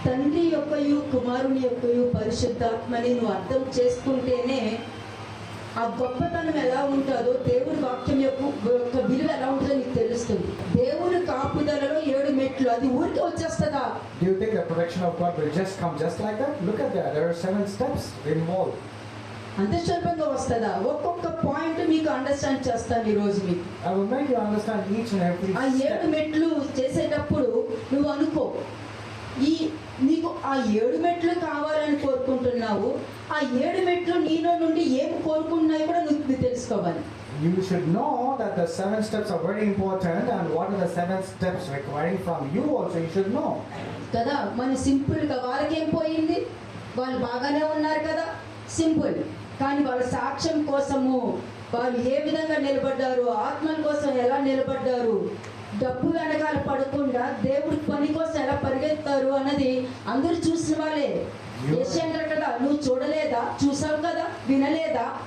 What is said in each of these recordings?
తండ్రి యొక్కయు కుమారుని యొక్కయు పరిశుద్ధాత్మని నువ్వు అర్థం చేసుకుంటేనే ఆ గొప్పతనం ఎలా ఉంటుందో, దేవుడి వాక్యం యొక్క విలువ ఎలా ఉంటుందో నీకు తెలుస్తుంది. దేవుని కాపుదలలో 7 మెట్లు, అది ఊరికి వచ్చేస్తుందా? Do you think the protection of God will just come just like that? Look at that. There are 7 steps involved. అంత సులభంగా వస్తుందా? ఒక్కొక్క పాయింట్ మీకు అండర్స్టాండ్ చేస్తాను ఈ రోజు మీకు. I will make you understand each and every ఆ 7 మెట్లు చేసేటప్పుడు నువ్వు అనుకో, నీకు ఆ 7 మెట్లు కావాలని కోరుకుంటున్నావు. ఆ 7 మెట్లు నీలో నుండి ఏం కోరుకుంటున్నాయో కూడా నువ్వు తెలుసుకోవాలి. You should know that the 7 steps are very important, and what are the 7 steps requiring from you also you should know. కదా, మన సింపుల్గా వాళ్ళకేం పోయింది, వాళ్ళు బాగానే ఉన్నారు కదా, సింపుల్. కానీ వాళ్ళ సాక్ష్యం కోసము వాళ్ళు ఏ విధంగా నిలబడ్డారు, ఆత్మల కోసం ఎలా నిలబడ్డారు, డబ్బు వెనకాల పడకుండా దేవుడి పని కోసం ఎలా పరిగెత్తారు అన్నది అందరూ చూసిన వాళ్ళే. అంటారు కదా, నువ్వు చూడలేదా, చూసావు కదా,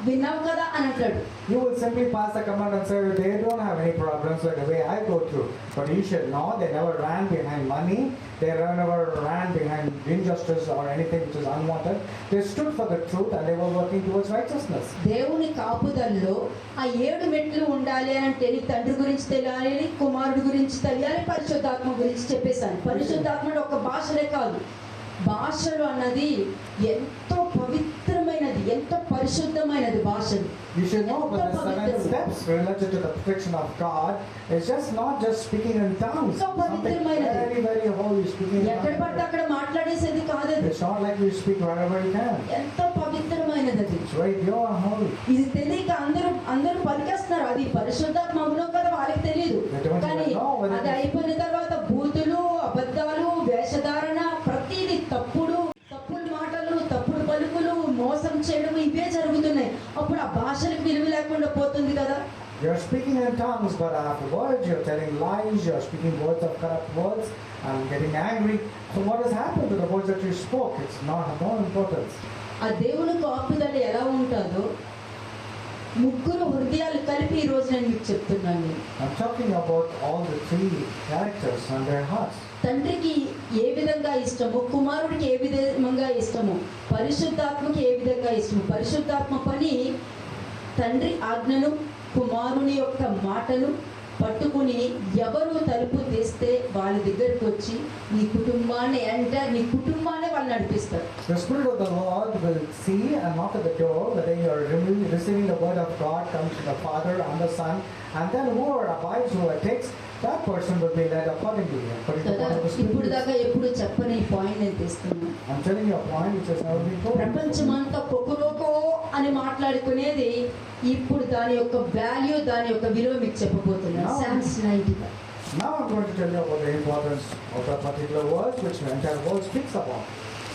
విన్నావు కదా అని అంటాడు. You will simply pass the command and say they don't have any problems like the way I go through, but you should know they never ran behind money, they never ran behind injustice or anything which is unwanted. They stood for the truth and they were working towards righteousness. దేవుని కాపుదల్లో ఆ 7 మెట్లు ఉండాలి అని అంటే నీ తండ్రి గురించి తెలియాలి, కుమారుడి గురించి తెలియాలి, పరిశుద్ధాత్మ గురించి చెప్పేశాను. పరిశుద్ధాత్మ ఒక భాషలే కాదు, భాషలు అన్నది ఎంతో పవిత్రమైనది, ఎంతో పరిశుద్ధమైనది భాషలు. You should know about the 7 steps related to the protection of God. It's just not just speaking in tongues. Something very, very holy speaking in tongues. ఎక్కడ పడితే అక్కడ మాట్లాడేసేది కాదు అది. It's not like you speak wherever you can. ఎంతో పవిత్రమైనది అది. It's very pure and holy. ఇది తెలియక అందరూ పలికేస్తున్నారు, అది పరిశుద్ధాత్మ అవునో కదా వాళ్ళకి తెలియదు. కానీ అది అయిపోయిన తర్వాత బూతులు, అబద్ధాలు, వేషధారణ, ప్రతిదీ తప్పుడు మాటలు, తప్పుడు పలుకులు, మోసం చేయడం, ఇవే జరుగుతున్నాయి. అప్పుడు ఆ భాషలకు విలువ లేకుండా పోతుంది కదా. You're speaking in tongues, but afterwards you're telling lies, you're speaking words of corrupt words and getting angry. So what has happened to the words that you spoke? It's not of no importance. ఆ దేవుని కాపుదల ఎలా ఉంటుందో ముగ్గురు హృదయాలు కలిపి ఈ రోజు నేను మీకు చెప్తున్నాను. I'm talking about all the 3 characters and their hearts. తండ్రికి ఏ విధంగా ఇష్టమో, కుమారుడికి ఏ విధంగా ఇష్టమో, పరిశుద్ధాత్మకి ఏ విధంగా ఇష్టమో. పరిశుద్ధాత్మ పని తండ్రి ఆజ్ఞను, కుమారుని యొక్క మాటలు పట్టుకుని ఎవరు తలుపు తీస్తే వాళ్ళ దగ్గరికి వచ్చి నీ కుటుంబాన్ని వాళ్ళు నడిపిస్తారు. The Spirit of the Lord will see and knock at the door, whether you are receiving the word of God comes to the Father and the Son, and then whoever abides, whoever takes, that person will be led accordingly. ఇప్పుడు దాకా ఎప్పుడు చెప్పని point నేను తీస్తున్నాను. I'm telling you a point which has never been told. ప్రపంచమంతా కొక్కులోకో అని మాట్లాడుకునేది ఇప్పుడు దాని యొక్క వాల్యూ, దాని యొక్క విలువ మీకు చెప్పబోతున్నాను. Psalms 90. Now I'm going to tell you about the importance of that particular verse which the entire world speaks about.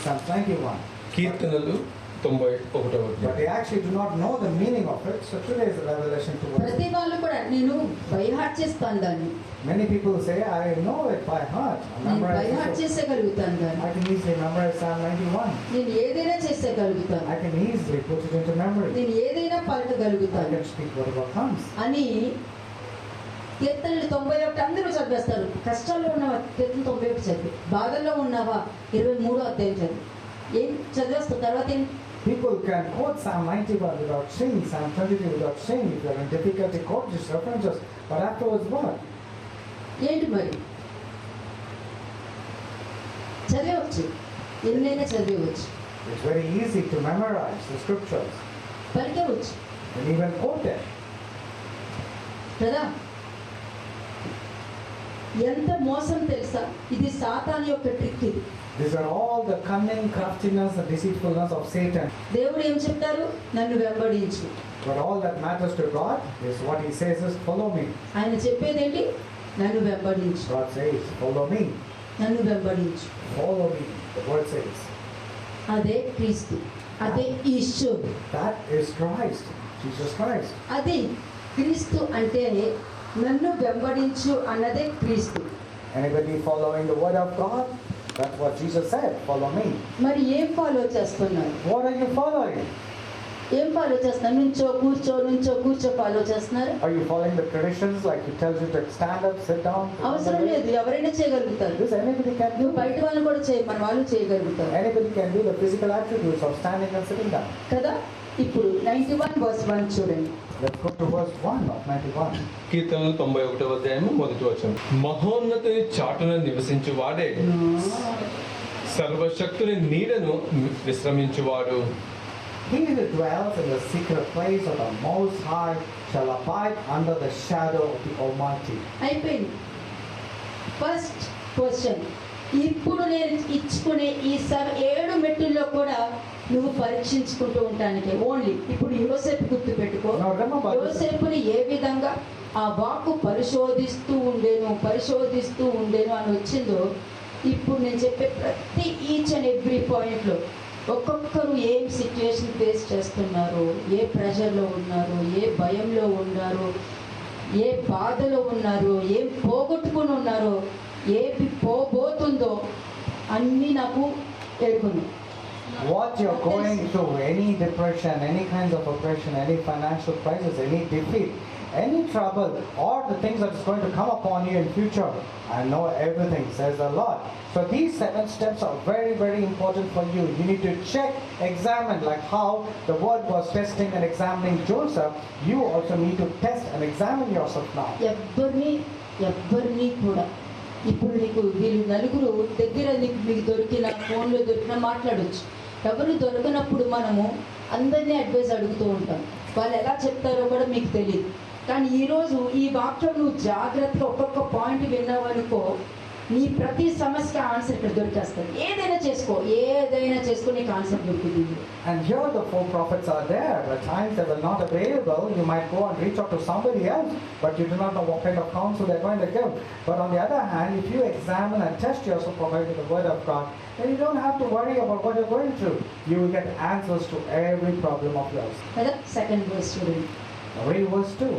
Psalms 91. కీర్తనలు 91వ. But they actually do not know the meaning of it. So today is the revelation to us. ప్రతి వాళ్ళు కూడా నేను by heart చేస్తాను దాన్ని. Many people say I know it by heart. నేను by heart చేసేయగలుగుతాను దాన్ని. I can easily memorize Psalm 91. నేను ఏదైనా చేసేయగలుగుతాను. I can easily put it into memory. నేను ఏదైనా I పలకగలుగుతాను can speak whatever comes. అని కీర్తనలు 91 అందరూ చదివేస్తారు. కష్టాల్లో ఉన్నవా కీర్తన 91 చదివి, బాధల్లో ఉన్నావా 23వ అధ్యాయం చదివి, ఏం చదివేస్తావు తర్వాత ఏం? People can quote Psalm 91 without singing, Psalm 22 without singing. If you are in difficulty, quote these references. But afterwards, what? ఏంటి మరి? చదివచ్చు, ఎన్నైనా చదివచ్చు, It's very easy to memorize the scriptures పలికేవచ్చు and even quote them. కదా. ఎంత మోసం తెలుసా, ఇది సాతాను యొక్క ట్రిక్. ఇది These are all the cunning, craftiness and deceitfulness of Satan. దేవుడు ఏం చెప్తారు? నన్ను వెంబడించు. But all that matters to God is what He says is follow me. ఆయన చెప్పేది ఏంటి? నన్ను వెంబడించు. God says follow me. నన్ను వెంబడించు. Follow me. The word says. అదే క్రీస్తు, అదే ఈశ్వరుడు. That is Christ. Jesus Christ. అది క్రీస్తు అంటే నన్ను వెంబడించు అన్నదే క్రీస్తు. Anybody following the word of God? That's what Jesus said. Follow me. మరి ఏం ఫాలో చేస్తున్నారు? What are you following? ఏం ఫాలో చేస్తున్నారు? నుంచో కూర్చో ఫాలో చేస్తున్నారు. Are you following the traditions like it tells you to stand up, sit down? అవసరం లేదు, ఎవరైనా చేయగలుగుతారు. This anybody can do. నువ్వు బయట వాళ్ళు కూడా మన వాళ్ళు చేయగలుగుతారు Anybody can do the physical attributes of standing and sitting down. కదా. ఇప్పుడు 91:1 చూడండి. Let's go to verse 1 of 91. కీర్తనలు 91వ అధ్యాయము మొదటి వచనం. మహోన్నతుని చాటున నివసించు వాడే సర్వశక్తుని నీడను విశ్రమించువాడు. He who dwells in the secret place of the Most High shall abide under the shadow of the Almighty. అయిపోయింది. ఫస్ట్ క్వశ్చన్, ఇప్పుడు నేను ఇచ్చుకునే ఈ 7 మెట్టుల్లో కూడా నువ్వు పరీక్షించుకుంటూ ఉంటానికి ఓన్లీ. ఇప్పుడు యోసేపు గుర్తు పెట్టుకో. Now remember, యోసేపుని ఏ విధంగా ఆ వాక్కు పరిశోధిస్తూ ఉండేను అని వచ్చిందో, ఇప్పుడు నేను చెప్పే ప్రతి ఈచ్ అండ్ ఎవ్రీ పాయింట్లో ఒక్కొక్కరు ఏం సిచ్యువేషన్ ఫేస్ చేస్తున్నారు, ఏ ప్రెషర్లో ఉన్నారు, ఏ భయంలో ఉన్నారు, ఏ బాధలో ఉన్నారు, ఏం పోగొట్టుకుని ఉన్నారో, ఏది పోబోతుందో అన్నీ నాకు ఎరుగును. what you're going through, any depression, any kinds of oppression, any financial crisis, any defeat, any trouble, or the things that is going to come upon you in future, I know everything, says the Lord. So these 7 steps are very, very important for you. You need to check, examine, like how the word was testing and examining Joseph. You also need to test and examine yourself now. ఎవ్వరిని కూడా ఇప్పుడు నీకు వీళ్ళు నలుగురు దగ్గర మీకు దొరికిన ఫోన్లో దొరికిన మాట్లాడొచ్చు. ఎవరు దొరకనప్పుడు మనము అందరినీ అడ్వైస్ అడుగుతూ ఉంటాం. వాళ్ళు ఎలా చెప్తారో కూడా మీకు తెలియదు. కానీ ఈరోజు ఈ వాక్యం నువ్వు జాగ్రత్తగా ఒక్కొక్క పాయింట్ విన్నావనుకో, నీ ప్రతి సమస్యకి ఆన్సర్ ఇక్కడ దొరికేస్తుంది. ఏదైనా చేసుకో, నీకు ఆన్సర్ దొరుకుతుంది. And here the 4 prophets are there. At times they were not available. You might go and reach out to somebody else, but you do not know what kind of counsel they're going to give. But on the other hand, if you examine and test yourself according to the word of God, then you don't have to worry about what you're going through. You will get answers to every problem of yours. కదా. Second verse చూడండి. Read verse 2.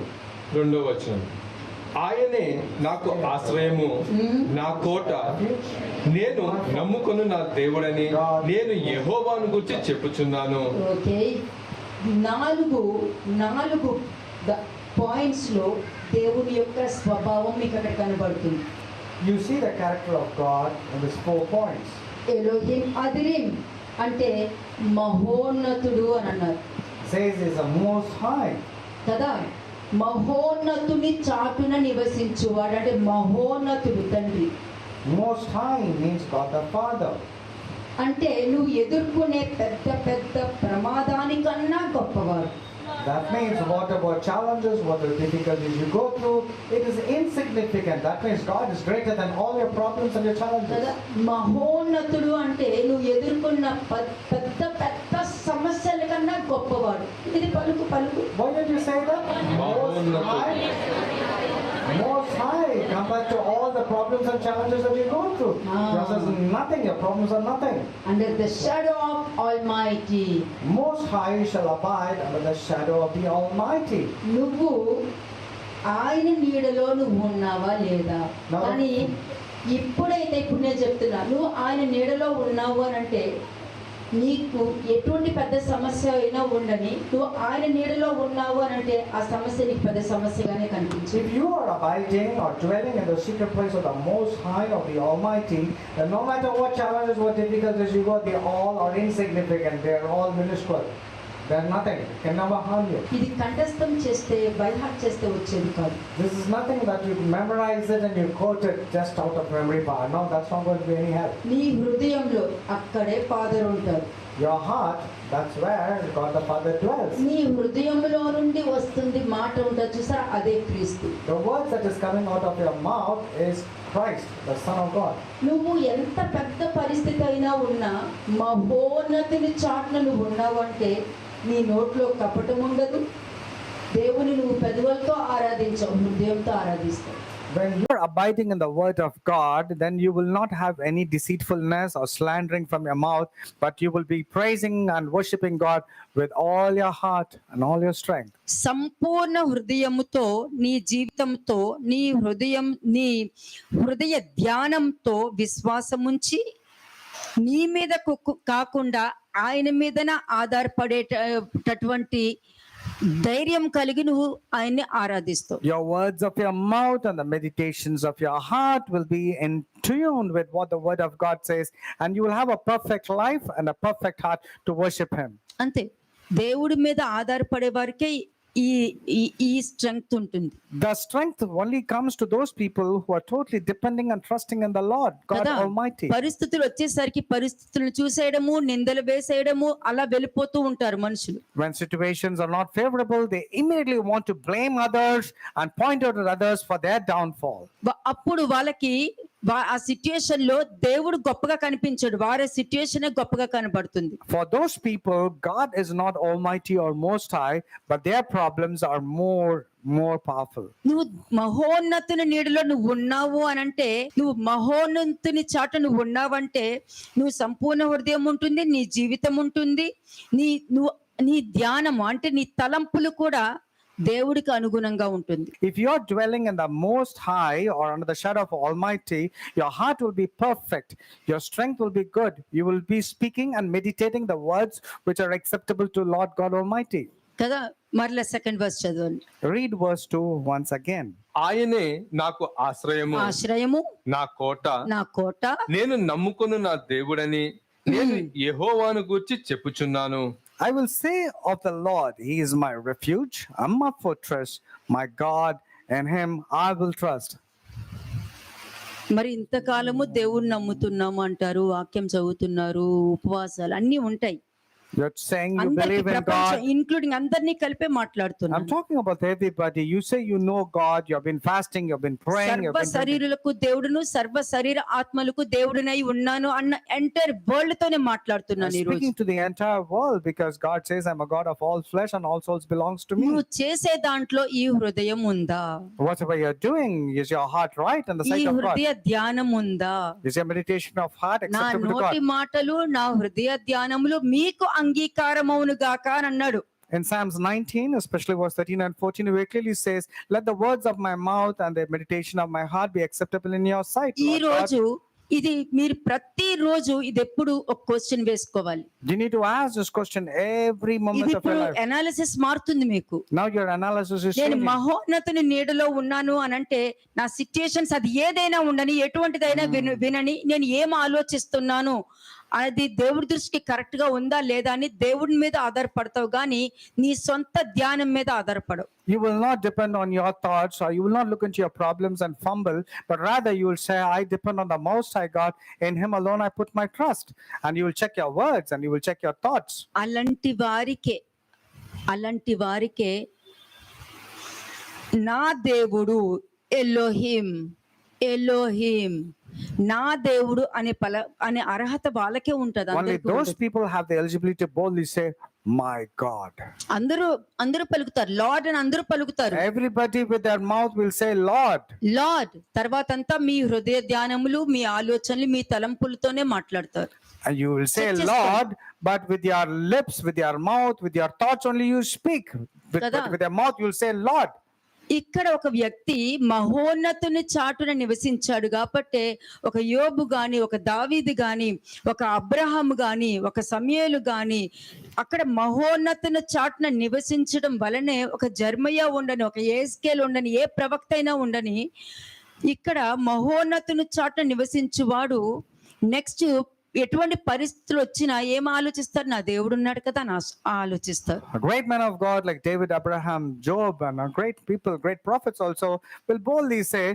రెండవ వచనం. ఆయనే నాకు ఆశ్రయము, నా కోట, నేను నమ్ముకొను నా దేవుడని నేను యెహోవాను గురించి చెప్పుచున్నాను. ఓకే, 4 పాయింట్స్లో దేవుని యొక్క స్వభావం మీకు అక్కడ కనబడుతుంది. You see the character of God in these 4 points. Elohim అదిరిం అంటే మహోన్నతుడు అని అన్నారు Says he is the most high. కదా. మహోన్నతుని చాటున నివసించువాడు అంటే మహోన్నతుడు తండ్రి. Most high means God the Father. అంటే నువ్వు ఎదుర్కొనే పెద్ద ప్రమాదానికన్నా గొప్పవాడు. That means whatever challenges, whatever difficulties you go through, it is insignificant. That means God is greater than all your problems and your challenges. కదా. మహోన్నతుడు అంటే నువ్వు ఎదుర్కొన్న పెద్ద సమస్యల కన్నా గొప్పవాడు. ఇది పలుకు. Why did you say that? Most high compared to all the problems and challenges that you go through. Yours is nothing. Your problems are nothing. Under the shadow of Almighty. Most high shall abide under the shadow of the Almighty. నువ్వు ఆయన నీడలో నువ్వు ఉన్నావా లేదా? కానీ ఇప్పుడు నేను చెప్తున్నా, నువ్వు ఆయన నీడలో ఉన్నావు అని అంటే నీకు ఎటువంటి పెద్ద సమస్య అయినా ఉండని, నువ్వు ఆయన నీడలో ఉన్నావు అని అంటే ఆ సమస్య నీకు పెద్ద సమస్యగానే కనిపించింది. If you are abiding or dwelling in the secret place of the Most High of the Almighty, then no matter what challenges, what difficulties you go, they all are insignificant. They are all minuscule. They are nothing. Can never harm you. ఇది కంఠస్థం చేస్తే by heart చేస్తే వచ్చేది కాదు. This is nothing that you memorize it and you quote it just out of memory power. No, that's not going to be any help. నీ హృదయంలో అక్కడే father ఉంటారు. Your heart, that's where God the Father dwells. నీ హృదయంలో నుండి వస్తుంది మాట ఉంటుంది చూసారా, అదే క్రీస్తు. The words that is coming out of your mouth is Christ, the Son of God. నువ్వు ఎంత పెద్ద పరిస్థితి అయినా ఉన్నా మహోన్నతుని చాటున నువ్వు ఉన్నావంటే నీ నోట్లో కపటం ఉండదు. దేవుని నువ్వు పెదవులతో ఆరాధించవు, హృదయంతో ఆరాధిస్తావు. When you are abiding in the word of God, then you will not have any deceitfulness or slandering from your mouth, but you will be praising and worshiping God with all your heart and all your strength. సంపూర్ణ హృదయముతో నీ జీవితంతో నీ హృదయ ధ్యానంతో విశ్వాసముంచి నీ మీద కాకుండా ఆయన మీదన ఆధారపడేటటువంటి ధైర్యం కలిగి నువ్వు ఆయన్ని ఆరాధిస్తావు. Your words of your mouth and the meditations of your heart will be in tune with what the word of God says, and you will have a perfect life and a perfect heart to worship him. అంతే, దేవుడి మీద ఆధారపడే వారికే ఈ ఈ strength ఉంటుంది. The strength only comes to those people who are totally depending and trusting in the Lord God కదా, Almighty. పరిస్థితులు వచ్చేసరికి పరిస్థితులను చూసేయడము, నిందలు వేసేయడము, అలా వెళ్ళిపోతూ ఉంటారు మనుషులు. When situations are not favorable, they immediately want to blame others and point out at others for their downfall. అప్పుడు వాళ్ళకి ఆ సిచ్యుయేషన్ లో దేవుడు గొప్పగా కనిపించాడు, వారి సిచ్యుయేషన్ గొప్పగా కనబడుతుంది. For those people, God is not almighty or most high, but their problems are more powerful. నువ్వు మహోన్నతుని నీడలో నువ్వు ఉన్నావు అని అంటే, నువ్వు మహోన్నతుని చాట నువ్వు ఉన్నావంటే, నువ్వు సంపూర్ణ హృదయం ఉంటుంది, నీ జీవితం ఉంటుంది, నీ ధ్యానము అంటే నీ తలంపులు కూడా దేవుడికి అనుగుణంగా ఉంటుంది. If you are dwelling in the most high or under the shadow of Almighty, your heart will be perfect, your strength will be good, you will be speaking and meditating the words which are acceptable to Lord God Almighty. కదా, మరలా second verse చదవండి. Read verse 2 once again. ఆయనే నాకు ఆశ్రయము, నా కోట, నేను నమ్ముకున్న నా దేవుడని నేను యెహోవాను గూర్చి చెప్పుచున్నాను. I will say of the Lord, he is my refuge and my fortress, my God, and him I will trust. మరి ఇంతకాలము దేవుణ్ణి నమ్ముతున్నాము అంటారు, వాక్యం చదువుతున్నారు, ఉపవాసాలు అన్ని ఉంటాయి. You're saying you believe in God. Including అందరినీ కలిపే మాట్లాడుతున్నా. I'm talking about everybody. You say you know God, you've been fasting, you've been praying, సర్వ శరీరులకు దేవుడును, సర్వ శరీర ఆత్మలకు దేవుడినై ఉన్నాను అన్న ఎంటైర్ వరల్డ్ తోనే మాట్లాడుతున్నాను ఈ రోజు. Speaking to the entire world, because God says I'm a God of all flesh and all souls belongs to me. నువ్వు చేసే దాంట్లో ఈ హృదయం ఉందా? Whatever you're doing, is your heart right in the ఈ sight of God? హృదయ ధ్యానం ఉందా? Is your meditation of heart నా acceptable to నోటి God? మాటలు, నా హృదయ ధ్యానములు మీకు అంగీకారమవును గాక అని అన్నాడు. In Psalms 19, especially verse 13 and 14, it very clearly says, let the words of my mouth and the meditation of my heart be acceptable in your sight, ఈ Lord God. రోజు ఇది మీరు ప్రతిరోజు ఇది ఎప్పుడు ఒక క్వశ్చన్ వేసుకోవాలి. You need to ask this question every ఇది moment of ఇప్పుడు your life. అనాలిసిస్ మారుతుంది మీకు. Now your analysis is నేను changing. మహోన్నతుని నీడలో ఉన్నాను అని అంటే, నా సిచ్యుయేషన్స్ అది ఏదైనా ఉండని, ఎటువంటిదైనా వినని, నేను ఏం ఆలోచిస్తున్నాను అది దేవుడి దృష్టికి కరెక్ట్ గా ఉందా లేదా అని దేవుడి మీద ఆధారపడతావు, కానీ నీ సొంత ధ్యానం మీద ఆధారపడవు. You will not depend on your thoughts, or you will not look into your problems and fumble, but rather you will say, I depend on the Most High God, in him alone I put my trust. And you will check your words and you will check your thoughts. అలాంటి వారికే నా దేవుడు ఎలోహిం నా దేవుడు అనే అర్హత వాళ్ళకే ఉంటది. Only those people have the eligibility to boldly say, my God. అందరూ పలుకుతారు లార్డ్ అని, అందరూ పలుకుతారు. Everybody with their mouth will say Lord. Lord తర్వాత అంతా మీ హృదయ ధ్యానములు, మీ ఆలోచనలు, మీ తలంపులతోనే మాట్లాడతారు. And you will say Lord, but with your lips, with your mouth, with your thoughts only you speak. With your mouth you will say Lord. ఇక్కడ ఒక వ్యక్తి మహోన్నతుని చాటున నివసించాడు కాబట్టి, ఒక యోబు గాని, ఒక దావీదు గాని, ఒక అబ్రహాము గాని, ఒక సమూయేలు గాని అక్కడ మహోన్నతుని చాటున నివసించడం వలనే, ఒక జర్మయా ఉండని, ఒక యెహెజ్కేలు ఉండని, ఏ ప్రవక్త అయినా ఉండని, ఇక్కడ మహోన్నతుని చాటున నివసించువాడు నెక్స్ట్ ఎటువంటి పరిస్థితులు వచ్చినా ఏం ఆలోచిస్తారు? నా దేవుడు ఉన్నాడు కదా అని ఆలోచిస్తారు. A great man of God like David, Abraham, Job, and great people, great prophets also will boldly say,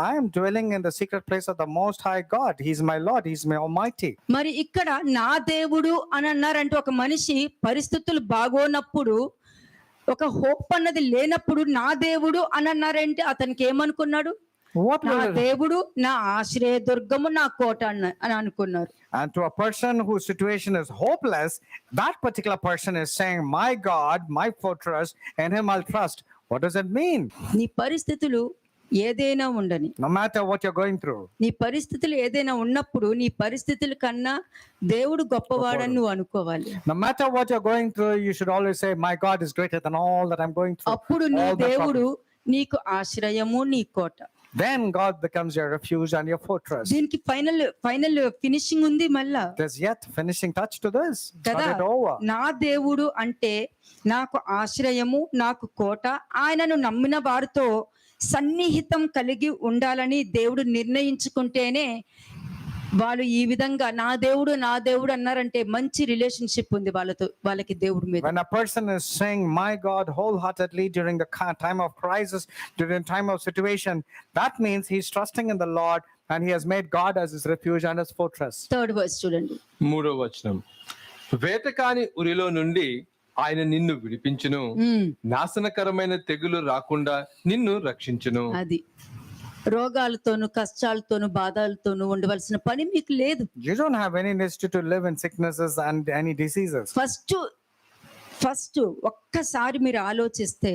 I am dwelling in the secret place of the Most High God. He is my Lord, He is my Almighty. మరి ఇక్కడ నా దేవుడు అని అన్నారంటే, ఒక మనిషి పరిస్థితులు బాగోనప్పుడు, ఒక హోప్ అన్నది లేనప్పుడు నా దేవుడు అని అన్నారంటే అతనికి ఏమనుకున్నాడు? నా దేవుడు నా ఆశ్రయ దుర్గము, నా కోట అని అనుకున్నారు. And to a person whose situation is hopeless, that particular person is saying, my God, my fortress, in him I'll trust. What does it mean? నీ పరిస్థితులు ఏదైనా ఉండని, No matter what you're going through, నీ పరిస్థితులు ఏదైనా ఉన్నప్పుడు, నీ పరిస్థితుల కన్నా దేవుడు గొప్పవాడని నువ్వు అనుకోవాలి. no matter what you're going through, you should always say, my God is greater than all that I'm going through. అప్పుడు నీ దేవుడు నీకు ఆశ్రయము, నీ కోట. then God becomes your refuge and your fortress. దీనికి ఫైనల్ ఫినిషింగ్ ఉంది మళ్ళా There's yet finishing touch to this. It's not కదా. yet over. నా దేవుడు అంటే నాకు ఆశ్రయము, నాకు కోట, ఆయనను నమ్మిన వారితో సన్నిహితం కలిగి ఉండాలని దేవుడు నిర్ణయించుకుంటేనే వాళ్ళు ఈ విధంగా నా దేవుడు అన్నారంటే మంచి రిలేషన్షిప్ ఉంది వాళ్ళకి దేవుడి మీద. When a person is saying my God wholeheartedly during the time of crisis, during the time of situation, that means he's trusting in the Lord and he has made God as his refuge and his fortress. Third verse చూడండి. 3వ వచనం, వేటకాని ఉరిలో నుండి ఆయన నిన్ను విడిపించును, నాశనకరమైన తెగులు రాకుండా నిన్ను రక్షించును. అది రోగాలతోను కష్టాలతోను బాధలతోను ఉండవలసిన పని మీకు లేదు. You don't have any necessity to live in sicknesses and any diseases. First ఒక్కసారి మీరు ఆలోచిస్తే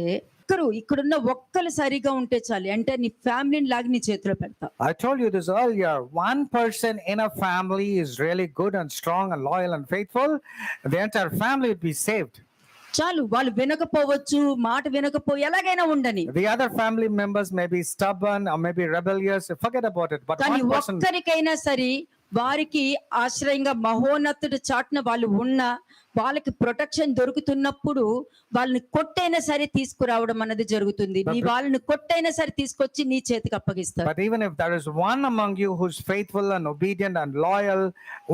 ఇక్కడున్న ఒక్కరు సరిగా ఉంటే చాలు, అంటే నీ ఫ్యామిలీని లాగా నీ చేతిలో పెడతా. I told you this earlier. One person in a family is really good and strong and loyal and faithful, the entire family would be saved. చాలు, వాళ్ళు వినకపోవచ్చు, మాట ఎలాగైనా ఉండని. The other family members may be stubborn or maybe rebellious, forget about it. But కానీ one person, ఒక్కరికైనా సరే వారికి ఆశ్రయంగా మహోన్నతుడి చాటున వాళ్ళు ఉన్న వాళ్ళకి ప్రొటెక్షన్ దొరుకుతున్నప్పుడు వాళ్ళని కొట్టైనా సరే తీసుకురావడం అన్నది జరుగుతుంది. నీ వాళ్ళని కొట్టైనా సరే తీసుకొచ్చి నీ చేతికి అప్పగిస్తారు. but even if there is one among you who's faithful and obedient and loyal,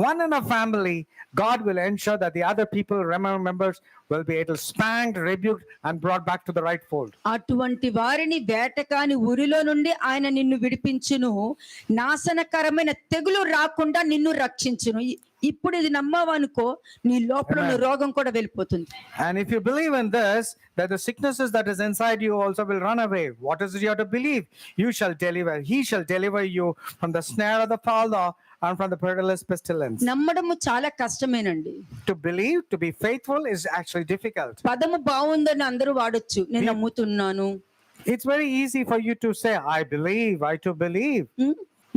one in a family, God will ensure that the other people, members, will be able spanked, rebuked and brought back to the right fold. అటువంటి వారిని వేటకాని ఊరిలో నుండి ఆయన నిన్ను విడిపించును, నాశనకరమైన తెగులు రాకుండా నిన్ను రక్షించును. ఇప్పుడు ఇది నమ్మవనుకో నీ లోపల ఉన్న రోగం కూడా వెళ్ళిపోతుంది. And if you believe in this, that the sicknesses that is inside you also will run away. What is it you have to believe? You shall deliver. He shall deliver you from the snare of the fowler and from the perilous pestilence. నమ్మడము చాలా కష్టమేనండి. To believe, to be faithful is actually difficult. పదము బాగుందని అందరూ వాడొచ్చు, నేను నమ్ముతున్నాను. It's very easy for you to say, I believe, I to believe.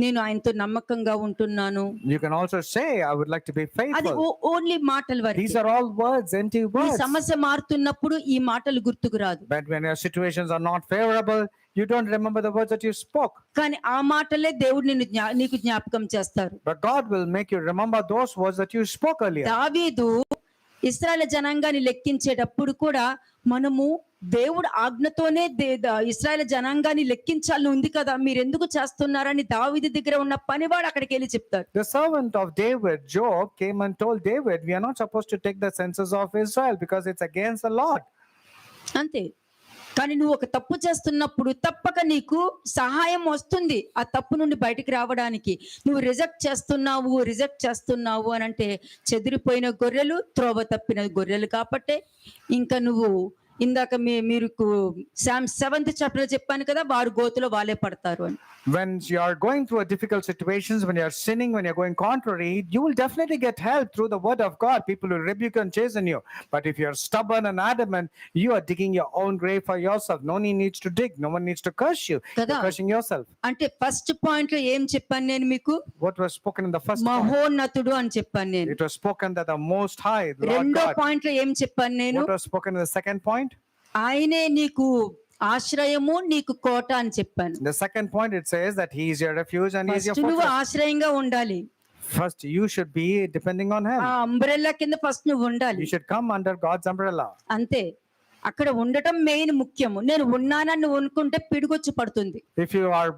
నేను ఆయనతో నమ్మకంగా ఉంటున్నాను. You can also say, I would like to be అది faithful. ఓన్లీ మాటల వరకు. These are all words, empty ఈ words. సమస్య మారుతున్నప్పుడు ఈ మాటలు గుర్తుకు రాదు. But when your situations are not favorable, you don't remember the words that you spoke. కానీ ఆ మాటలే దేవుడు నీకు జ్ఞాపకం చేస్తారు. But God will make you remember those words that you spoke earlier. దావీదు ఇశ్రాయేలు జనాంగాన్ని లెక్కించేటప్పుడు కూడా మనము దేవుడు ఆజ్ఞతోనే ఇశ్రాయేలు జనాంగాన్ని లెక్కించాలని ఉంది కదా, మీరు ఎందుకు చేస్తున్నారని దావీదు దగ్గర ఉన్న పనివాడు అక్కడికి వెళ్ళి చెప్తాడు. The servant of David, Job, came and told David, we are not supposed to take the census of Israel because it's against the Lord. అంతే. కానీ నువ్వు ఒక తప్పు చేస్తున్నప్పుడు తప్పక నీకు సహాయం వస్తుంది ఆ తప్పు నుండి బయటికి రావడానికి. నువ్వు రిజెక్ట్ చేస్తున్నావు అని అంటే చెదిరిపోయిన గొర్రెలు, త్రోవ తప్పిన గొర్రెలు కాబట్టి ఇంకా నువ్వు ఇందాక మీరు సామ్ 7th chapter చెప్పాను కదా, వారు గోతులో వాళ్ళే పడతారు అని. When you are going through a difficult situations, when you are sinning, when you are going contrary, you will definitely get help through the word of God. People will rebuke and chasten you. But if you are stubborn and adamant, you are digging your own grave for yourself. No one needs to dig. No one needs to curse you. You're cursing yourself. అంటే first point లో ఏం చెప్పాను నేను మీకు? What was spoken in the first point? మహోన్నతుడు అని చెప్పాను నేను. It was spoken that the Most High, the Lord రెండో God. పాయింట్ లో ఏం చెప్పాను నేను? What was spoken in the second point? ఆయనే నీకు ఆశ్రయము, నీకు కోట అని చెప్పాను. The second point, it says that he is your refuge and he is your first నువ్వు fortress. ఆశ్రయంగా ఉండాలి. First, you should be depending on him. ఆ అంబ్రెల్లా కింద ఫస్ట్ నువ్వు ఉండాలి. You should come under God's umbrella. అంతే. అక్కడ ఉండటం main ముఖ్యము. నేను ఉన్నానని నువ్వు అనుకుంటే పిడుగొచ్చి పడుతుంది. If you are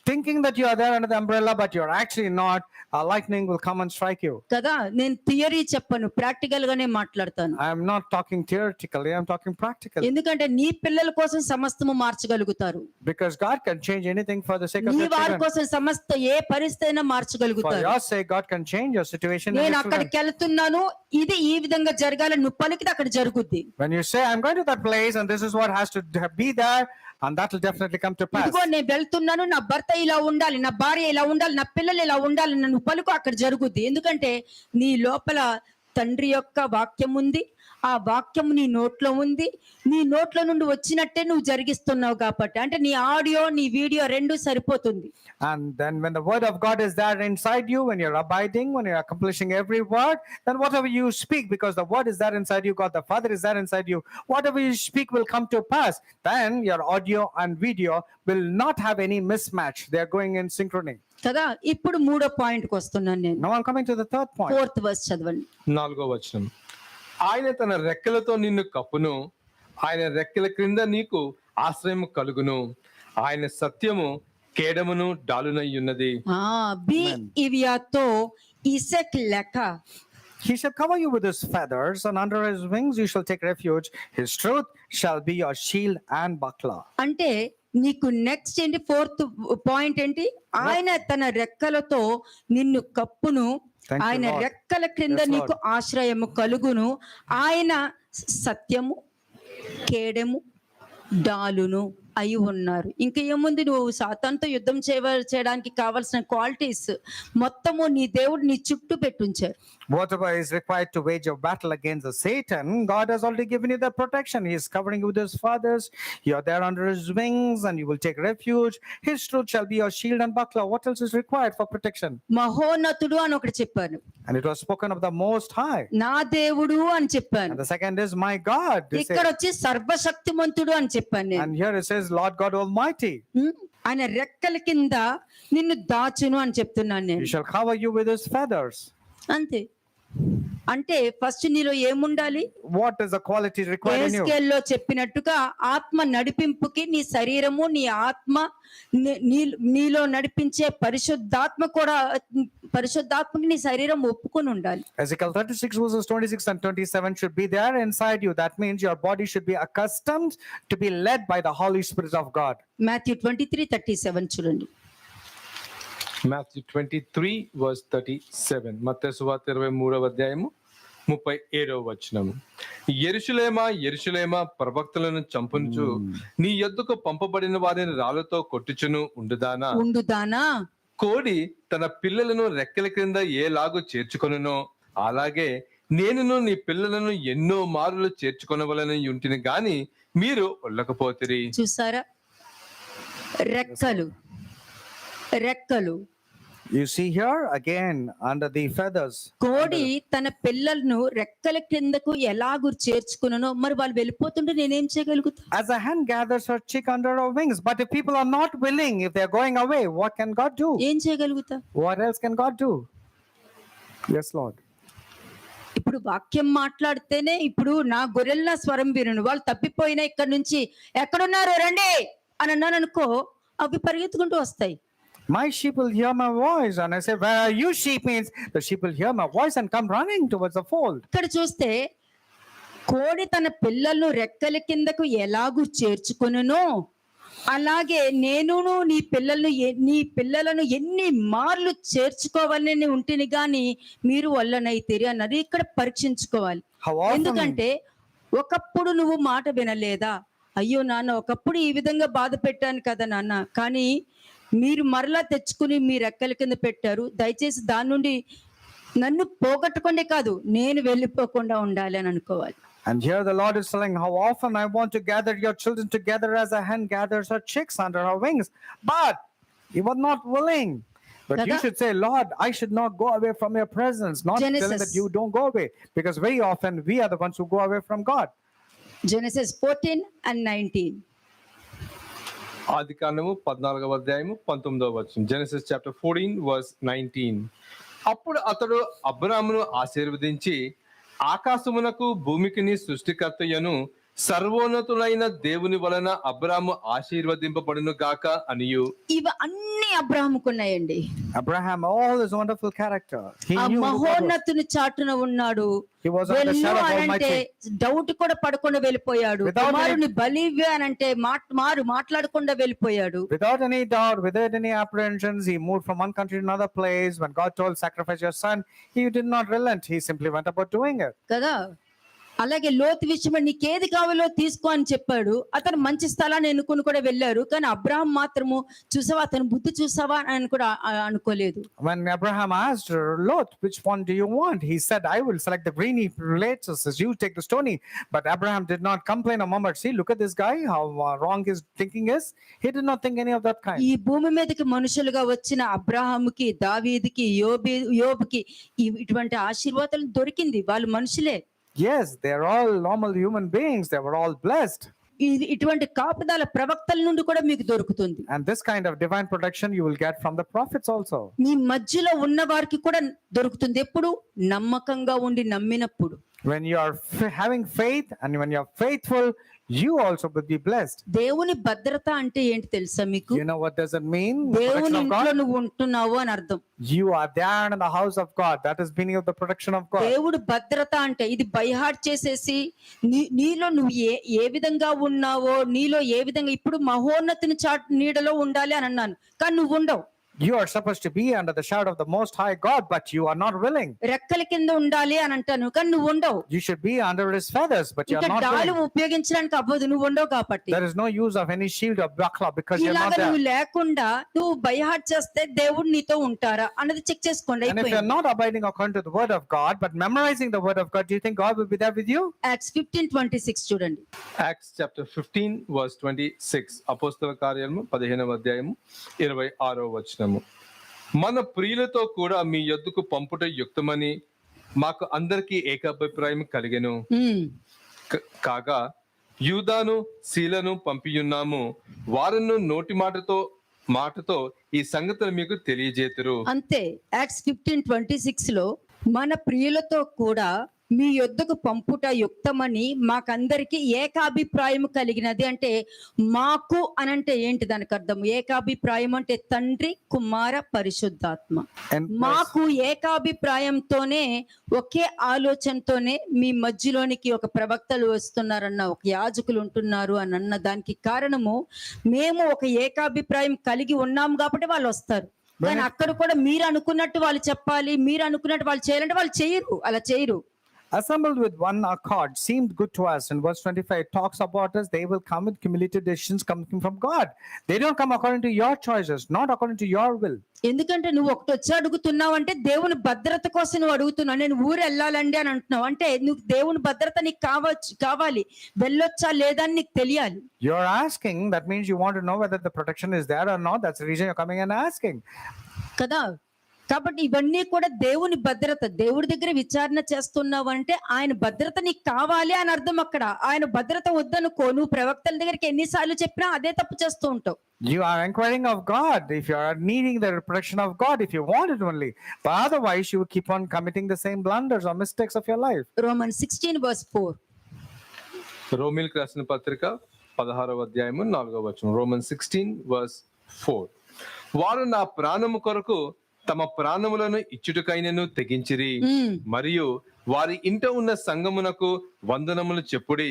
thinking that you are there under the umbrella but you are actually not, a lightning will come and strike you. కదా, నేను థియరీ చెప్పను, ప్రాక్టికల్ గానే మాట్లాడతాను. I am not talking theoretically, I am talking practically. ఎందుకంటే నీ పిల్లల కోసం సమస్తము మార్చగలుగుతారు. Because God can change anything for the sake of నీ your వారి children. కోసం సమస్త ఏ పరిస్థితి అయినా For మార్చగలుగుతారు. your sake, God can change your situation. and నేను your children. అక్కడికి వెళ్తున్నాను, ఇది ఈ విధంగా జరగాలని నువ్వు పలికితే అక్కడ జరుగుద్ది. When you say, I'm going to that place and this is what has to be there, and that will definitely come to pass. ఇదిగో నేను వెళ్తున్నాను, నా భర్త ఇలా ఉండాలి, నా భార్య ఇలా ఉండాలి, నా పిల్లలు ఇలా ఉండాలి, నన్ను పలుకు, అక్కడ జరుగుద్ది. ఎందుకంటే నీ లోపల తండ్రి యొక్క వాక్యం ఉంది, ఆ వాక్యం నీ నోట్లో ఉంది, నీ నోట్లో నుండి వచ్చినట్టే నువ్వు జరిగిస్తున్నావు కాబట్టి, అంటే నీ ఆడియో నీ వీడియో రెండు సరిపోతుంది. And then when the word of God is there inside you, when you're abiding, when you're accomplishing every word, then whatever you speak, because the word is there inside you, God the Father is there inside you, whatever you speak will come to pass. Then your audio and video will not have any mismatch. They're going in synchrony. కదా. ఇప్పుడు మూడో పాయింట్కి వస్తున్నాను నేను. Now I'm coming to the third point. 4th verse చదవండి. 4వ వచనం. ఆయన తన రెక్కలతో నిన్ను కప్పును, ఆయన రెక్కల క్రింద నీకు ఆశ్రయం కలుగును, ఆయన సత్యము కేడమును డాలునై ఉన్నది. బి ఇవియాతో ఇసెక్ లెక్క. He shall cover you with his feathers, and under his wings you shall take refuge. His truth shall be your shield and buckler. అంటే నీకు నెక్స్ట్ ఏంటి, 4th పాయింట్ ఏంటి, ఆయన తన రెక్కలతో నిన్ను కప్పును, Thank you, ఆయన Lord. రెక్కల క్రింద Yes, Lord. నీకు ఆశ్రయము కలుగును, ఆయన సత్యము కేడము డాలును అయి ఉన్నారు. ఇంకా ఏముంది, నువ్వు సాతానుతో యుద్ధం చేయడానికి కావాల్సిన క్వాలిటీస్ మొత్తము నీ దేవుడు నీ చుట్టూ పెట్టుంచారు. Whatever is required to wage your battle against the Satan, God has already given you the protection. He is covering you with his fathers. You are there under his wings, and you will take refuge. His truth shall be your shield and buckler. What else is required for protection? మహోన్నతుడు అని ఒకటి చెప్పాను, And it was spoken of the Most High. నా దేవుడు అని చెప్పాను. And the second is my God. This ఇక్కడ is- వచ్చి సర్వశక్తిమంతుడు అని చెప్పాను నేను. And here it says Lord God Almighty. ఆయన రెక్కల కింద నిన్ను దాచును అని చెప్తున్నాను He నేను. shall cover you with his feathers. అంతే. అంటే ఫస్ట్ నీలో ఏముండాలి, What is the quality required in you? ఏస్కేల్లో చెప్పినట్టుగా ఆత్మ నడిపింపుకి నీ శరీరము నీ ఆత్మ నీలో నడిపించే పరిశుద్ధాత్మకి నీ శరీరం ఒప్పుకొని ఉండాలి. Ezekiel 36 verses 26 and 27 should be there inside you. That means your body should be accustomed to be led by the Holy Spirit of God. Matthew 23:37 చూడండి. Matthew 23:37. మత్తయి సువార్త 23వ అధ్యాయము 37వ వచనం. యెరూషలేమా యెరూషలేమా, ప్రవక్తలను చంపుచు నీ యొద్దకు పంపబడిన వారిని రాళ్లతో కొట్టుచును ఉండుదానా, కోడి తన పిల్లలను రెక్కల క్రింద ఏలాగు చేర్చుకొనునో అలాగే నేనును నీ పిల్లలను ఎన్నో మారులు చేర్చుకొనవలని ఉంటిని గాని మీరు ఒళ్ళకపోతిరి. చూసారా, రెక్కలు. You see here again under the feathers. కోడి తన పిల్లలను రెక్కల కిందకు ఎలాగూ చేర్చుకునో, మరి వాళ్ళు వెళ్ళిపోతుంటే నేనేం చేయగలుగుతా? As a hen gathers her chick under her wings. But if people are not willing, if they are going away, what can God do? ఏం చేయగలుగుతా? What else can God do? Yes, Lord. ఇప్పుడు వాక్యం మాట్లాడితేనే, ఇప్పుడు నా గొర్రెల స్వరం వినును, వాళ్ళు తప్పిపోయినా ఇక్కడ నుంచి ఎక్కడున్నారు రండి అని అన్నాను అనుకో, అవి పరిగెత్తుకుంటూ వస్తాయి. My sheep will hear my voice. And I say, where are you, sheep? Means the sheep will hear my voice and come running towards the fold. ఇక్కడ చూస్తే కోడి తన పిల్లలను రెక్కల కిందకు ఎలాగూ చేర్చుకొనునో అలాగే నేనును నీ పిల్లలను ఎన్ని మార్లు చేర్చుకోవాలని ఉంటేని గాని మీరు వల్లనైతేరి అన్నది ఇక్కడ పరీక్షించుకోవాలి. How often- ఎందుకంటే ఒకప్పుడు నువ్వు మాట వినలేదా, అయ్యో నాన్న ఒకప్పుడు ఈ విధంగా బాధ పెట్టాను కదా నాన్న, కానీ మీరు మరలా తెచ్చుకుని మీ రెక్కల కింద పెట్టారు, దయచేసి దాని నుండి నన్ను పోగొట్టుకుండే కాదు నేను వెళ్ళిపోకుండా ఉండాలి అని అనుకోవాలి. And here the Lord is telling, how often I want to gather your children together as a hen gathers her chicks under her wings. But you were not willing. But you should say, Lord, I should not go away from your presence. Not telling that you don't go away. Because very often we are the ones who go away from God. Genesis 14:19. ఆదికాండము 14వ అధ్యాయము 19వ వచనం. Genesis chapter 14:19. అప్పుడు అతడు అబ్రామును ఆశీర్వదించి ఆకాశమునకు భూమికిని సృష్టికర్తయను సర్వోన్నతులైన దేవుని వలన అబ్రాము ఆశీర్వదింపబడును గాక అనియు. ఇవి అన్ని అబ్రాహాముకున్నాయండి. Abraham, all his wonderful character. He ఆ knew మహోన్నతుని చాటున ఉన్నాడు. He was on the shadow of అంటే Almighty. డౌట్ కూడా పడకుండా వెళ్ళిపోయాడు. కుమారుని బలివ్య అని అంటే మాట్లాడకుండా వెళ్ళిపోయాడు. Without any doubt, without any apprehensions, he moved from one country to another place. When God told, sacrifice your son, he did not relent. He simply went about doing it. కదా. అలాగే లోతు విషయంలో నీకేది కావాలో తీసుకో అని చెప్పాడు. అతను మంచి స్థలాన్ని ఎన్నుకొని కూడా వెళ్ళారు. కానీ అబ్రాహాం మాత్రము చూసావా అతని బుద్ధి చూసావా అని కూడా అనుకోలేదు. When Abraham asked Lot, which one do you want? He said, I will select the greeny places, you take the stony. But Abraham did not complain a moment. See, look at this guy, how wrong his thinking is. He did not think any of that kind. ఈ భూమి మీదకి మనుషులుగా వచ్చిన అబ్రాహాముకి, దావీదుకి, యోబుకి ఇటువంటి ఆశీర్వాదాలు దొరికింది. వాళ్ళు మనుషులే. Yes, they're all normal human beings. They were all blessed. ఇటువంటి కాపుదల ప్రవక్తల నుండి కూడా మీకు దొరుకుతుంది. And this kind of divine protection you will get from the prophets also. మీ మధ్యలో ఉన్న వారికి కూడా దొరుకుతుంది. ఎప్పుడు? నమ్మకంగా ఉండి నమ్మినప్పుడు. When you are having faith and when you are faithful, you also will be blessed. దేవుని భద్రత అంటే ఏంటి తెలుసా మీకు? You know what does it mean? The దేవుని protection of ఇంట్లో God. నువ్వు ఉంటున్నావు అని అర్థం. You are there in the house of God. That is meaning of the protection of God. దేవుడు భద్రత అంటే ఇది బైహార్ట్ చేసేసి నీలో నువ్వు ఏ విధంగా ఉన్నావో, నీలో ఏ విధంగా ఇప్పుడు మహోన్నతుని నీడలో ఉండాలి అని అన్నాను, కానీ నువ్వు ఉండవు. You are supposed to be under the shadow of the Most High God, but you are not willing. రెక్కల కింద ఉండాలి అని అంటాను, కానీ నువ్వు ఉండవు. You should be under His feathers, but you are ఇంకా not డాలు willing. ఉపయోగించడానికి అవ్వదు, నువ్వు ఉండవు కాబట్టి. There is no use of any shield or buckler because you are not ఇలాగ నువ్వు there. లేకుండా నువ్వు బైహార్ట్ చేస్తే దేవుడు నీతో ఉంటారా అన్నది చెక్ చేసుకోండి. And if you are అయిపోయింది. not abiding according to the word of God, but memorizing the word of God, do you think God will be there with you? Acts 15:26 చూడండి. Acts chapter 15 verse 26. అపోస్తల కార్యము 15వ అధ్యాయము 26వ వచనము. మన ప్రియులతో కూడా మీ యొద్దకు పంపుట యుక్తమని మాకు అందరికీ ఏకాభిప్రాయం కలిగెను. కాగా యూదాను శీలను పంపియున్నాము, వారిను నోటి మాటతో ఈ సంగతులు మీకు తెలియజేతురు. అంతే. యాక్ట్స్ 15:26 లో మన ప్రియులతో కూడా మీ యొద్దకు పంపుట యుక్తమని మాకందరికి ఏకాభిప్రాయం కలిగినది. అంటే మాకు అనంటే ఏంటి దానికి అర్థం? ఏకాభిప్రాయం అంటే తండ్రి, కుమార, పరిశుద్ధాత్మ. And మాకు ఏకాభిప్రాయంతోనే ఒకే ఆలోచనతోనే మీ మధ్యలోనికి ఒక ప్రవక్తలు వస్తున్నారన్న, ఒక యాజకులు ఉంటున్నారు అని అన్న దానికి కారణము మేము ఒక ఏకాభిప్రాయం కలిగి ఉన్నాం కాబట్టి వాళ్ళు వస్తారు. కానీ అక్కడ కూడా మీరు అనుకున్నట్టు వాళ్ళు చెప్పాలి, మీరు అనుకున్నట్టు వాళ్ళు చేయాలంటే వాళ్ళు చేయరు, అలా చేయరు. assembled with one accord seemed good to us. In verse 25, it talks about us. They will come with cumulative decisions coming from God. They don't come according to your choices, not according to your will. ఎందుకంటే నువ్వు ఒకటి వచ్చి అడుగుతున్నావు అంటే దేవుని భద్రత కోసం నువ్వు అడుగుతున్నావు. నేను ఊరు వెళ్ళాలండి అని అంటున్నావు అంటే నువ్వు దేవుని భద్రత నీకు కావాలి, వెళ్ళొచ్చా లేదా అని నీకు తెలియాలి. You're asking, that means you want to know whether the protection is there or not. That's the reason you're coming and asking. కదా. కాబట్టి ఇవన్నీ కూడా దేవుని భద్రత. దేవుడి దగ్గర విచారణ చేస్తున్నావు అంటే ఆయన భద్రత నీకు కావాలి అని అర్థం. అక్కడ ఆయన భద్రత వద్దనుకో, నువ్వు ప్రవక్తల దగ్గరికి ఎన్నిసార్లు చెప్పినా అదే తప్పు చేస్తూ ఉంటావు. You are inquiring of God if you are needing the protection of God, if you want it only. But otherwise, you will keep on committing the same blunders or mistakes of your life. Romans 16:4. రోమిల్కి రాసిన పత్రిక 16వ అధ్యాయము 4వ వచనం. Roman 16:4. వారు నా ప్రాణము కొరకు తమ ప్రాణములను ఇచ్చుటకైనను తెగించిరి, మరియు వారి ఇంట ఉన్న సంఘమునకు వందనములు చెప్పుడి.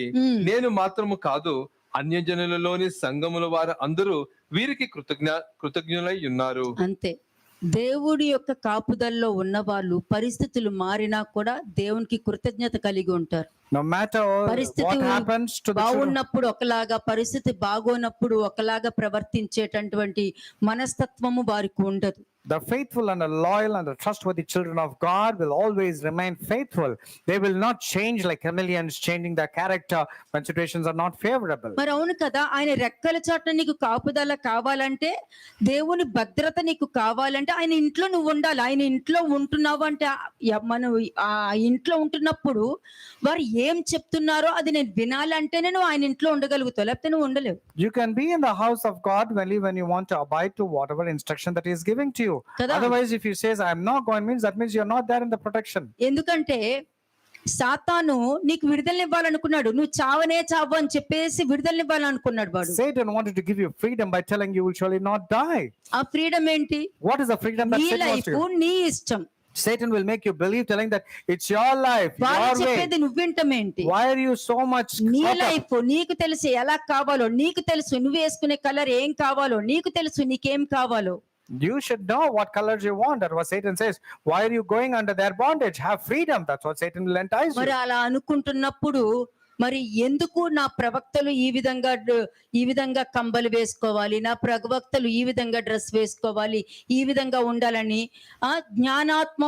నేను మాత్రము కాదు, అన్యజనులలోని సంఘముల వారు అందరూ వీరికి కృతజ్ఞులై ఉన్నారు. అంతే. దేవుడి యొక్క కాపుదల్లో ఉన్న వాళ్ళు పరిస్థితులు మారినా కూడా దేవునికి కృతజ్ఞత కలిగి ఉంటారు. No matter what happens to the children. బాగున్నప్పుడు ఒకలాగా, పరిస్థితి బాగోనప్పుడు ఒకలాగా ప్రవర్తించేటటువంటి మనస్తత్వము వారికి ఉండదు. The faithful and the loyal and the trustworthy children of God will always remain faithful. They will not change like chameleons, changing their character when situations are not favorable. మరి అవును కదా. ఆయన రెక్కల చాటున నీకు కాపుదల కావాలంటే, దేవుని భద్రత నీకు కావాలంటే ఆయన ఇంట్లో నువ్వు ఉండాలి. ఆయన ఇంట్లో ఉంటున్నావు అంటే మనం ఆ ఇంట్లో ఉంటున్నప్పుడు వారు ఏం చెప్తున్నారో అది నేను వినాలంటేనే నువ్వు ఆయన ఇంట్లో ఉండగలుగుతావు, లేకపోతే నువ్వు ఉండలేవు. You can be in the house of God only when you want to abide to whatever instruction that He is giving to you. Otherwise, if you says I am not going, means that means you are not there in the protection. ఎందుకంటే సాతాను నీకు విడుదలనివ్వాలనుకున్నాడు. నువ్వు చావు అని చెప్పేసి విడుదలనివ్వాలనుకున్నాడు వాడు. Satan wanted to give you freedom by telling you will surely not die. ఆ freedom ఏంటి? What is the freedom that నీ Satan wants life to give? నీ ఇష్టం. Satan will make you believe, telling that it's your life, వాడు your way. చెప్పేది నువ్వు వింటమేంటి? Why are you so much నీ caught up? Life నీకు తెలుసు ఎలా కావాలో, నీకు తెలుసు నువ్వు వేసుకునే కలర్ ఏం కావాలో, నీకు తెలుసు నీకేం కావాలో. You should know what colors you want. That's what Satan says. Why are you going under their bondage? Have freedom. That's what Satan will entice మరి you. అలా అనుకుంటున్నప్పుడు మరి ఎందుకు నా ప్రవక్తలు ఈ విధంగా కంబలు వేసుకోవాలి, నా ప్రవక్తలు ఈ విధంగా డ్రెస్ వేసుకోవాలి, ఈ విధంగా ఉండాలని జ్ఞానాత్మ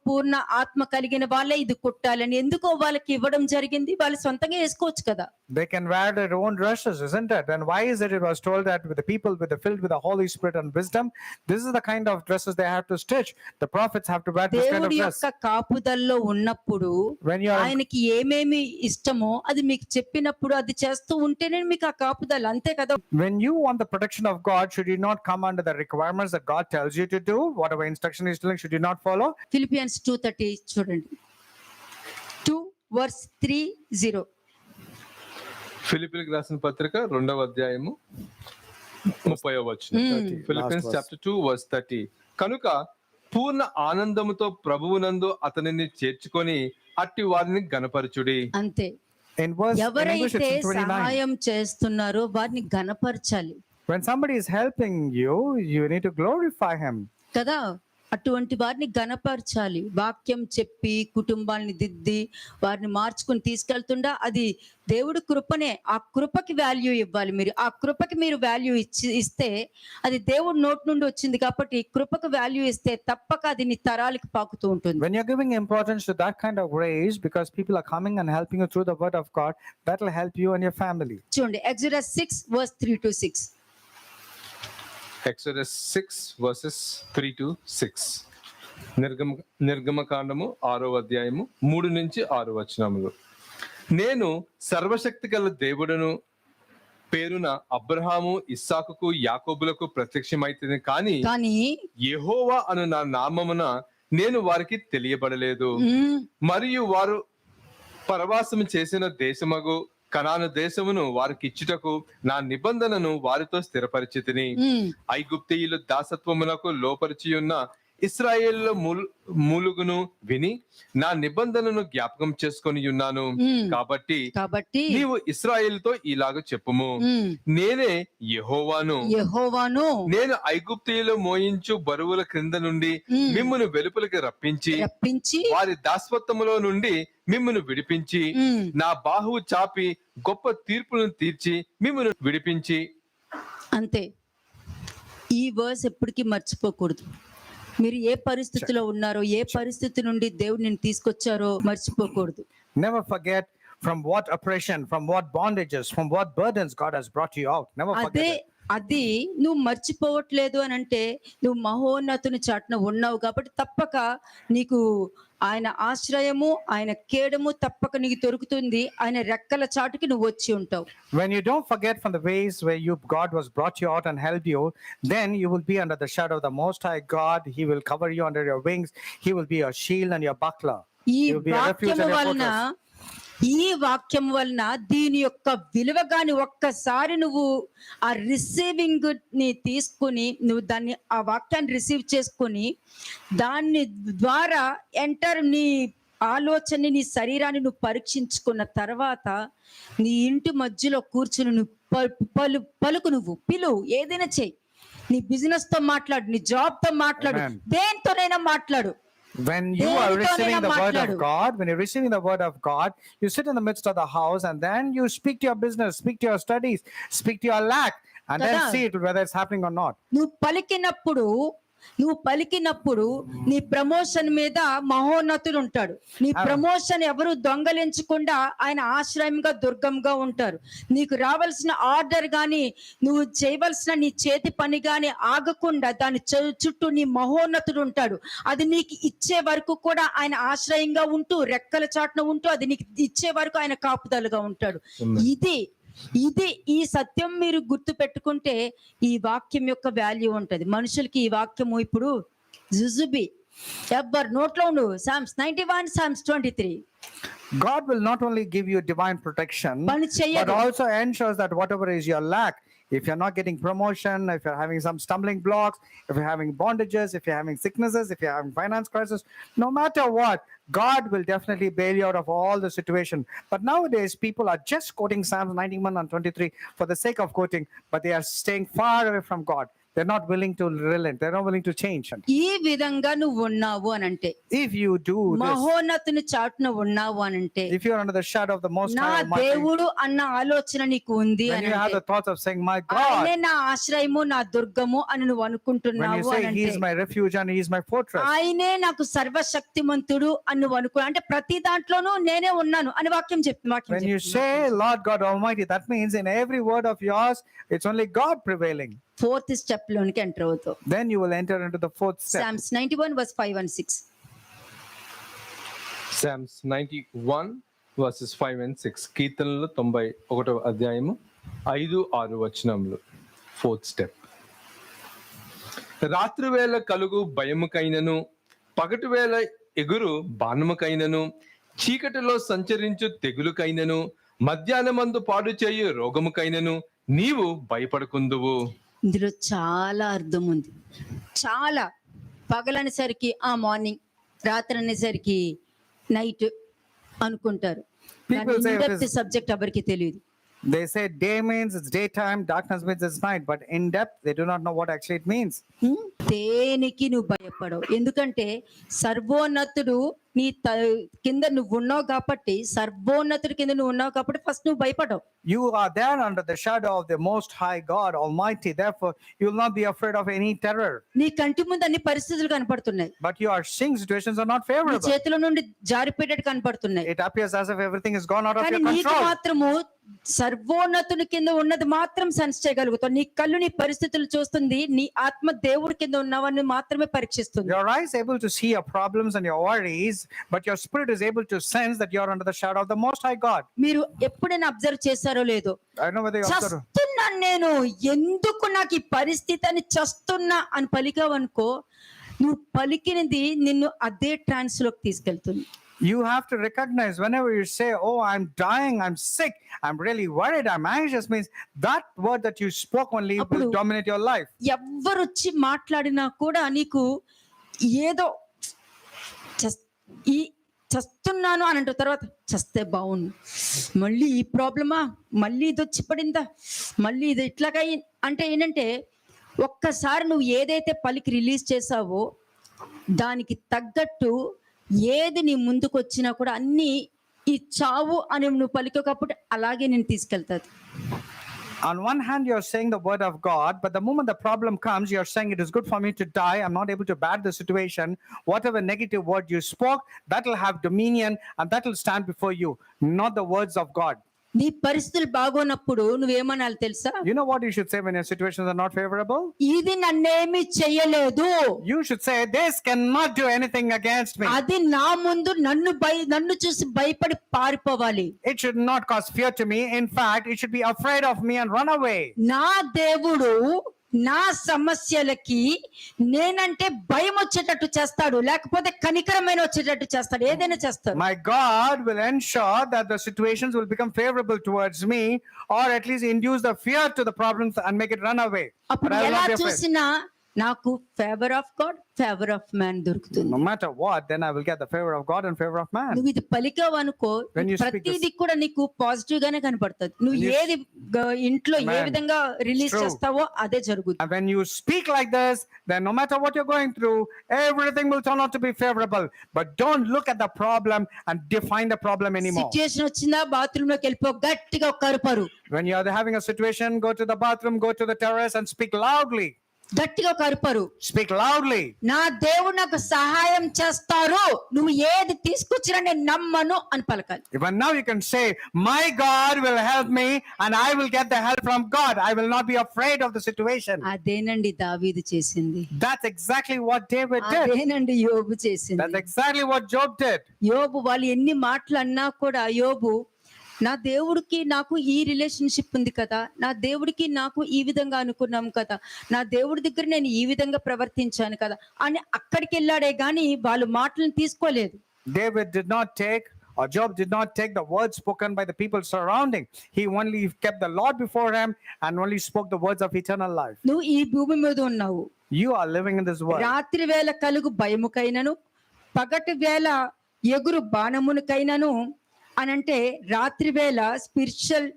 పూర్ణ ఆత్మ కలిగిన వాళ్ళే ఇది కుట్టాలని ఎందుకో వాళ్ళకి ఇవ్వడం జరిగింది. వాళ్ళు సొంతంగా వేసుకోవచ్చు కదా. They can wear their own dresses, isn't it? And why is it was told that with the people filled with the Holy Spirit and wisdom, this is the kind of dresses they have to stitch. The prophets have to wear this kind of దేవుడి dress. యొక్క కాపుదల్లో ఉన్నప్పుడు When you are ఆయనకి ఏమేమి ఇష్టమో అది మీకు చెప్పినప్పుడు అది చేస్తూ ఉంటేనే మీకు ఆ కాపుదల, అంతే కదా. when you want the protection of God, should you not come under the requirements that God tells you to do? Whatever instruction He's telling, should you not follow? Philippians 2:30 చూడండి. 2:30. ఫిలిప్పీలకు రాసిన పత్రిక 2వ అధ్యాయము 30వ వచనం. Philippines Last verse. చాప్టర్ 2:30. కనుక పూర్ణ ఆనందముతో ప్రభువునందు అతనిని చేర్చుకొని అట్టి వారిని గణపరచుడి. అంతే. In verse in English, ఎవరైతే it's 29. సహాయం చేస్తున్నారో వారిని గణపరచాలి When somebody is helping you, you need to glorify Him. కదా. అటువంటి వారిని గణపరచాలి. వాక్యం చెప్పి కుటుంబాన్ని దిద్ది వారిని మార్చుకుని తీసుకెళ్తుండా అది దేవుడి కృపనే. ఆ కృపకి వాల్యూ ఇవ్వాలి. మీరు ఆ కృపకి మీరు వాల్యూ ఇస్తే అది దేవుడి నోటి నుండి వచ్చింది కాబట్టి కృపకు వాల్యూ ఇస్తే తప్పక అది నీ తరాలకి పాకుతూ ఉంటుంది. When you're giving importance to that kind of grace, because people are coming and helping you through the word of God, that will help you and your family. చూడండి Exodus 6:3-6. ఎక్సోడస్ 6:3-6. నిర్గమకాండము 6వ అధ్యాయము 3-6 వచనములు. నేను సర్వశక్తి గల దేవుడను పేరున అబ్రహాము, ఇస్సాకుకు, యాకోబులకు ప్రత్యక్షమైతే కానీ యెహోవా అను నా నామమున నేను వారికి తెలియబడలేదు. మరియు వారు పరవాసము చేసిన దేశమగు కనాను దేశమును వారికి ఇచ్చుటకు నా నిబంధనను వారితో స్థిరపరిచితిని. ఐగుప్తీయులు దాసత్వమునకు లోపరిచియున్న ఇశ్రాయేలు మూలుగును విని నా నిబంధనను జ్ఞాపకం చేసుకొని ఉన్నాను. కాబట్టి నీవు ఇశ్రాయేలుతో ఇలాగ చెప్పుము, నేనే యెహోవాను. నేను ఐగుప్తీయులు మోయించు బరువుల క్రింద నుండి మిమ్మును వెలుపలికి రప్పించి వారి దాస్వత్వములో నుండి మిమ్మును విడిపించి నా బాహువు చాపి గొప్ప తీర్పులను తీర్చి మిమ్మును విడిపించి. అంతే. ఈ వర్స్ ఎప్పటికీ మర్చిపోకూడదు. మీరు ఏ పరిస్థితిలో ఉన్నారో, ఏ పరిస్థితి నుండి దేవుడు నిన్ను తీసుకొచ్చారో మర్చిపోకూడదు. Never forget from what oppression, from what bondages, from what burdens God has brought you out. Never forget it. అది నువ్వు మర్చిపోవట్లేదు అని అంటే నువ్వు మహోన్నతుని చాటున ఉన్నావు కాబట్టి తప్పక నీకు ఆయన ఆశ్రయము, ఆయన కేడము తప్పక నీకు దొరుకుతుంది. ఆయన రెక్కల చాటుకి నువ్వు వచ్చి ఉంటావు. When you don't forget from the ways where God was brought you out and helped you, then you will be under the shadow of the Most High God. He will cover you under your wings. He will be your shield and your buckler. ఈ వాక్యం వలన దీని యొక్క విలువ గాని ఒక్కసారి నువ్వు ఆ రిసీవింగ్ ని తీసుకుని నువ్వు దాన్ని ఆ వాక్యాన్ని రిసీవ్ చేసుకుని దాని ద్వారా నీ ఆలోచన, నీ శరీరాన్ని నువ్వు పరీక్షించుకున్న తర్వాత నీ ఇంటి మధ్యలో కూర్చుని నువ్వు పలుకు, నువ్వు పిలువు, ఏదైనా చెయ్యి. నీ బిజినెస్ తో మాట్లాడు, నీ జాబ్ తో మాట్లాడు, దేంతోనైనా మాట్లాడు. When you are receiving the word of God, when you're receiving the word of God, you sit in the midst of the house and then you speak to your business, speak to your studies, speak to your lack, and then see it whether it's happening or not. నువ్వు పలికినప్పుడు నీ promotion మీద మహోన్నతుడు ఉంటాడు. నీ promotion ఎవరు దొంగలించకుండా ఆయన ఆశ్రయంగా దుర్గంగా ఉంటారు. నీకు రావాల్సిన ఆర్డర్ గాని నువ్వు చేయవలసిన నీ చేతి పని గాని ఆగకుండా దాని చుట్టూ నీ మహోన్నతుడు ఉంటాడు. అది నీకు ఇచ్చే వరకు కూడా ఆయన ఆశ్రయంగా ఉంటూ రెక్కల చాటున ఉంటూ అది నీకు ఇచ్చే వరకు ఆయన కాపుదలుగా ఉంటాడు. ఇది ఈ సత్యం మీరు గుర్తు పెట్టుకుంటే ఈ వాక్యం యొక్క వాల్యూ ఉంటది. మనుషులకి ఈ వాక్యము ఇప్పుడు జుజుబి ఎవరు నోట్లో ఉండు. Psalms 91, Psalms 23. God will not only give you divine protection, but also ensures that whatever is your lack, if you're not getting promotion, if you're having some stumbling blocks, if you're having bondages, if you're having sicknesses, if you're having finance crisis, no matter what, God will definitely bail you out of all the situation. But nowadays, people are just quoting Psalms 91 and 23 for the sake of quoting, but they are staying far away from God. They're not willing to relent. They're not willing to change. ఈ విధంగా నువ్వు ఉన్నావు అని అంటే, If you do this, మహోన్నతుని చాటున ఉన్నావు అని అంటే, if you are under the shadow of the Most నా High Almighty, దేవుడు అన్న ఆలోచన నీకు ఉంది when అని you have అంటే, the thoughts of saying, my ఆయనే God, నా ఆశ్రయము నా దుర్గము అని నువ్వు when you అనుకుంటున్నావు say అని He అంటే, is my refuge and He is my fortress, ఆయనే నాకు సర్వశక్తిమంతుడు అని నువ్వు అనుకో, అంటే ప్రతి దాంట్లోనూ నేనే ఉన్నాను అని వాక్యం when you say Lord God Almighty, that means in every word of yours, it's only God prevailing. Fourth step లోనికి ఎంటర్ అవుతావు. Then you will enter into the fourth step. Psalms 91 verse 5 and 6. Psalms 91 verses 5 and 6. కీర్తనలు 91వ అధ్యాయము 5-6 వచనములు. Fourth step. రాత్రి వేళ కలుగు భయముకైనను, పగటి వేళ ఎగురు బాణముకైనను, చీకటిలో సంచరించు తెగులుకైనను, మధ్యాహ్నమందు పాడు చేయు రోగముకైనను నీవు భయపడకుందువు. ఇందులో చాలా అర్థం ఉంది. చాలా పగలనేసరికి ఆ మార్నింగ్, రాత్రి అనేసరికి నైట్ అనుకుంటారు. People say it is- subject ఎవరికి తెలియదు. They say day means it's daytime, darkness means it's night, but in depth, they do not know what actually it means. దేనికి నువ్వు భయపడవు, ఎందుకంటే సర్వోన్నతుడు నీ కింద నువ్వు ఉన్నావు కాబట్టి, సర్వోన్నతుడి కింద నువ్వు ఉన్నావు కాబట్టి ఫస్ట్ నువ్వు భయపడవు. You are there under the shadow of the Most High God Almighty. Therefore, you will not be afraid of any terror. నీ కంటి ముందు అన్ని పరిస్థితులు కనపడుతున్నాయి. But you are seeing situations are not నీ favorable. చేతిలో నుండి జారిపోయేటట్టు కనపడుతున్నాయి. It appears as if everything is gone out of కానీ your నీకు control. మాత్రము సర్వోన్నతుని కింద ఉన్నది మాత్రం సెన్స్ చేయగలుగుతావు. నీ కళ్ళు నీ పరిస్థితులు చూస్తుంది, నీ ఆత్మ దేవుడి కింద ఉన్నావని మాత్రమే పరీక్షిస్తుంది. Your eyes able to see your problems and your worries, but your spirit is able to sense that you are under the shadow of the Most High God. మీరు ఎప్పుడైనా అబ్జర్వ్ చేశారో లేదో, I don't know whether you observe. చస్తున్నాను నేను, ఎందుకు నాకు ఈ పరిస్థితి అని చస్తున్నా అని పలికావనుకో, నువ్వు పలికినది నిన్ను అదే ట్రాన్స్ లోకి తీసుకెళ్తుంది. You have to recognize whenever you say, oh, I'm dying, I'm sick, I'm really worried, I'm anxious, means that word that you spoke only will dominate your life. ఎవ్వరు వచ్చి మాట్లాడినా కూడా నీకు ఏదో ఈ చస్తున్నాను అని అంటావు, తర్వాత చస్తే బాగుండు, మళ్ళీ ఈ ప్రాబ్లమా, మళ్ళీ ఇది వచ్చి పడిందా, మళ్ళీ ఇది ఇట్లాగా అంటే ఏంటంటే, ఒక్కసారి నువ్వు ఏదైతే పలికి రిలీజ్ చేసావో దానికి తగ్గట్టు ఏది నీ ముందుకు వచ్చినా కూడా అన్ని ఈ చావు అని నువ్వు పలికప్పుడు అలాగే నేను తీసుకెళ్తాది. On one hand, you're saying the word of God, but the moment the problem comes, you're saying it is good for me to die. I'm not able to bear the situation. Whatever negative word you spoke, that will have dominion and that will stand before you, not the words of God. నీ పరిస్థితులు బాగోనప్పుడు నువ్వేమనాలి తెలుసా? You know what you should say when your situations are not favorable? ఇది నన్నేమి చెయ్యలేదు. You should say, this cannot do anything against me. అది నా ముందు నన్ను చూసి భయపడి పారిపోవాలి. It should not cause fear to me. In fact, it should be afraid of me and run away. నా దేవుడు నా సమస్యలకి నేనంటే భయం వచ్చేటట్టు చేస్తాడు, లేకపోతే కనికరమైన వచ్చేటట్టు చేస్తాడు, ఏదైనా చేస్తాడు. My God will ensure that the situations will become favorable towards me, or at least induce the fear to the problems and make it run away. అప్పుడు But I will ఎలా not be afraid. చూసినా నాకు favour of God, favour of man దొరుకుతుంది. No matter what, then I will get the favor of God and favor of man. నువ్వు ఇది పలికావు అనుకో, When you speak ప్రతిదీ కూడా నీకు పాజిటివ్ గానే కనపడుతుంది. నువ్వు When you- ఏది ఇంట్లో ఏ Man, విధంగా రిలీజ్ true. చేస్తావో అదే జరుగుతుంది. And when you speak like this, then no matter what you're going through, everything will turn out to be favorable. But don't look at the problem and define the problem anymore. Situation వచ్చిందా bathroom లోకి వెళ్ళిపో, గట్టిగా కరుపరు, When you are having a situation, go to the bathroom, go to the terrace and speak loudly. గట్టిగా కరుపరు. Speak loudly. నా దేవుడు నాకు సహాయం చేస్తారు, నువ్వు ఏది తీసుకొచ్చినా నేను నమ్మను అని పలకాలి. Even now you can say, my God will help me and I will get the help from God. I will not be afraid of the situation. అదేనండి దావీదు చేసింది, That's exactly what David did. అదేనండి యోబు చేసింది. That's exactly what Job did. యోబు వాళ్ళు ఎన్ని మాటలు అన్నా కూడా యోబు, నా దేవుడికి నాకు ఈ రిలేషన్షిప్ ఉంది కదా, నా దేవుడికి నాకు ఈ విధంగా అనుకున్నాం కదా, నా దేవుడి దగ్గర నేను ఈ విధంగా ప్రవర్తించాను కదా అని అక్కడికి వెళ్ళాడే గాని వాళ్ళు మాటలను తీసుకోలేదు. David did not take, or Job did not take the words spoken by the people surrounding. He only kept the Lord before him and only spoke the words of eternal life. నువ్వు ఈ భూమి మీద ఉన్నావు, You are living in this world. రాత్రి వేళ కలుగు భయముకైనను, పగటి వేళ ఎగురు బాణమునకైనను అనంటే రాత్రి వేళ స్పిరిచువల్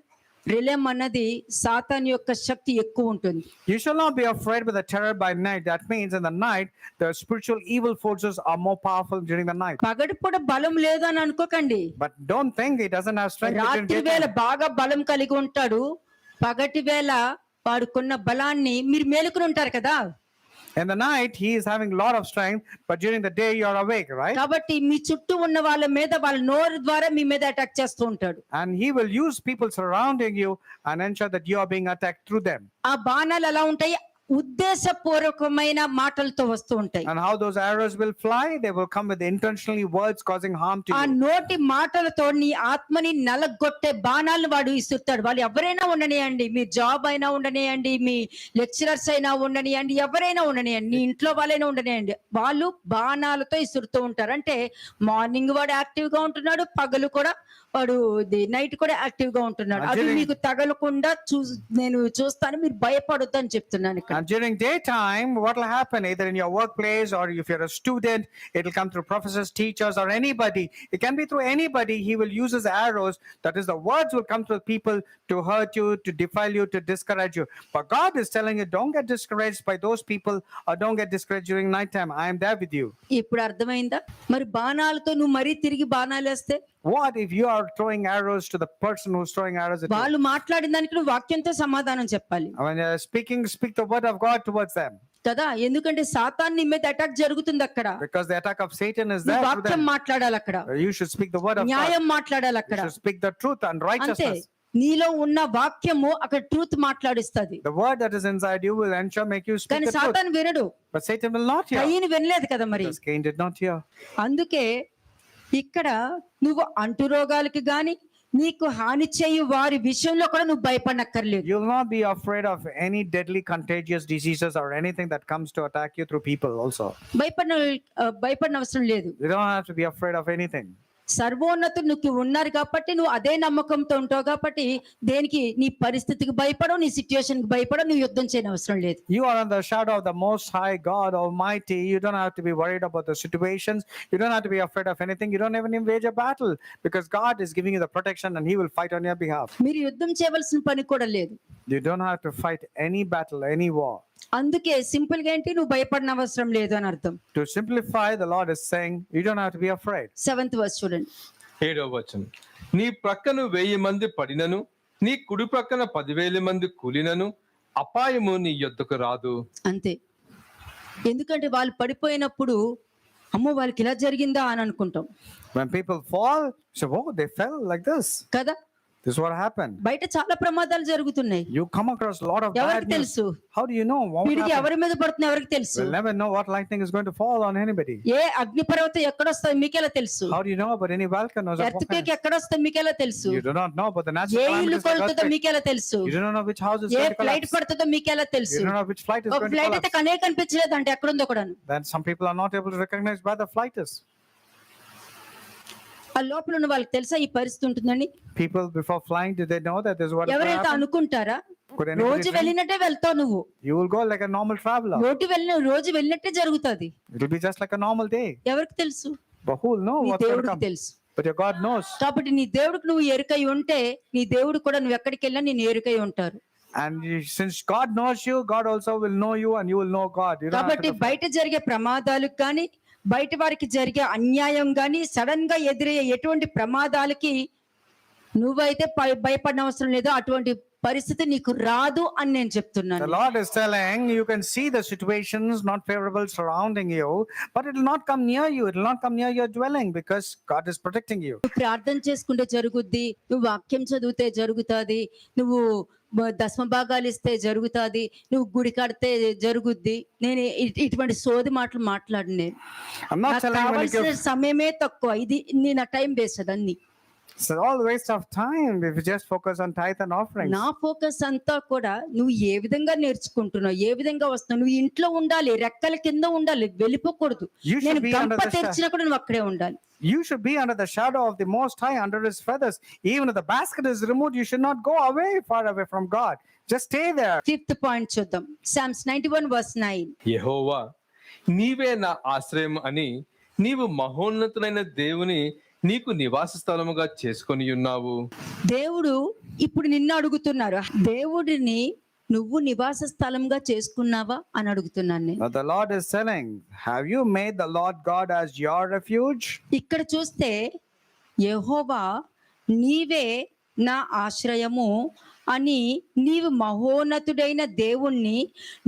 రిలెం అన్నది సాతాన్ యొక్క శక్తి ఎక్కువ ఉంటుంది. You shall not be afraid with the terror by night. That means in the night, the spiritual evil forces are more powerful during the night. పగటిపూట బలం లేదు అని అనుకోకండి. But don't think he doesn't have strength. during రాత్రి వేళ daytime. బాగా బలం కలిగి ఉంటాడు. పగటి వేళ వాడుకున్న బలాన్ని మీరు మేలుకుని ఉంటారు కదా. In the night, he is having a lot of strength, but during the day, you are awake, right? కాబట్టి మీ చుట్టూ ఉన్న వాళ్ళ మీద వాళ్ళ నోరు ద్వారా మీ మీద అటాక్ చేస్తూ ఉంటాడు. And he will use people surrounding you and ensure that you are being attacked through them. ఆ బాణాలు ఎలా ఉంటాయి? ఉద్దేశపూర్వకమైన మాటలతో వస్తూ ఉంటాయి. And how those arrows will fly? They will come with intentionally words causing harm to ఆ you. నోటి మాటలతో నీ ఆత్మని నలగొట్టే బాణాలను వాడు ఇస్తున్నాడు. వాళ్ళు ఎవరైనా ఉండనియండి, మీ జాబ్ అయినా ఉండనియండి, మీ లెక్చరర్స్ అయినా ఉండనియండి, ఎవరైనా ఉండనియండి, నీ ఇంట్లో వాళ్ళైనా ఉండనియండి, వాళ్ళు బాణాలతో ఇసురుతూ ఉంటారు. అంటే మార్నింగ్ వాడు యాక్టివ్ గా ఉంటున్నాడు, పగలు కూడా వాడు నైట్ కూడా యాక్టివ్ గా ఉంటున్నాడు. అది మీకు తగలకుండా నేను చూస్తాను, మీరు భయపడొద్దు అని చెప్తున్నాను ఇక్కడ. And during daytime, what will happen? Either in your workplace or if you're a student, it will come through professors, teachers, or anybody. It can be through anybody. He will use his arrows. That is, the words will come through people to hurt you, to defile you, to discourage you. But God is telling you, don't get discouraged by those people, or don't get discouraged during nighttime. I am there with you. ఇప్పుడు అర్థమైందా? మరి బాణాలతో నువ్వు మరీ తిరిగి బాణాలు వేస్తే What if you are throwing arrows to the person who's throwing arrows at you? వాళ్ళు మాట్లాడిన దానికి నువ్వు వాక్యంతో సమాధానం చెప్పాలి When you're speaking, speak the word of God towards them. కదా. ఎందుకంటే సాతాన్ నీ మీద అటాక్ జరుగుతుంది అక్కడ. Because the attack of Satan is నువ్వు there through వాక్యం them. మాట్లాడాలి అక్కడ, You should speak the word of God. న్యాయం మాట్లాడాలి You అక్కడ. should speak the truth and అంతే, righteousness. నీలో ఉన్న వాక్యము అక్కడ truth మాట్లాడిస్తుంది. The word that is inside you will ensure make you speak కానీ the truth. సాతాన్ వినడు. But Satan will not hear. కయ్యను వినలేదు కదా మరి. Because Cain did not hear. అందుకే ఇక్కడ నువ్వు అంటు రోగాలకి గాని నీకు హాని చేయు వారి విషయంలో కూడా నువ్వు భయపడనక్కర్లేదు. You will not be afraid of any deadly contagious diseases or anything that comes to attack you through people also. భయపడిన అవసరం లేదు. You don't have to be afraid of anything. సర్వోన్నతుడు నువ్వు ఉన్నారు కాబట్టి నువ్వు అదే నమ్మకంతో ఉంటావు కాబట్టి దేనికి నీ పరిస్థితికి భయపడవు, నీ సిచ్యుయేషన్ కి భయపడవు, నువ్వు యుద్ధం చేయని అవసరం లేదు. You are under the shadow of the Most High God Almighty. You don't have to be worried about the situations. You don't have to be afraid of anything. You don't even wage a battle because God is giving you the protection and He will fight on your behalf. మీరు యుద్ధం చేయవలసిన పని కూడా లేదు. You don't have to fight any battle, any war. అందుకే simple గా ఏంటి, నువ్వు భయపడిన అవసరం లేదు అని అర్థం. To simplify, the Lord is saying you don't have to be afraid. 7th verse చూడండి. 7వ వచనం. నీ ప్రక్కను 1000 మంది పడినను, నీ కుడి ప్రక్కన 10,000 మంది కూలినను, అపాయము నీ యొద్దకు రాదు. అంతే. ఎందుకంటే వాళ్ళు పడిపోయినప్పుడు అమ్మో వాళ్ళకి ఇలా జరిగిందా అని అనుకుంటాం When people fall, so oh, they fell like this. కదా. This is what happened. బయట చాలా ప్రమాదాలు జరుగుతున్నాయి. You come across a lot of bad ఎవరికి news. తెలుసు? How do you know what వీడికి happened? ఎవరి మీద పడుతుంది ఎవరికి తెలుసు? We'll never know what lightning is going to fall on anybody. ఏ అగ్నిపర్వతం ఎక్కడొస్తుంది మీకెలా తెలుసు? How do you know about any volcanoes or earthquake volcanoes? ఎక్కడొస్తుంది మీకెలా తెలుసు? You do not know about the A natural ఇల్లు calamities like కొలుతుందో earthquake. మీకెలా తెలుసు? You do not know which house is A going to flight collapse. పడుతుందో మీకెలా తెలుసు? You don't know which flight is ఒక going to flight అయితే collapse. కనే కనిపించలేదు అంటే ఎక్కడుందో కూడా. Then some people are not able to recognize where the flight is. ఆ లోపల ఉన్న వాళ్ళకి తెలుసా ఈ పరిస్థితి ఉంటుందని? People before flying, did they know that this is what is going to ఎవరైతే happen? అనుకుంటారా? Could anybody రోజు think? వెళ్ళినట్టే వెళ్తావు నువ్వు. You will go like a normal traveler. రోజు వెళ్ళినట్టే జరుగుతుంది. It will be just like a normal day. ఎవరికి తెలుసు? But who will know నీ what's going to దేవుడికి come? తెలుసు. But your God knows. కాబట్టి నీ దేవుడికి నువ్వు ఎరుకై ఉంటే నీ దేవుడు కూడా నువ్వు ఎక్కడికి వెళ్ళినా నేను ఎరుకై ఉంటారు. And since God knows you, God also will know you and you will know God. You don't have కాబట్టి to బయట జరిగే ప్రమాదాలకు కానీ బయట వారికి జరిగే అన్యాయం కానీ సడన్ గా ఎదురయ్యే ఎటువంటి ప్రమాదాలకి నువ్వైతే భయపడిన అవసరం లేదు. అటువంటి పరిస్థితి నీకు రాదు అని నేను చెప్తున్నాను. The Lord is telling you can see the situations not favorable surrounding you, but it will not come near you. It will not come near your dwelling because God is protecting you. నువ్వు ప్రార్థన చేసుకుంటే జరుగుద్ది, నువ్వు వాక్యం చదివితే జరుగుతుంది, నువ్వు దశమ భాగాలు ఇస్తే జరుగుతుంది, నువ్వు గుడి కడితే జరుగుద్ది. నేను ఇటువంటి సోది మాటలు మాట్లాడు. నేను I'm not నాకు telling you when you కావాల్సిన give. సమయమే తక్కువ. ఇది నా టైం వేస్ట్ అదన్నీ. It's all waste of time if you just focus on tithe and offerings. నా ఫోకస్ అంతా కూడా నువ్వు ఏ విధంగా నేర్చుకుంటున్నావు, ఏ విధంగా వస్తున్నావు. నువ్వు ఇంట్లో ఉండాలి, రెక్కల కింద ఉండాలి, వెళ్ళిపోకూడదు. You should నేను be under గంప the తెరిచినా కూడా నువ్వు అక్కడే ఉండాలి. You should be under the shadow of the Most High, under His feathers. Even if the basket is removed, you should not go away, far away from God. Just stay there. 5th point చూద్దాం. Psalms 91 verse 9. యెహోవా నీవే నా ఆశ్రయం అని నీవు మహోన్నతులైన దేవుని నీకు నివాస స్థలముగా చేసుకొని ఉన్నావు. దేవుడు ఇప్పుడు నిన్ను అడుగుతున్నారు, దేవుడిని నువ్వు నివాస స్థలంగా చేసుకున్నావా అని అడుగుతున్నాను నేను. Now the Lord is telling, have you made the Lord God as your refuge? ఇక్కడ చూస్తే యెహోవా నీవే నా ఆశ్రయము అని నీవు మహోన్నతుడైన దేవుణ్ణి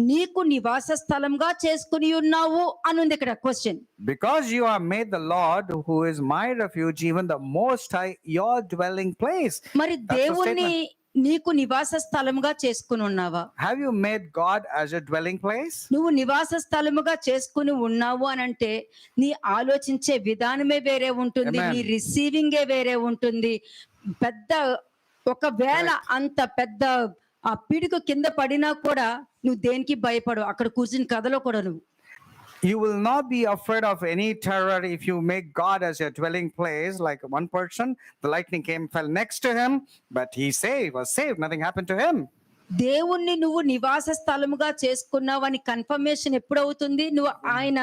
నీకు నివాస స్థలంగా చేసుకుని ఉన్నావు అని ఉంది ఇక్కడ question. Because you have made the Lord, who is my refuge, even the Most High, your dwelling place. మరి That's the దేవుణ్ణి statement. నీకు నివాస స్థలముగా చేసుకుని ఉన్నావా? Have you made God as your dwelling place? నువ్వు నివాస స్థలముగా చేసుకుని ఉన్నావు అని అంటే నీ ఆలోచించే విధానమే వేరే ఉంటుంది, Amen. నీ రిసీవింగే వేరే ఉంటుంది. పెద్ద ఒకవేళ అంత పెద్ద ఆ పిడుగు కింద పడినా కూడా నువ్వు దేనికి భయపడవు, అక్కడ కూర్చుని కథలో కూడా నువ్వు. You will not be afraid of any terror if you make God as your dwelling place. Like one person, the lightning came, fell next to him, but he was saved. Nothing happened to him. దేవుణ్ణి నువ్వు నివాస స్థలముగా చేసుకున్నావని confirmation ఎప్పుడవుతుంది? నువ్వు ఆయన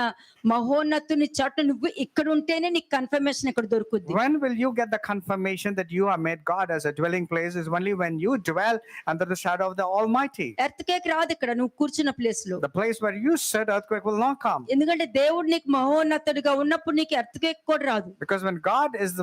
మహోన్నతుని చాటు నువ్వు ఇక్కడ ఉంటేనే నీకు కన్ఫర్మేషన్ ఇక్కడ దొరుకుద్ది. When will you get the confirmation that you have made God as a dwelling place? Is only when you dwell under the shadow of the Almighty. Earthquake రాదు ఇక్కడ నువ్వు కూర్చున్న ప్లేస్ లో, The place where you sit, earthquake will not come. ఎందుకంటే దేవుడు నీకు మహోన్నతుడిగా ఉన్నప్పుడు నీకు ఎర్త్కేక్ కూడా రాదు. Because when God is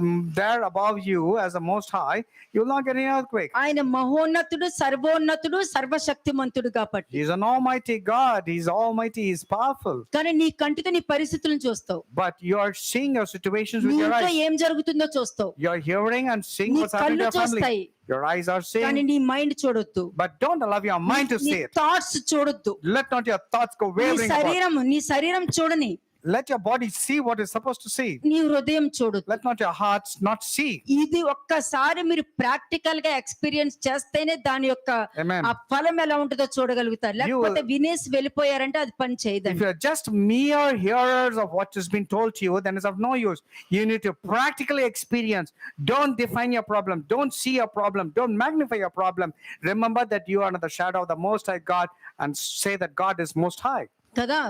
there above you as the Most High, you will not get any earthquake. ఆయన మహోన్నతుడు, సర్వోన్నతుడు, సర్వశక్తిమంతుడు కాబట్టి. He's an almighty God. He's almighty. He's powerful. కానీ నీ కంటితో నీ పరిస్థితులను చూస్తావు, But you are seeing your situations నీ with your ఇంట్లో eyes. ఏం జరుగుతుందో చూస్తావు, You're hearing and seeing నీ what's happening to కళ్ళు your family. చూస్తాయి, Your eyes are కానీ seeing. నీ మైండ్ చూడొద్దు, But don't allow your mind to నీ see it. థాట్స్ చూడొద్దు, Let not your thoughts go నీ wavering about. నీ శరీరం చూడని, Let your body see what it's supposed to see. నీ హృదయం చూడొద్దు. Let not your hearts not see. ఇది ఒక్కసారి మీరు ప్రాక్టికల్ గా ఎక్స్పీరియన్స్ చేస్తేనే దాని యొక్క Amen. ఆ ఫలం ఎలా ఉంటుందో చూడగలుగుతారు. లేకపోతే వినేసి వెళ్ళిపోయారంటే అది పని If చేయదండి. you're just mere hearers of what has been told to you, then it's of no use. You need to practically experience. Don't define your problem. Don't see your problem. Don't magnify your problem. Remember that you are under the shadow of the Most High God and say that God is Most High. కదా.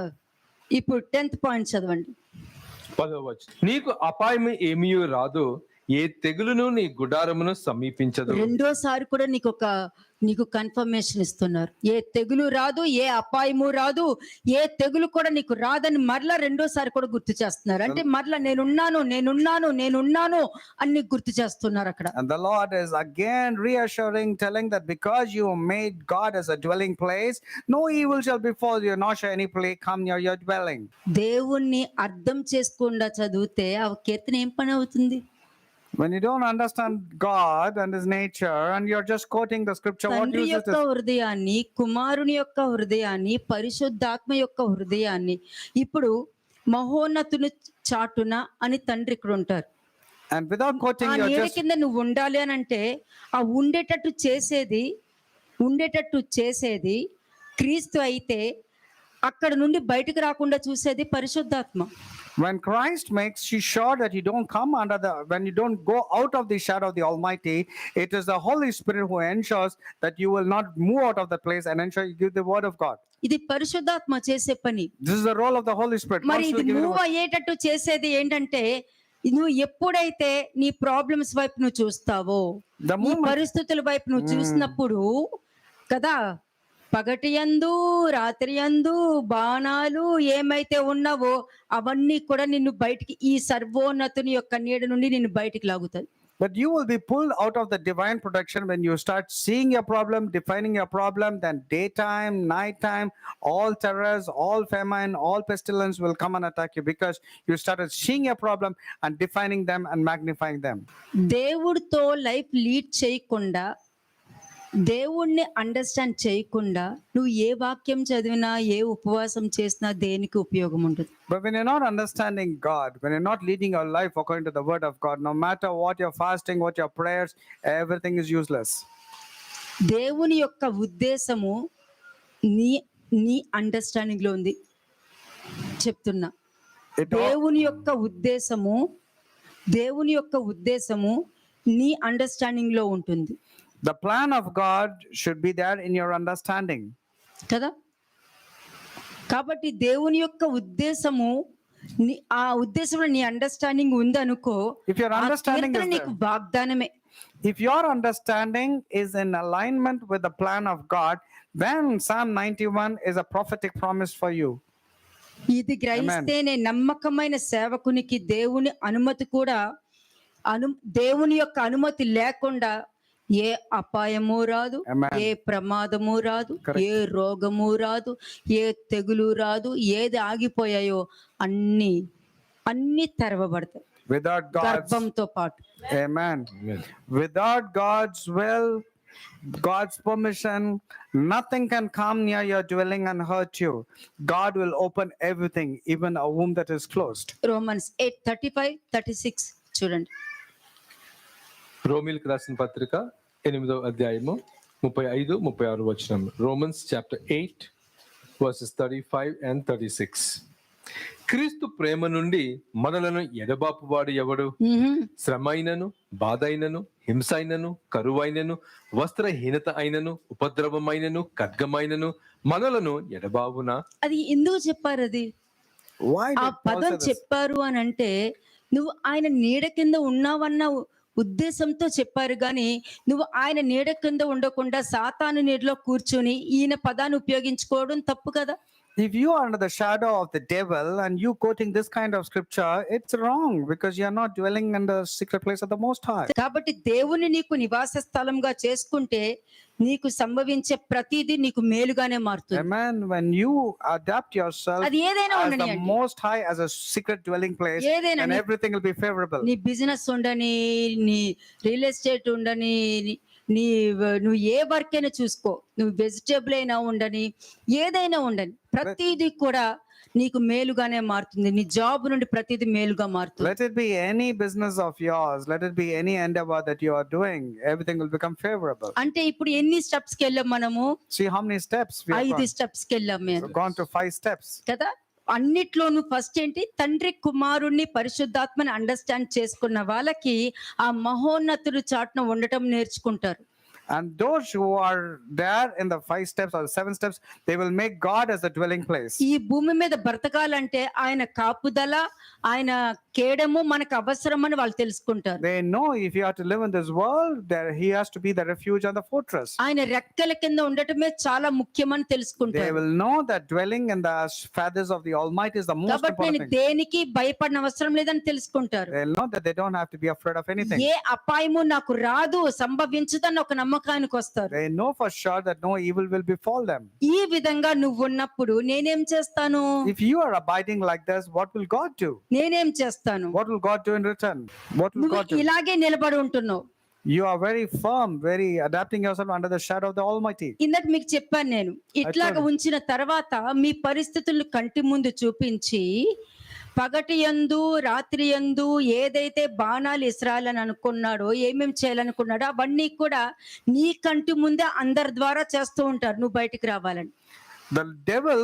ఇప్పుడు 10th point చదవండి. 10వ వచనం. నీకు అపాయం ఏమీ రాదు, ఏ తెగులును నీ గుడారమును సమీపించదు. రెండోసారి కూడా నీకు కన్ఫర్మేషన్ ఇస్తున్నారు. ఏ తెగులు రాదు, ఏ అపాయము రాదు, ఏ తెగులు కూడా నీకు రాదని మరలా రెండోసారి కూడా గుర్తు చేస్తున్నారు. అంటే మరలా నేనున్నాను అని నీకు గుర్తు చేస్తున్నారు అక్కడ. And the Lord is again reassuring, telling that because you made God as a dwelling place, no evil shall befall you, nor shall any plague come near your dwelling. దేవుణ్ణి అర్థం చేసుకుండా చదివితే ఆ కీర్తన ఏం పని అవుతుంది? When you don't understand God and His nature, and you're just quoting the scripture, what తండ్రి use యొక్క it is? హృదయాన్ని, కుమారుని యొక్క హృదయాన్ని, పరిశుద్ధాత్మ యొక్క హృదయాన్ని, ఇప్పుడు మహోన్నతుని చాటున అని తండ్రి ఇక్కడ ఉంటారు. And without quoting, ఆ you're నీడ just కింద నువ్వు ఉండాలి అని అంటే ఆ ఉండేటట్టు చేసేది క్రీస్తు అయితే అక్కడ నుండి బయటకు రాకుండా చూసేది పరిశుద్ధాత్మ. when Christ makes sure that you don't come when you don't go out of the shadow of the Almighty, it is the Holy Spirit who ensures that you will not move out of the place and ensure you give the word of God. ఇది పరిశుద్ధాత్మ చేసే పని. This is the role of the Holy Spirit. మరి ఇది Constantly giving the move word. అయ్యేటట్టు చేసేది ఏంటంటే నువ్వు ఎప్పుడైతే నీ ప్రాబ్లమ్స్ వైపు నువ్వు చూస్తావో, The నీ moment- పరిస్థితుల వైపు నువ్వు చూసినప్పుడు కదా, పగటి యందు రాత్రి యందు బాణాలు ఏమైతే ఉన్నావో అవన్నీ కూడా నిన్ను బయటికి, ఈ సర్వోన్నతుని యొక్క నీడ నుండి నిన్ను బయటికి లాగుతాయి. But you will be pulled out of the divine protection when you start seeing your problem, defining your problem. Then daytime, nighttime, all terrors, all famine, all pestilence will come and attack you because you started seeing your problem and defining them and magnifying them. దేవుడితో life lead చేయకుండా, దేవుణ్ణి understand చేయకుండా నువ్వు ఏ వాక్యం చదివినా, ఏ ఉపవాసం చేసినా దేనికి ఉపయోగం ఉండదు. But when you're not understanding God, when you're not leading your life according to the word of God, no matter what your fasting, what your prayers, everything is useless. దేవుని యొక్క ఉద్దేశము నీ అండర్స్టాండింగ్ లో ఉంది చెప్తున్నా. దేవుని యొక్క ఉద్దేశము నీ అండర్స్టాండింగ్ లో ఉంటుంది The plan of God should be there in your understanding. కదా. కాబట్టి దేవుని యొక్క ఉద్దేశము ఆ ఉద్దేశంలో నీ అండర్స్టాండింగ్ ఉందనుకో, If your understanding is నీకు there, వాగ్దానమే. If your understanding is in alignment with the plan of God, then Psalm 91 is a prophetic promise for you. ఇది గ్రహిస్తేనే నమ్మకమైన సేవకునికి దేవుని అనుమతి కూడా దేవుని యొక్క అనుమతి లేకుండా ఏ అపాయము రాదు, Amen. ఏ ప్రమాదము రాదు, Correct. ఏ రోగము రాదు, ఏ తెగులు రాదు. ఏది ఆగిపోయాయో అన్ని తెరవబడతాయి Without God's, గర్భంతో పాటు. amen. Without God's will, God's permission, nothing can come near your dwelling and hurt you. God will open everything, even a womb that is closed. Romans 8:35-36 చూడండి. రోమిల్కి రాసిన పత్రిక 8వ అధ్యాయము 35-36 వచనం. Romans chapter 8 versus 35 and 36. క్రీస్తు ప్రేమ నుండి మనలను ఎడబాపువాడు ఎవడు? శ్రమైనను, బాధైనను, హింసైనను, కరువైనను, వస్త్రహీనత అయినను, ఉపద్రవమైనను, ఖడ్గమైనను మనలను ఎడబావునా? అది ఎందుకు చెప్పారు? అది Why ఆ did Paul పదం say this? చెప్పారు అని అంటే నువ్వు ఆయన నీడ కింద ఉన్నావన్న ఉద్దేశంతో చెప్పారు, కానీ నువ్వు ఆయన నీడ కింద ఉండకుండా సాతాను నీడలో కూర్చొని ఈయన పదాన్ని ఉపయోగించుకోవడం తప్పు కదా. If you are under the shadow of the devil and you quoting this kind of scripture, it's wrong because you are not dwelling in the secret place of the Most High. కాబట్టి దేవుని నీకు నివాస స్థలంగా చేసుకుంటే నీకు సంభవించే ప్రతిదీ నీకు మేలుగానే మారుతుంది. Amen. When you adapt yourself అది ఏదైనా as the ఉండనియండి. Most High as a secret dwelling place, ఏదైనా and నీ- everything will be favorable. నీ బిజినెస్ ఉండని, నీ రియల్ ఎస్టేట్ ఉండని, నువ్వు ఏ వర్క్ అయినా చూసుకో, నువ్వు వెజిటేబుల్ అయినా ఉండని, ఏదైనా ఉండని, ప్రతిదీ కూడా నీకు మేలుగానే మారుతుంది. నీ జాబ్ నుండి ప్రతిదీ మేలుగా మారుతుంది. Let it be any business of yours, let it be any endeavor that you are doing, everything will become favorable. అంటే ఇప్పుడు ఎన్ని స్టెప్స్ కి వెళ్ళాం మనము? See how many steps we have 5 gone. Steps కి వెళ్ళాం మేము We've gone to 5 steps. కదా. అన్నిట్లోనూ ఫస్ట్ ఏంటి? తండ్రి కుమారుణ్ణి పరిశుద్ధాత్మని అండర్స్టాండ్ చేసుకున్న వాళ్ళకి ఆ మహోన్నతుడు చాటున ఉండటం నేర్చుకుంటారు. And those who are there in the 5 steps or the 7 steps, they will make God as a dwelling place. ఈ భూమి మీద బ్రతకాలంటే ఆయన కాపుదల, ఆయన కేడము మనకు అవసరమని వాళ్ళు తెలుసుకుంటారు. They know if you are to live in this world, there he has to be the refuge and the fortress. ఆయన రెక్కల కింద ఉండటమే చాలా ముఖ్యమని They తెలుసుకుంటారు. will know that dwelling in the feathers of the Almighty is the most కాబట్టి నేను important thing. దేనికి భయపడిన అవసరం లేదని తెలుసుకుంటారు. They'll know that they don't have to be afraid of anything. ఏ అపాయము నాకు రాదు, సంభవించదని ఒక నమ్మకానికి వస్తారు. They know for sure that no evil will befall them. ఈ విధంగా నువ్వు ఉన్నప్పుడు నేనేం చేస్తాను? If you are abiding like this, what will God do? నేనేం చేస్తాను? What will God do in return? What will నువ్వు God do? ఇలాగే నిలబడి ఉంటున్నావు. You are very firm, very adapting yourself under the shadow of the Almighty. ఇందాక మీకు చెప్పాను నేను, ఇట్లాగా ఉంచిన తర్వాత మీ పరిస్థితులను కంటి ముందు చూపించి పగటి యందు రాత్రి యందు ఏదైతే బాణాలు ఇస్రాయలని అనుకున్నాడో, ఏమేమి చేయాలనుకున్నాడో అవన్నీ కూడా నీ కంటి ముందే అందరి ద్వారా చేస్తూ ఉంటారు నువ్వు బయటికి రావాలని. The devil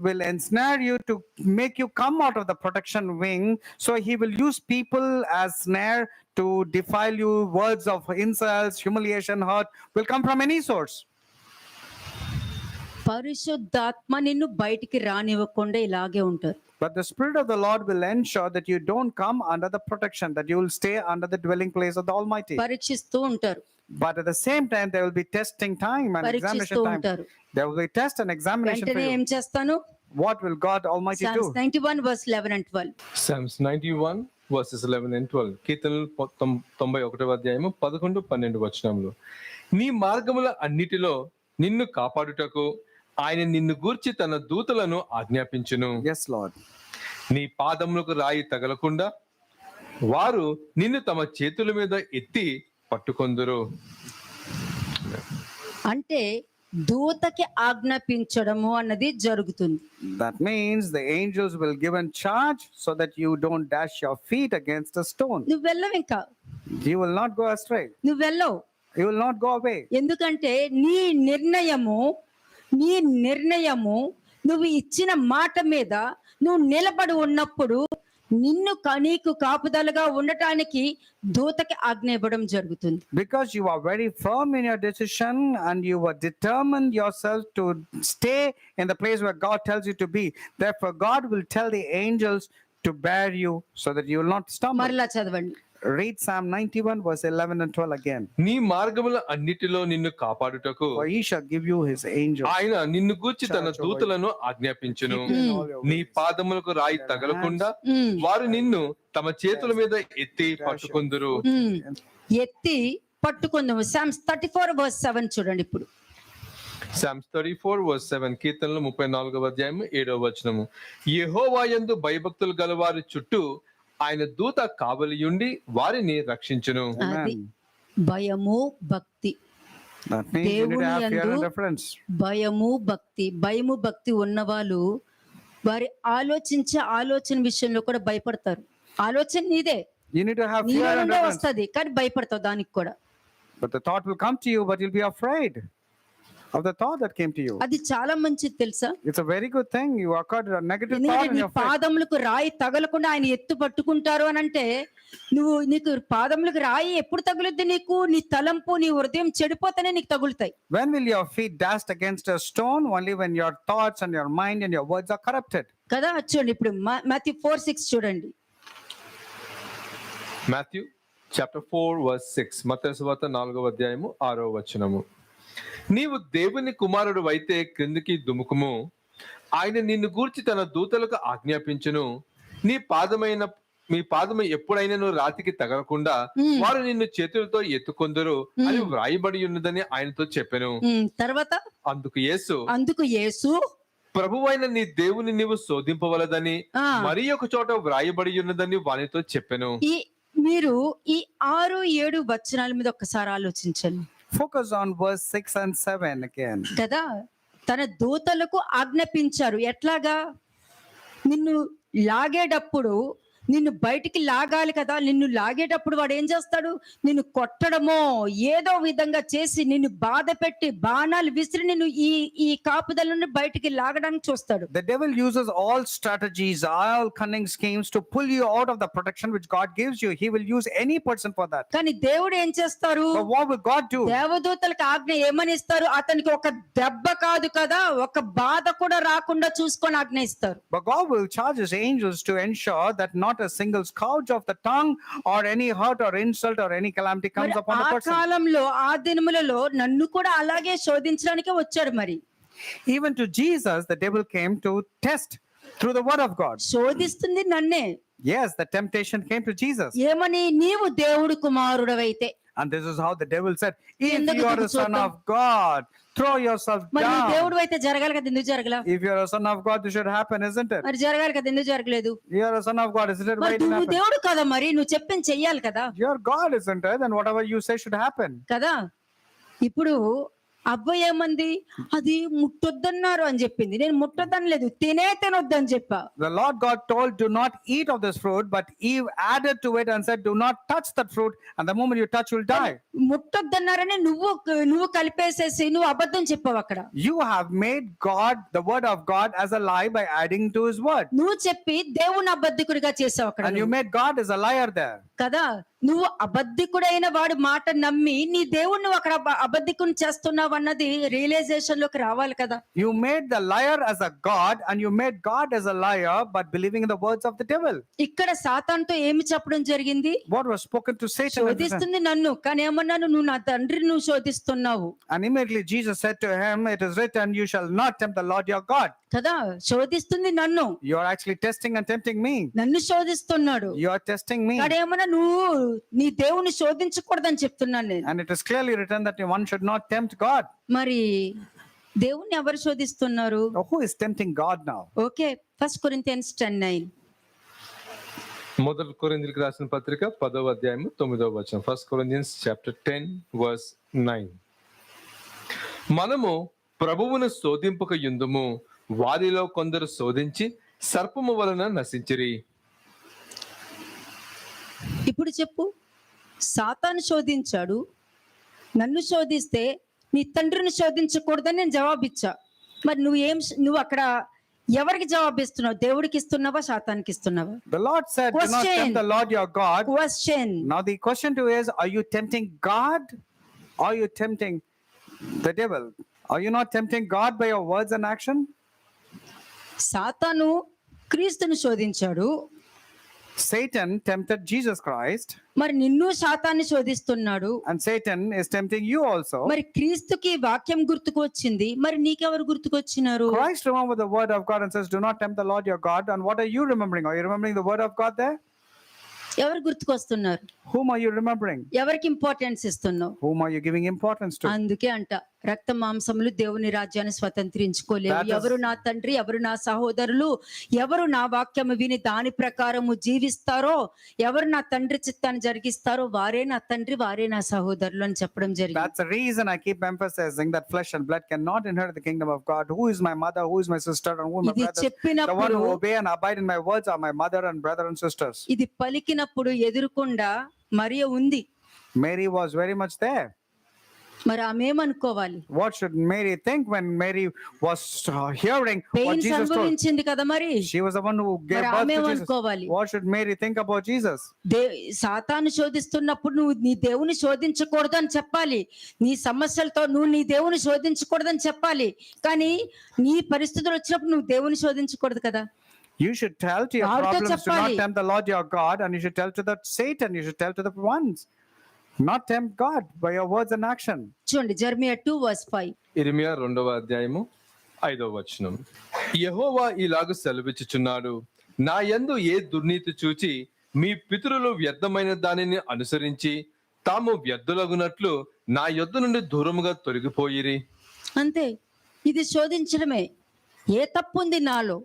will ensnare you to make you come out of the protection wing. So he will use people as snare to defile you. Words of insults, humiliation, hurt will come from any source. పరిశుద్ధాత్మ నిన్ను బయటికి రానివ్వకుండా ఇలాగే ఉంటారు. But the Spirit of the Lord will ensure that you don't come under the protection, that you will stay under the dwelling place of the Almighty. పరీక్షిస్తూ ఉంటారు. But at the same time, there will be testing time and examination పరీక్షిస్తూ time. ఉంటారు. There will be test and examination for వెంటనే ఏం you. చేస్తాను? What will God Almighty Psalms do? 91 verse 11 and 12. Psalms 91 verses 11 and 12. కీర్తనలు 91వ అధ్యాయము 11, 12 వచనములు. నీ మార్గముల అన్నిటిలో నిన్ను కాపాడుటకు ఆయన నిన్ను గూర్చి తన దూతలను ఆజ్ఞాపించును. Yes, Lord. నీ పాదములకు రాయి తగలకుండా వారు నిన్ను తమ చేతుల మీద ఎత్తి పట్టుకొందురు. అంటే దూతకి ఆజ్ఞాపించడము అన్నది జరుగుతుంది. That means the angels will give in charge so that you don't dash your feet against a stone. నువ్వు వెళ్ళవు, ఇంకా You will not go astray. నువ్వు వెళ్ళవు. You will not go away. ఎందుకంటే నీ నిర్ణయము నువ్వు ఇచ్చిన మాట మీద నువ్వు నిలబడి ఉన్నప్పుడు నీకు కాపుదలగా ఉండటానికి దూతకి ఆజ్ఞ ఇవ్వడం జరుగుతుంది. Because you are very firm in your decision and you were determined yourself to stay in the place where God tells you to be. Therefore, God will tell the angels to bear you so that you will not stumble. మరలా చదవండి. read Psalm 91 verse 11 and 12 again. నీ మార్గముల అన్నిటిలో నిన్ను కాపాడుటకు For he shall give you his angels. ఆయన నిన్ను గూర్చి తన దూతలను ఆజ్ఞాపించును. నీ పాదములకు రాయి తగలకుండా వారు నిన్ను తమ చేతుల మీద ఎత్తి పట్టుకొందురు. ఎత్తి పట్టుకుందాము. Psalms 34 verse 7 చూడండి ఇప్పుడు. Psalms 34 verse 7, కీర్తనలు 34వ అధ్యాయం 7వ వచనము. యెహోవా యందు భయభక్తులు గలవారి చుట్టూ ఆయన దూత కావలియుండి వారిని రక్షించును. అది భయము భక్తి. That means you need to have fear and reverence. భయము భక్తి ఉన్నవాళ్ళు వారి ఆలోచన విషయంలో కూడా భయపడతారు. ఆలోచన నీదే, You need to have fear నీలో and నుండే reverence. వస్తది, కానీ భయపడతావు దానికి కూడా. But the thought will come to you, but you'll be afraid of the thought that came to you. అది చాలా మంచిది తెలుసా? It's a very good thing. You occurred a negative thought ఎందుకంటే in నీ your faith. పాదములకు రాయి తగలకుండా ఆయన ఎత్తు పట్టుకుంటారు అని అంటే, నీకు పాదములకు రాయి ఎప్పుడు తగులుద్ది? నీకు నీ తలంపు, నీ హృదయం చెడిపోతేనే నీకు తగులుతాయి. When will your feet dash against a stone? Only when your thoughts and your mind and your words are corrupted. కదా చూడండి ఇప్పుడు Matthew 4:6 చూడండి. మాథ్యూ చాప్టర్ 4 వర్స్ 6, మత్తయి సువార్త 4వ అధ్యాయము 6వ వచనము. నీవు దేవుని కుమారుడు అయితే క్రిందికి దుముకుము, ఆయన నిన్ను గూర్చి తన దూతలకు ఆజ్ఞాపించును. మీ పాదము ఎప్పుడైనా రాతికి తగలకుండా వారు నిన్ను చేతులతో ఎత్తుకొందురు అని వ్రాయబడి ఉన్నదని ఆయనతో చెప్పెను. తర్వాత అందుకు యేసు ప్రభువైన నీ దేవుని నీవు శోధింపవలదని మరి ఒక చోట వ్రాయబడి ఉన్నదని వానితో చెప్పెను. మీరు ఈ 6-7 వచనాల మీద ఒక్కసారి ఆలోచించండి. Focus on verse 6 and 7 again. కదా, తన దూతలకు ఆజ్ఞాపించారు. ఎట్లాగా? నిన్ను లాగేటప్పుడు నిన్ను బయటికి లాగాలి కదా. నిన్ను లాగేటప్పుడు వాడు ఏం చేస్తాడు? నిన్ను కొట్టడమో ఏదో విధంగా చేసి నిన్ను బాధ పెట్టి బాణాలు విసిరి నిన్ను ఈ కాపుదల నుండి బయటికి లాగడానికి చూస్తాడు. The devil uses all strategies, all cunning schemes to pull you out of the protection which God gives you. He will use any person for that. కానీ దేవుడు ఏం చేస్తారు? But what will God do? దేవదూతలకు ఆజ్ఞ ఏమని ఇస్తారు? అతనికి ఒక దెబ్బ కాదు కదా, ఒక బాధ కూడా రాకుండా చూసుకొని ఆజ్ఞ ఇస్తారు. But God will charge his angels to ensure that not a single scourge of the tongue or any hurt or insult or any calamity comes upon the person. ఆ కాలంలో ఆ దినములలో నన్ను కూడా అలాగే శోధించడానికి వచ్చాడు. మరి even to Jesus the devil came to test through the word of God. శోధిస్తుంది నన్నే. Yes, the temptation came to Jesus. ఏమని? నీవు దేవుడు కుమారుడవైతే. And this is how the devil said, if you are a son of God, throw yourself మరి down. దేవుడు అయితే జరగాలి కదా, ఎందుకు జరగల? If you are a son of God, this should happen, isn't it? మరి జరగాలి కదా, ఎందుకు జరగలేదు? You are a son of God, isn't it? మరి Why didn't నువ్వు happen? దేవుడు కదా, మరి నువ్వు చెప్పింది చెయ్యాలి కదా. You are God, isn't it? Then whatever you say should happen. కదా. ఇప్పుడు అబ్బాయి ఏమంది? అది ముట్టొద్దన్నారు అని చెప్పింది. నేను ముట్టొద్దనలేదు, తినొద్దని చెప్పా. The Lord God told, do not eat of this fruit, but Eve added to it and said, do not touch that fruit, and the moment you touch, you'll die. ముట్టొద్దన్నారని నువ్వు కలిపేసేసి నువ్వు అబద్ధం చెప్పావు అక్కడ. You have made God, the word of God, as a lie by adding to his word. నువ్వు చెప్పి దేవుని అబద్ధికుడిగా చేసావు అక్కడ. And you made God as a liar there. కదా. నువ్వు అబద్ధికుడైన వాడు మాట నమ్మి నీ దేవుణ్ణి అక్కడ అబద్ధికుని చేస్తున్నావు అన్నది రియలైజేషన్ లోకి రావాలి కదా. You made the liar as a god and you made God as a liar, but believing in the words of the devil. ఇక్కడ సాతానుతో ఏమి చెప్పడం జరిగింది? What was spoken to Satan? శోధిస్తుంది నన్ను, కానీ ఏమన్నాను? నువ్వు నా తండ్రిని నువ్వు శోధిస్తున్నావు. And immediately Jesus said to him, it is written, you shall not tempt the Lord your God. కదా, శోధిస్తుంది నన్ను. You are actually testing and tempting me. నన్ను శోధిస్తున్నాడు. You are testing me. కానీ ఏమన్నా నువ్వు నీ దేవుని శోధించకూడదని చెప్తున్నాను నేను. And it is clearly written that one should not tempt God. మరి దేవుణ్ణి ఎవరు శోధిస్తున్నారు? Now, who is tempting God now? Okay, 1 Corinthians 10:9. మొదటి కొరింథీయులకు రాసిన పత్రిక 10వ అధ్యాయము 9వ వచనం. 1 Corinthians chapter 10 verse 9. మనము ప్రభువును శోధింపక యుందుము, వారిలో కొందరు శోధించి సర్పము వలన నశించిరి. ఇప్పుడు చెప్పు, సాతాను శోధించాడు, నన్ను శోధిస్తే నీ తండ్రిని శోధించకూడదని నేను జవాబిచ్చా. మరి నువ్వు అక్కడ ఎవరికి జవాబిస్తున్నావు? దేవుడికి ఇస్తున్నావా, సాతానికి ఇస్తున్నావా? The Lord said, do not tempt the Lord your God. Question. Now the question to is, are you tempting God or are you tempting the devil? Are you not tempting God by your words and action? సాతాను క్రీస్తుని శోధించాడు. Satan tempted Jesus Christ, మరి నిన్ను సాతాన్ని శోధిస్తున్నాడు. and Satan is tempting you also. మరి క్రీస్తుకి వాక్యం గుర్తుకు వచ్చింది, మరి నీకెవరు గుర్తుకొచ్చినారు? Christ remembered the word of God and says, "Do not tempt the Lord your God." And what are you remembering? Are you remembering the word of God there? ఎవరు గుర్తుకొస్తున్నారు? Whom are you remembering? ఎవరికి importance ఇస్తున్నావు? Whom are you giving importance to? అందుకే అంట రక్త మాంసములు దేవుని రాజ్యాన్ని స్వతంత్రించుకోలేవు. That is- ఎవరు నా తండ్రి, ఎవరు నా సహోదరులు, ఎవరు నా వాక్యము విని దాని ప్రకారము జీవిస్తారో, ఎవరు నా తండ్రి చిత్తాన్ని జరిగిస్తారో వారే నా తండ్రి, వారే నా సహోదరులు అని చెప్పడం జరిగింది. That's the reason I keep emphasizing that flesh and blood cannot inherit the kingdom of God. Who is my mother? Who is my sister? And who are my ఇది brothers? The one చెప్పినప్పుడు, who obey and abide in my words are my mother and brother and sisters. ఇది పలికినప్పుడు ఎదురుకుండా మరియ ఉంది. Mary was very much there. మరి ఆమె ఏమనుకోవాలి? What should Mary think when Mary was hearing what pains Jesus told? అనుభవించింది కదా మరి. She was the one who gave మరి birth ఆమె to Jesus. ఏమనుకోవాలి? What should Mary think about Jesus? సాతాను శోధిస్తున్నప్పుడు నువ్వు నీ దేవుని శోధించకూడదు అని చెప్పాలి. నీ సమస్యలతో నువ్వు నీ దేవుని శోధించకూడదని చెప్పాలి. కానీ నీ పరిస్థితులు వచ్చినప్పుడు నువ్వు దేవుని శోధించకూడదు కదా. You should tell to your Vaartho problems to not cheppali. tempt the Lord your God, and you should tell to the Satan, you should tell to the ones. Not tempt God by your words and action. చూడండి Jeremiah 2:5. ఇర్మియా 2:5. యెహోవా ఇలాగు సెలవిచ్చుచున్నాడు, నా యందు ఏ దుర్నీతి చూచి మీ పితరులు వ్యర్థమైన దానిని అనుసరించి తాము వ్యర్థులగునట్లు నా యొద్ద నుండి దూరముగా తొలగిపోయిరి. అంతే, ఇది శోధించడమే. ఏ తప్పు ఉంది నాలో?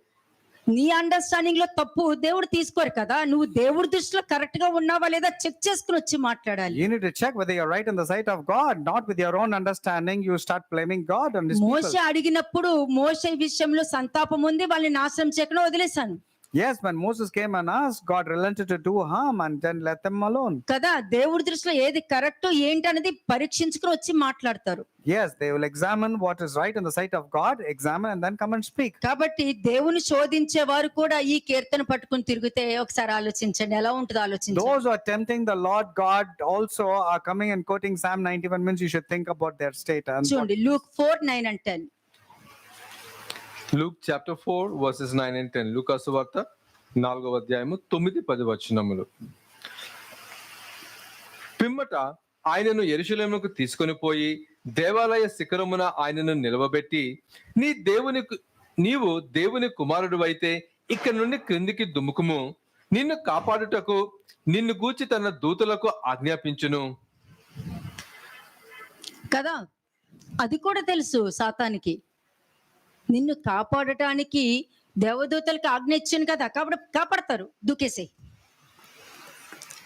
నీ అండర్స్టాండింగ్ లో తప్పు దేవుడు తీసుకోరు కదా. నువ్వు దేవుడి దృష్టిలో కరెక్ట్ గా ఉన్నావా లేదా చెక్ చేసుకుని వచ్చి మాట్లాడాలి. You need to check whether you're right in the sight of God, not with your own understanding. You start blaming God and His Moshe people. అడిగినప్పుడు మోషే విషయంలో సంతాపం ఉంది, వాళ్ళని నాశనం చేయకుండా వదిలేశాను Yes, when Moses came and asked, God relented to do harm and then let them alone. కదా. దేవుడి దృష్టిలో ఏది కరెక్ట్ ఏంటి అనేది పరీక్షించుకుని వచ్చి మాట్లాడతారు. Yes, they will examine what is right in the sight of God, examine and then come and speak. కాబట్టి దేవుని శోధించే వారు కూడా ఈ కీర్తన పట్టుకుని తిరిగితే ఒకసారి ఆలోచించండి ఎలా ఉంటుందో ఆలోచించండి. Those who are tempting the Lord God also are coming and quoting Psalm 91 means you should think about their state. And చూడండి Luke 4:9 and 10. Luke chapter 4:9-10. లూకా సువార్త 4:9-10. పిమ్మట ఆయనను యెరూషలేమునకు తీసుకొని పోయి దేవాలయ శిఖరమున ఆయనను నిలవబెట్టి, నీవు దేవుని కుమారుడు అయితే ఇక్కడి నుండి క్రిందికి దుముకుము, నిన్ను కాపాడుటకు నిన్ను గూర్చి తన దూతలకు ఆజ్ఞాపించును. కదా, అది కూడా తెలుసు సాతానికి. నిన్ను కాపాడటానికి దేవదూతలకు ఆజ్ఞ ఇచ్చాను కదా, కాబట్టి కాపాడతారు. దూకేసే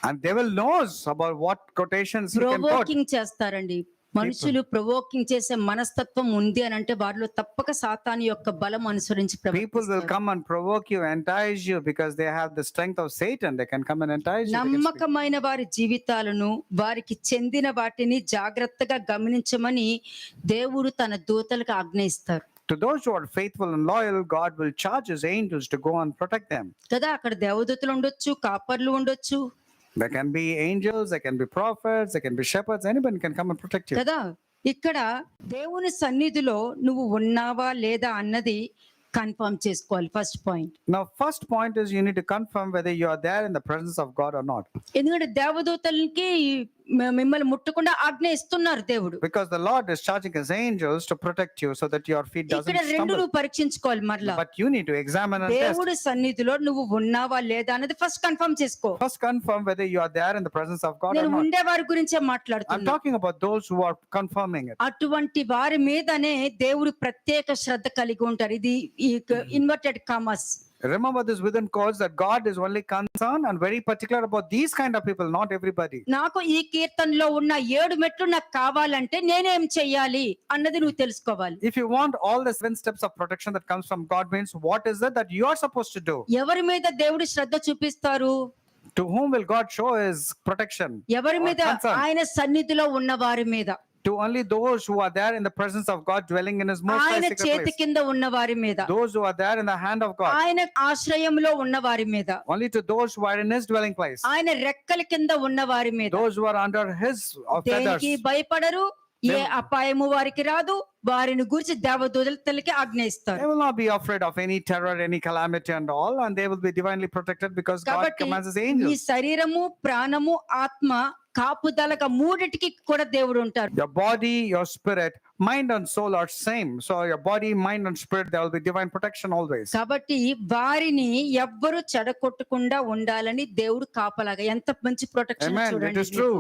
And they will knows about what quotations you can quote. Provoking చేస్తారండి. మనుషులు ప్రొవోకింగ్ చేసే మనస్తత్వం ఉంది అని అంటే వారిలో తప్పక సాతాను యొక్క బలం అనుసరించి People will ప్రవర్తిస్తారు. come and provoke you, entice you because they have the strength of Satan. They can come and entice you. They can speak. నమ్మకమైన వారి జీవితాలను, వారికి చెందిన వాటిని జాగ్రత్తగా గమనించమని దేవుడు తన దూతలకు ఆజ్ఞ ఇస్తారు. To those who are faithful and loyal, God will charge His angels to go and protect them. కదా, అక్కడ దేవదూతలు ఉండొచ్చు, కాపర్లు ఉండొచ్చు There can be angels, there can be prophets, there can be shepherds. Anybody can come and protect you. కదా. ఇక్కడ దేవుని సన్నిధిలో నువ్వు ఉన్నావా లేదా అన్నది కన్ఫర్మ్ చేసుకోవాలి. First point. Now, first point is you need to confirm whether you are there in the presence of God or not. ఎందుకంటే దేవదూతలకి మిమ్మల్ని ముట్టకుండా ఆజ్ఞ ఇస్తున్నారు దేవుడు. Because the Lord is charging His angels to protect you so that your feet doesn't ఇక్కడ రెండు stumble. నువ్వు పరీక్షించుకోవాలి మరలా. But you need to examine and test. దేవుడి సన్నిధిలో నువ్వు ఉన్నావా లేదా అన్నది ఫస్ట్ కన్ఫర్మ్ చేసుకో. First confirm whether you are there in the presence of God or నేను not. ఉండే వారి గురించే I'm మాట్లాడుతున్నా. talking about those who are confirming it. అటువంటి వారి మీదనే దేవుడు ప్రత్యేక శ్రద్ధ కలిగి ఉంటారు. ఇది ఈ inverted commas. Remember this within quotes that God is only concerned and very particular about these kind of people, not everybody. నాకు ఈ కీర్తనలో ఉన్న 7 మెట్లు నాకు కావాలంటే నేనేం చెయ్యాలి అన్నది నువ్వు తెలుసుకోవాలి. If you want all the 7 steps of protection that comes from God, means what is it that you are supposed to do? ఎవరి మీద దేవుడు శ్రద్ధ చూపిస్తారు? To whom will God show His protection? ఎవరి or మీద? concern? ఆయన సన్నిధిలో ఉన్న వారి మీద. To only those who are there in the presence of God, dwelling in His most high ఆయన secret చేతి place. కింద ఉన్న వారి మీద. Those who are there in the hand of God. ఆయన ఆశ్రయంలో ఉన్న వారి మీద. Only to those who are in His dwelling place. ఆయన రెక్కల కింద ఉన్న వారి మీద. Those who are under His feathers. దేనికి భయపడరు, ఏ అపాయము వారికి రాదు, వారిని గురించి దేవదూతలకి ఆజ్ఞయిస్తారు. They will not be afraid of any terror, any calamity and all, and they will be divinely protected because God కాబట్టి commands His నీ angels. శరీరము, ప్రాణము, ఆత్మ కాపుదలగా మూడిటికి కూడా దేవుడు ఉంటారు. Your body, your spirit, mind and soul are same. So your body, mind and spirit, there will be divine protection always. కాబట్టి వారిని ఎవ్వరు చెడగొట్టకుండా ఉండాలని దేవుడు కాపలాగా, ఎంత మంచి ప్రొటెక్షన్ Amen. It చూడండి. is true.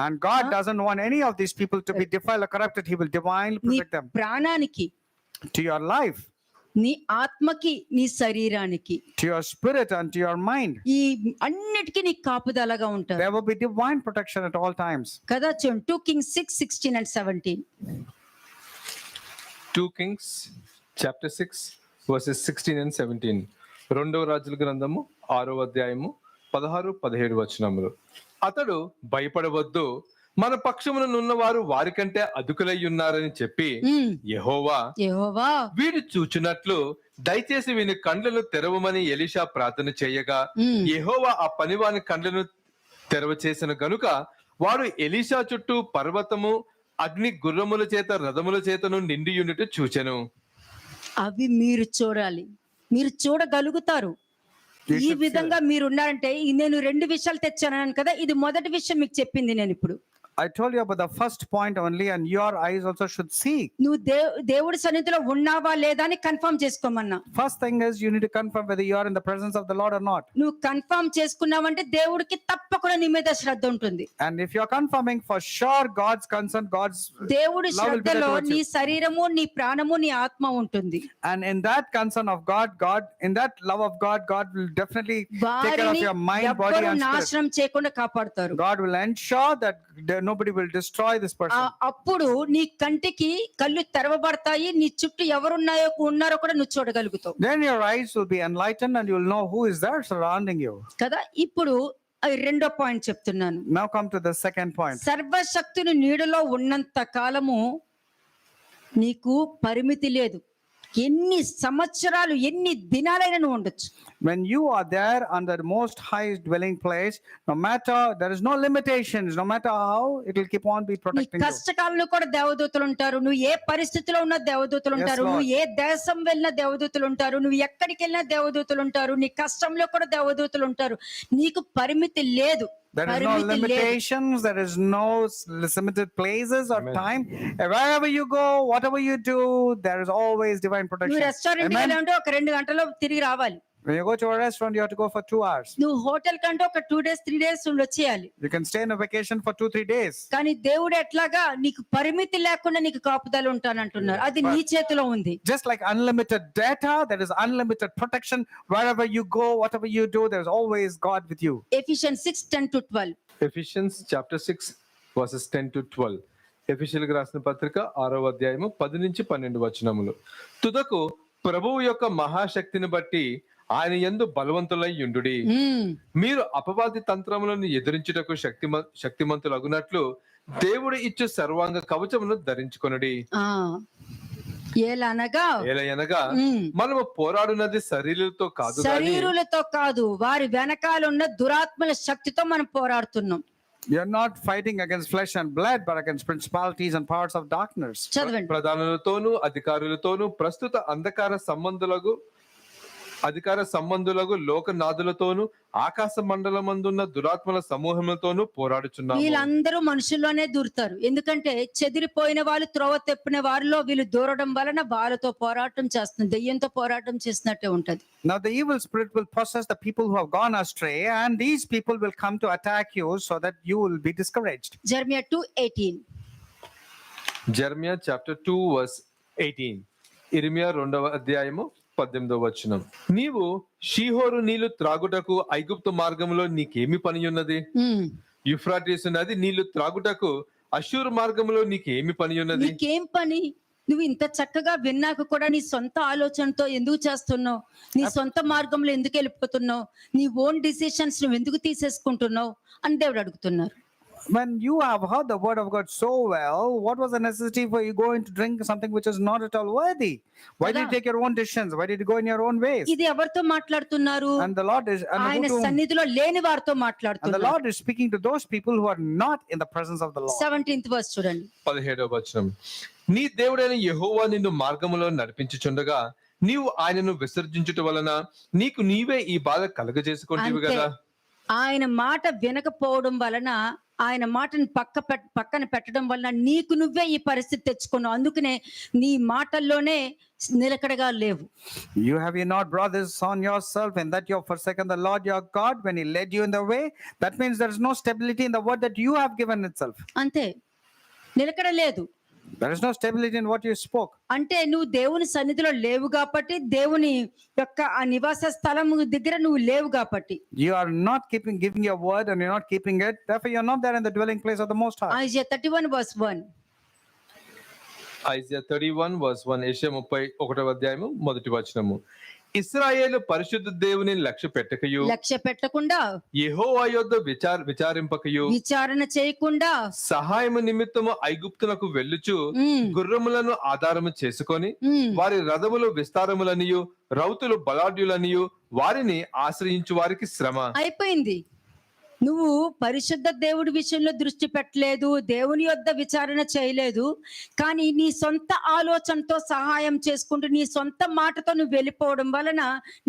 And God doesn't want any of these people to be defiled or corrupted. He will divinely నీ protect them. ప్రాణానికి, To your life, నీ ఆత్మకి, నీ శరీరానికి, to your spirit and to your mind. ఈ అన్నిటికీ నీ కాపుదలగా ఉంటారు There will be divine protection at all times. కదా. చూడండి 2 Kings 6:16 and 17. 2 Kings chapter 6 verses 16 and 17. రెండవ రాజుల గ్రంథము 6వ అధ్యాయము 16-17 వచనములు. అతడు భయపడవద్దు, మన పక్షమున వారు వారికంటే అదుకులై ఉన్నారని చెప్పి యెహోవా వీడు చూచున్నట్లు దయచేసి వీని కండ్లను తెరవమని ఎలీషా ప్రార్థన చేయగా యెహోవా ఆ పనివాని కండ్లను తెరవ చేసిన గనుక వాడు ఎలీషా చుట్టూ పర్వతము, అగ్ని, గుర్రముల చేత, రథముల చేతను నిండియున్నట్టు చూచెను. అవి మీరు చూడాలి, మీరు చూడగలుగుతారు. ఈ విధంగా మీరు ఉన్నారంటే, నేను 2 విషయాలు తెచ్చాను కదా. ఇది మొదటి విషయం మీకు చెప్పింది నేను ఇప్పుడు. I told you about the first point only, and your eyes also should see. నువ్వు దేవుడి సన్నిధిలో ఉన్నావా లేదా అని confirm చేసుకోమన్నా. First thing is you need to confirm whether you are in the presence of the Lord or not. నువ్వు confirm చేసుకున్నావంటే దేవుడికి తప్పకుండా నీ మీద శ్రద్ధ ఉంటుంది. And if you are confirming, for sure God's concern, God's దేవుడి love will be there శ్రద్ధలో towards నీ you. శరీరము, నీ ప్రాణము, నీ ఆత్మ ఉంటుంది. And in that concern of God, in that love of God, God will definitely take care of వారిని your mind, body ఎవ్వరూ and spirit. నాశనం చేయకుండా కాపాడుతారు. God will ensure that nobody will destroy this person. అప్పుడు నీ కంటికి కళ్ళు తెరవబడతాయి, నీ చుట్టూ ఉన్నారో కూడా నువ్వు చూడగలుగుతావు. Then your eyes will be enlightened and you will know who is there surrounding you. కదా. ఇప్పుడు రెండో పాయింట్ చెప్తున్నాను. Now come to the second point. సర్వశక్తుని నీడలో ఉన్నంత కాలము నీకు పరిమితి లేదు. ఎన్ని సంవత్సరాలు, ఎన్ని దినాలైనా నువ్వు ఉండొచ్చు. When you are there under the most high dwelling place, no matter, there is no limitations, no matter how, it will keep on be నీ protecting you. కష్టకాలంలో కూడా దేవదూతలు ఉంటారు. నువ్వు ఏ పరిస్థితిలో ఉన్న దేవదూతలు ఉంటారు. Lord. నువ్వు ఏ దేశం వెళ్ళినా దేవదూతలు ఉంటారు. నువ్వు ఎక్కడికి వెళ్ళినా దేవదూతలు ఉంటారు. నీ కష్టంలో కూడా దేవదూతలు ఉంటారు. నీకు పరిమితి లేదు. There is no limitations, there is no limited places or time. Wherever you go, whatever you do, there is always divine నువ్వు protection. Restaurant Amen. వెళ్ళాలంటే ఒక 2 గంటల్లో తిరిగి రావాలి. When you go to a restaurant, you have to go for 2 hours. నువ్వు hotel కంటే ఒక 2 days 3 days వచ్చేయాలి. You can stay in a vacation for 2-3 days. కానీ దేవుడు ఎట్లాగా నీకు పరిమితి లేకుండా నీకు కాపుదల ఉంటానంటున్నారు. అది నీ చేతిలో ఉంది. Just like unlimited data, there is unlimited protection. Wherever you go, whatever you do, there is always God with you. Ephesians 6:10-12. Ephesians chapter 6 verses 10-12. ఎఫెసీయులకు రాసిన పత్రిక 6వ అధ్యాయము 10-12 వచనములు. తుదకు ప్రభువు యొక్క మహాశక్తిని బట్టి ఆయన యందు బలవంతులై యుండుడి. మీరు అపవాది తంత్రములను ఎదిరించుటకు శక్తిమంతులగునట్లు దేవుడు ఇచ్చు సర్వాంగ కవచమును ధరించుకొనుడి. ఏలయనగా మనము పోరాడున్నది శరీరులతో కాదు, వారి వెనకాలన్న దురాత్మల శక్తితో మనం పోరాడుతున్నాం. You're not fighting against flesh and blood, but against principalities and powers of darkness. ప్రధానులతోనూ అధికారులతోనూ ప్రస్తుత అధికార సంబంధులకు లోకనాథులతోనూ ఆకాశ మండలమందున్న దురాత్మల సమూహములతోనూ పోరాడుచున్నాము. వీళ్ళందరూ మనుషుల్లోనే దూరుతారు. ఎందుకంటే చెదిరిపోయిన వాళ్ళు, త్రోవ తెప్పిన వారిలో వీళ్ళు దూరడం వలన వాళ్ళతో పోరాటం చేస్తుంది. దెయ్యంతో పోరాటం చేసినట్టే ఉంటది. Now the evil spirit will possess the people who have gone astray, and these people will come to attack you so that you will be discouraged. Jeremiah 2:18. Jeremiah chapter 2 verse 18. ఇర్మియా 2వ అధ్యాయము 18వ వచనం. నీవు షీహోరు నీళ్లు త్రాగుటకు ఐగుప్తు మార్గంలో నీకేమి పని ఉన్నది? యూఫ్రాటీసు నది నీళ్లు త్రాగుటకు అష్షూరు మార్గంలో నీకేమి పని ఉన్నది? నీకేం పని? నువ్వు ఇంత చక్కగా విన్నాక కూడా నీ సొంత ఆలోచనతో ఎందుకు చేస్తున్నావు? నీ సొంత మార్గంలో ఎందుకు వెళ్ళిపోతున్నావు? నీ ఓన్ డిసిషన్స్ నువ్వు ఎందుకు తీసేసుకుంటున్నావు అని దేవుడు అడుగుతున్నారు. When you have heard the word of God so well, what was the necessity for you going to drink something which is not at all worthy? Why did you Kada. take your own decisions? Why did you go in your own ways? ఇది ఎవరితో మాట్లాడుతున్నారు? And the Lord is and ఆయన who to whom? సన్నిధిలో లేని వారితో And the మాట్లాడుతున్నారు. Lord is speaking to those people who are not in the presence of the Lord. 17th verse చూడండి. 17వ వచనం. నీ దేవుడైన యెహోవా నిన్ను మార్గములో నడిపించుచుండగా నీవు ఆయనను విసర్జించుట వలన నీకు నీవే ఈ బాధ కలుగజేసుకుంటేవి అంతే. కదా. ఆయన మాట వినకపోవడం వలన, ఆయన మాటను పక్కన పెట్టడం వలన నీకు నువ్వే ఈ పరిస్థితి తెచ్చుకున్నావు. అందుకనే నీ మాటల్లోనే నిలకడగా లేవు. You have you not brought this on yourself, and that you have forsaken the Lord your God when He led you in the way? That means there is no stability in the word that you have given itself. అంతే, నిలకడ లేదు. There is no stability in what you spoke. అంటే నువ్వు దేవుని సన్నిధిలో లేవు కాబట్టి, దేవుని యొక్క ఆ నివాస స్థలము దగ్గర నువ్వు లేవు కాబట్టి. You are not giving your word, and you're not keeping it. Therefore, you're not there in the dwelling place of the Most High. Isaiah 31 verse 1. Isaiah 31 verse 1. యెషయా 31వ అధ్యాయము మొదటి వచనము. ఇశ్రాయేలు పరిశుద్ధ దేవుని లక్ష్య పెట్టకయు లక్ష్య పెట్టకుండా, యెహోవా యొద్ద విచారింపకయు విచారణ చేయకుండా, సహాయము నిమిత్తము ఐగుప్తునకు వెళ్ళుచు గుర్రములను ఆధారము చేసుకొని వారి రథములు విస్తారములనియు రౌతులు బలాఢ్యులనియు వారిని ఆశ్రయించు వారికి శ్రమ. అయిపోయింది. నువ్వు పరిశుద్ధ దేవుడి విషయంలో దృష్టి పెట్టలేదు, దేవుని యొద్ద విచారణ చేయలేదు, కానీ నీ సొంత ఆలోచనతో సహాయం చేసుకుంటూ నీ సొంత మాటతో నువ్వు వెళ్ళిపోవడం వలన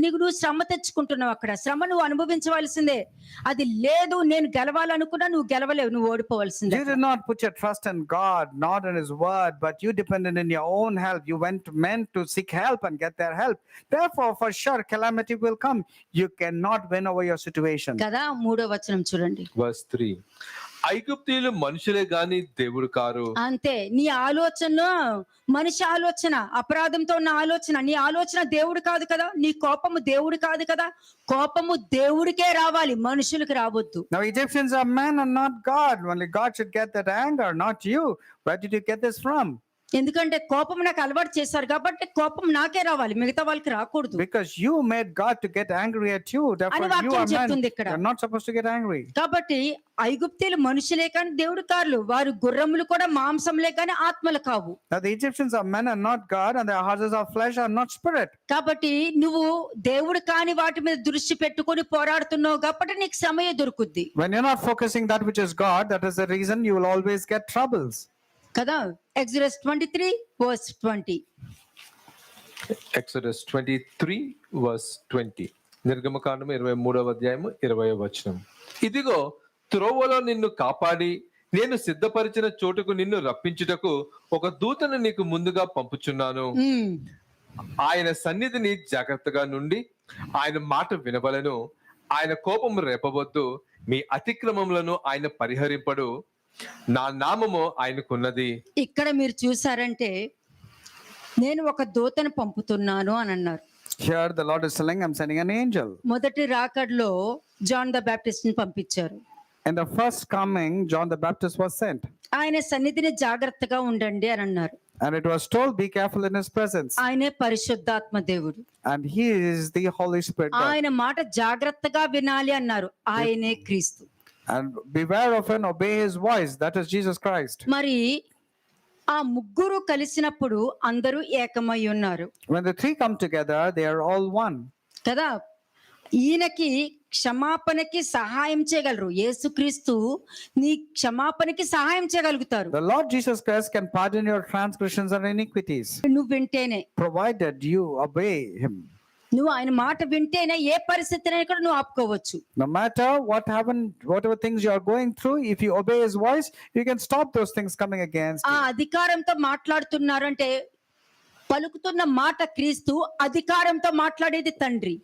నువ్వు శ్రమ తెచ్చుకుంటున్నావు. అక్కడ శ్రమ నువ్వు అనుభవించవలసిందే. అది లేదు, నేను గెలవాలనుకున్నా నువ్వు గెలవలేవు, నువ్వు ఓడిపోవలసిందే. You did not put your trust in God, not in His word, but you depended in your own help. You meant to seek help and get their help. Therefore, for sure, calamity will come. You cannot win over your situation. కదా, 3వ వచనం చూడండి. verse 3. ఐగుప్తీయులు మనుషులే గాని దేవుడు car. అంతే, నీ ఆలోచన మనిషి ఆలోచన, అపరాధంతో ఉన్న ఆలోచన. నీ ఆలోచన దేవుడు కాదు కదా, నీ కోపము దేవుడు కాదు కదా. కోపము దేవుడికే రావాలి, మనుషులకు రావద్దు. Now, Egyptians are men and not God. Only God should get that anger, not you. Where did you get this from? ఎందుకంటే కోపం నాకు అలవాటు చేశారు కాబట్టి కోపం నాకే రావాలి, మిగతా వాళ్ళకి రాకూడదు. Because you made God to get angry at you. Therefore, అని you వాక్యం are men. చెప్తుంది ఇక్కడ. You're not supposed to get angry. కాబట్టి ఐగుప్తీయులు మనుషులే కానీ దేవుడు కారులు, వారు గుర్రములు కూడా మాంసంలే కానీ ఆత్మలు కావు. Now, the Egyptians are men and not God, and their horses of flesh are not spirit. కాబట్టి నువ్వు దేవుడు కాని వాటి మీద దృష్టి పెట్టుకొని పోరాడుతున్నావు కాబట్టి నీకు శ్రమయే దొరుకుద్ది When you're not focusing that which is God, that is the reason you will always get troubles. కదా. Exodus 23 verse 20. Exodus 23 verse 20. నిర్గమకాండము 23వ అధ్యాయము 20వ వచనం. ఇదిగో త్రోవలో నిన్ను కాపాడి నేను సిద్ధపరిచిన చోటుకు నిన్ను రప్పించుటకు ఒక దూతను నీకు ముందుగా పంపుచున్నాను. ఆయన సన్నిధిని జాగ్రత్తగా నుండి ఆయన మాట వినవలెను. ఆయన కోపము రేపవద్దు. మీ అతిక్రమములను ఆయన పరిహరింపడు. నా నామము ఆయనకున్నది. ఇక్కడ మీరు చూసారంటే నేను ఒక దూతను పంపుతున్నాను అని అన్నారు. Here the Lord is telling, I'm sending an angel. మొదటి రాకడలో జాన్ ద బాప్టిస్ట్ ని పంపించారు. In the first coming, John the Baptist was sent. ఆయన సన్నిధిని జాగ్రత్తగా ఉండండి అని అన్నారు. And it was told, be careful in His presence. ఆయనే పరిశుద్ధాత్మ దేవుడు. And He is the Holy Spirit God. ఆయన మాట జాగ్రత్తగా వినాలి అన్నారు. ఆయనే క్రీస్తు. And beware of and obey His voice. That is Jesus Christ. మరి ఆ ముగ్గురు కలిసినప్పుడు అందరూ ఏకమై ఉన్నారు When the three come together, they are all one. కదా. ఈయనకి క్షమాపణకి సహాయం చేయగలరు. యేసుక్రీస్తు నీ క్షమాపణకి సహాయం చేయగలుగుతారు. The Lord Jesus Christ can pardon your transgressions and iniquities, నువ్వు వింటేనే, provided you obey Him. నువ్వు ఆయన మాట వింటేనే ఏ పరిస్థితినైనా కూడా నువ్వు ఆపుకోవచ్చు. No matter what happened, whatever things you are going through, if you obey His voice, you can stop those things coming against ఆ you. అధికారంతో మాట్లాడుతున్నారంటే పలుకుతున్న మాట క్రీస్తు, అధికారంతో మాట్లాడేది తండ్రి.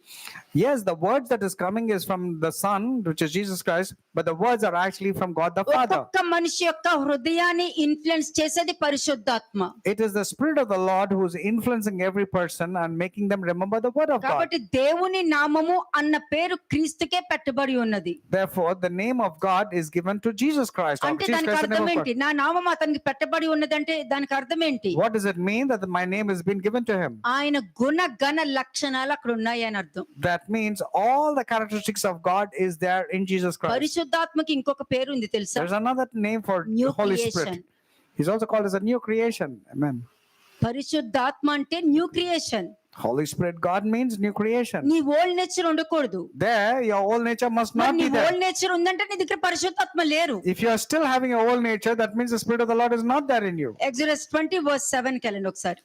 Yes, the words that is coming is from the Son, which is Jesus Christ, but the words are actually from God the Father. ఒక్కొక్క మనిషి యొక్క హృదయాన్ని ఇన్ఫ్లుయెన్స్ చేసేది పరిశుద్ధాత్మ. It is the Spirit of the Lord who is influencing every person and making them remember the word of God. కాబట్టి దేవుని నామము అన్న పేరు క్రీస్తుకే పెట్టబడి ఉన్నది. Therefore, the name of God is given to Jesus Christ. అంటే Jesus దానికి Christ, the name అర్థం of ఏంటి? God. నా నామం అతనికి పెట్టబడి ఉన్నదంటే దానికి అర్థం ఏంటి? What does it mean that my name is has been given to him. ఆయన గుణ గణ లక్షణాలు అక్కడ ఉన్నాయి అని అర్థం. That means all the characteristics of God is there in Jesus Christ. పరిశుద్ధాత్మకి ఇంకొక పేరు ఉంది తెలుసా? There's another name for New the Holy creation. Spirit. He's also called as a new creation. Amen. పరిశుద్ధాత్మ అంటే new creation. Holy Spirit, God means new creation. నీ old nature ఉండకూడదు. There, your old nature must మరి not నీ be there. Old nature ఉందంటే నీ దగ్గర పరిశుద్ధాత్మ లేరు. If you are still having your old nature, that means the Spirit of the Lord is not there in you. Exodus 20:7 కెళ్ళండి ఒకసారి.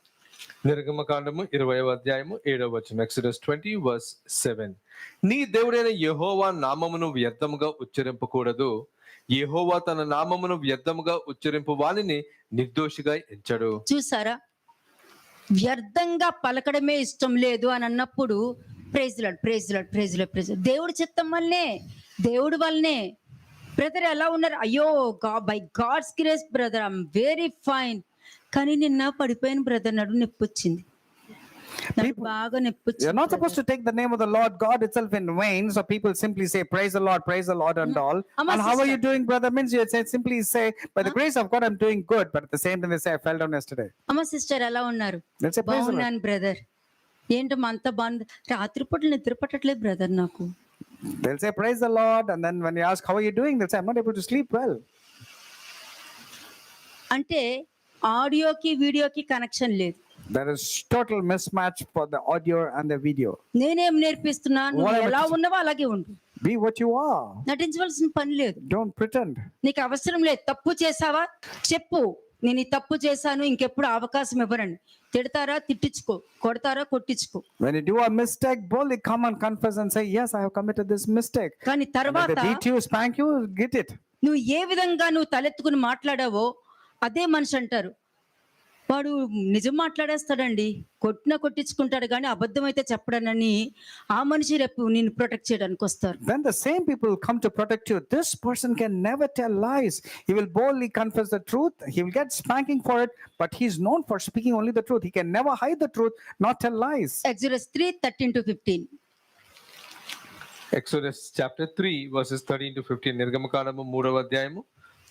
నిర్గమకాండము 20వ అధ్యాయము 7వ వచనం. Exodus 20:7. నీ దేవుడైన యెహోవా నామమును వ్యర్థముగా ఉచ్చరింపకూడదు. యెహోవా తన నామమును వ్యర్థముగా ఉచ్చరింపు వానిని నిర్దోషిగా ఎంచడు. చూసారా, వ్యర్థంగా పలకడమే ఇష్టం లేదు అని అన్నప్పుడు praise lord praise lord praise lord praise lord. దేవుడి చిత్తం వల్లనే, దేవుడి వల్లనే. బ్రదర్ ఎలా ఉన్నారు? అయ్యో by God's grace brother I'm very fine. కానీ నిన్న పడిపోయాను బ్రదర్, నడు నొప్పి వచ్చింది, నాకు బాగా నొప్పి You're వచ్చింది. not supposed to take the name of the Lord God itself in vain. So people simply say, praise the Lord and all. Amma And how are sister. you doing, brother? Means you simply say, by the grace of God, I'm doing good. But at the same time, they say, I fell down yesterday. అమ్మ sister ఎలా ఉన్నారు? Let's say, praise the Lord. బాగున్నాను brother. ఏంటమ్మా అంత బాగుంది? రాత్రిపూట నిద్ర పట్టట్లేదు బ్రదర్ నాకు. They'll say, praise the Lord. And then when you ask, how are you doing? They'll say, I'm not able to sleep well. అంటే ఆడియోకి వీడియోకి కనెక్షన్ లేదు. There is total mismatch for the audio and the video. నేనేం నేర్పిస్తున్నా, నువ్వు Whatever ఎలా it is. ఉన్నావో అలాగే ఉండు. Be what you are. నటించవలసిన పని లేదు. Don't pretend. నీకు అవసరం లేదు. తప్పు చేసావా చెప్పు, నేను ఈ తప్పు చేశాను, ఇంకెప్పుడు అవకాశం ఇవ్వరండి. తిడతారా తిట్టించుకో, కొడతారా కొట్టించుకో. When you do a mistake, boldly come and confess and say, yes, I have committed this mistake. కానీ And if తర్వాత they beat you, spank you, get it. నువ్వు ఏ విధంగా నువ్వు తలెత్తుకుని మాట్లాడావో అదే మనిషి అంటారు, వాడు నిజం మాట్లాడేస్తాడండి, కొట్టించుకుంటాడు కానీ అబద్ధం అయితే చెప్పడనని ఆ మనిషి రేపు నిన్ను ప్రొటెక్ట్ చేయడానికి వస్తారు. Then the same people come to protect you. This person can never tell lies. He will boldly confess the truth. He will get spanking for it, but he's known for speaking only the truth. He can never hide the truth, not tell lies. Exodus 3:13-15. Exodus chapter 3 verses 13-15. నిర్గమకాండము 3వ అధ్యాయము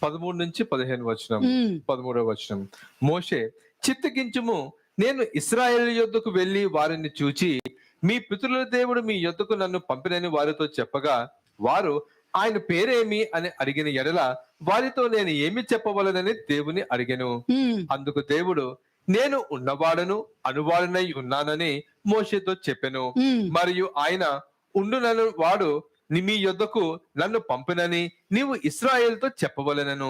13 నుంచి 15 వచనం. 13వ వచనం. మోషే, చిత్తగించుము, నేను ఇశ్రాయేలు యొద్దకు వెళ్లి వారిని చూచి, మీ పితరుల దేవుడు మీ యొద్దకు నన్ను పంపినని వారితో చెప్పగా, వారు ఆయన పేరేమి అని అడిగిన ఎడల వారితో నేను ఏమి చెప్పవలనని దేవుని అడిగెను. అందుకు దేవుడు, నేను ఉన్నవాడను అనువాడనై ఉన్నానని మోషేతో చెప్పెను. మరియు ఆయన, ఉండునను వాడు మీ యొద్దకు నన్ను పంపినని నీవు ఇశ్రాయేలుతో చెప్పవలెనను.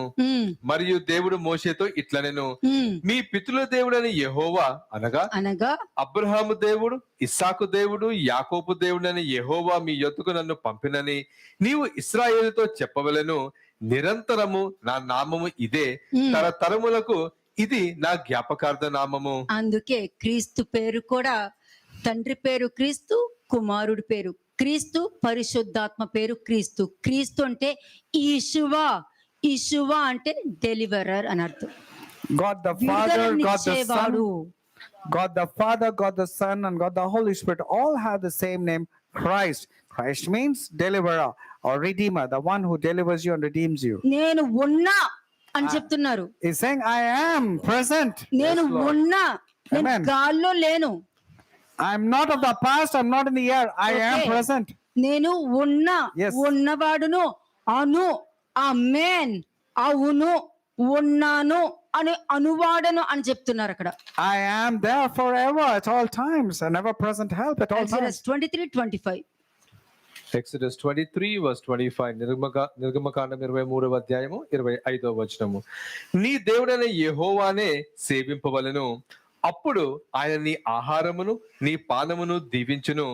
మరియు దేవుడు మోషేతో ఇట్లనెను, మీ పితరుల దేవుడని యెహోవా అనగా అబ్రహాము దేవుడు, ఇస్సాకు దేవుడు, యాకోబు దేవుడని యెహోవా మీ యొద్దకు నన్ను పంపినని నీవు ఇశ్రాయేలుతో చెప్పవలెను. నిరంతరము నా నామము ఇదే, తరతరములకు ఇది నా జ్ఞాపకార్థ నామము. అందుకే క్రీస్తు పేరు కూడా, తండ్రి పేరు క్రీస్తు, కుమారుడి పేరు క్రీస్తు, పరిశుద్ధాత్మ పేరు క్రీస్తు. క్రీస్తు అంటే ఈశువా, ఈశువా అంటే డెలివరర్ అని అర్థం. God the Father, God the Son, God the Father, God the Son, and God the Holy Spirit all have the same name, Christ. Christ means deliverer or redeemer, the one who delivers you and redeems you. నేను ఉన్నా అని చెప్తున్నారు. He's saying, I am present. నేను ఉన్నా, నేను Amen. గాల్లో లేను. I'm not of the past, I'm not in the air, I am present. నేను ఉన్నా, Yes. ఉన్నవాడును, అను, ఆమేన్, అవును, ఉన్నాను అని అనువాడను అని చెప్తున్నారు అక్కడ. I am there forever at all times, an ever present help at all Exodus times. 23:25. Exodus 23 verse 25. నిర్గమకాండం 23వ అధ్యాయము 25వ వచనము. నీ దేవుడైన యెహోవానే సేవింపవలెను, అప్పుడు ఆయన నీ ఆహారమును నీ పానమును దీవించును.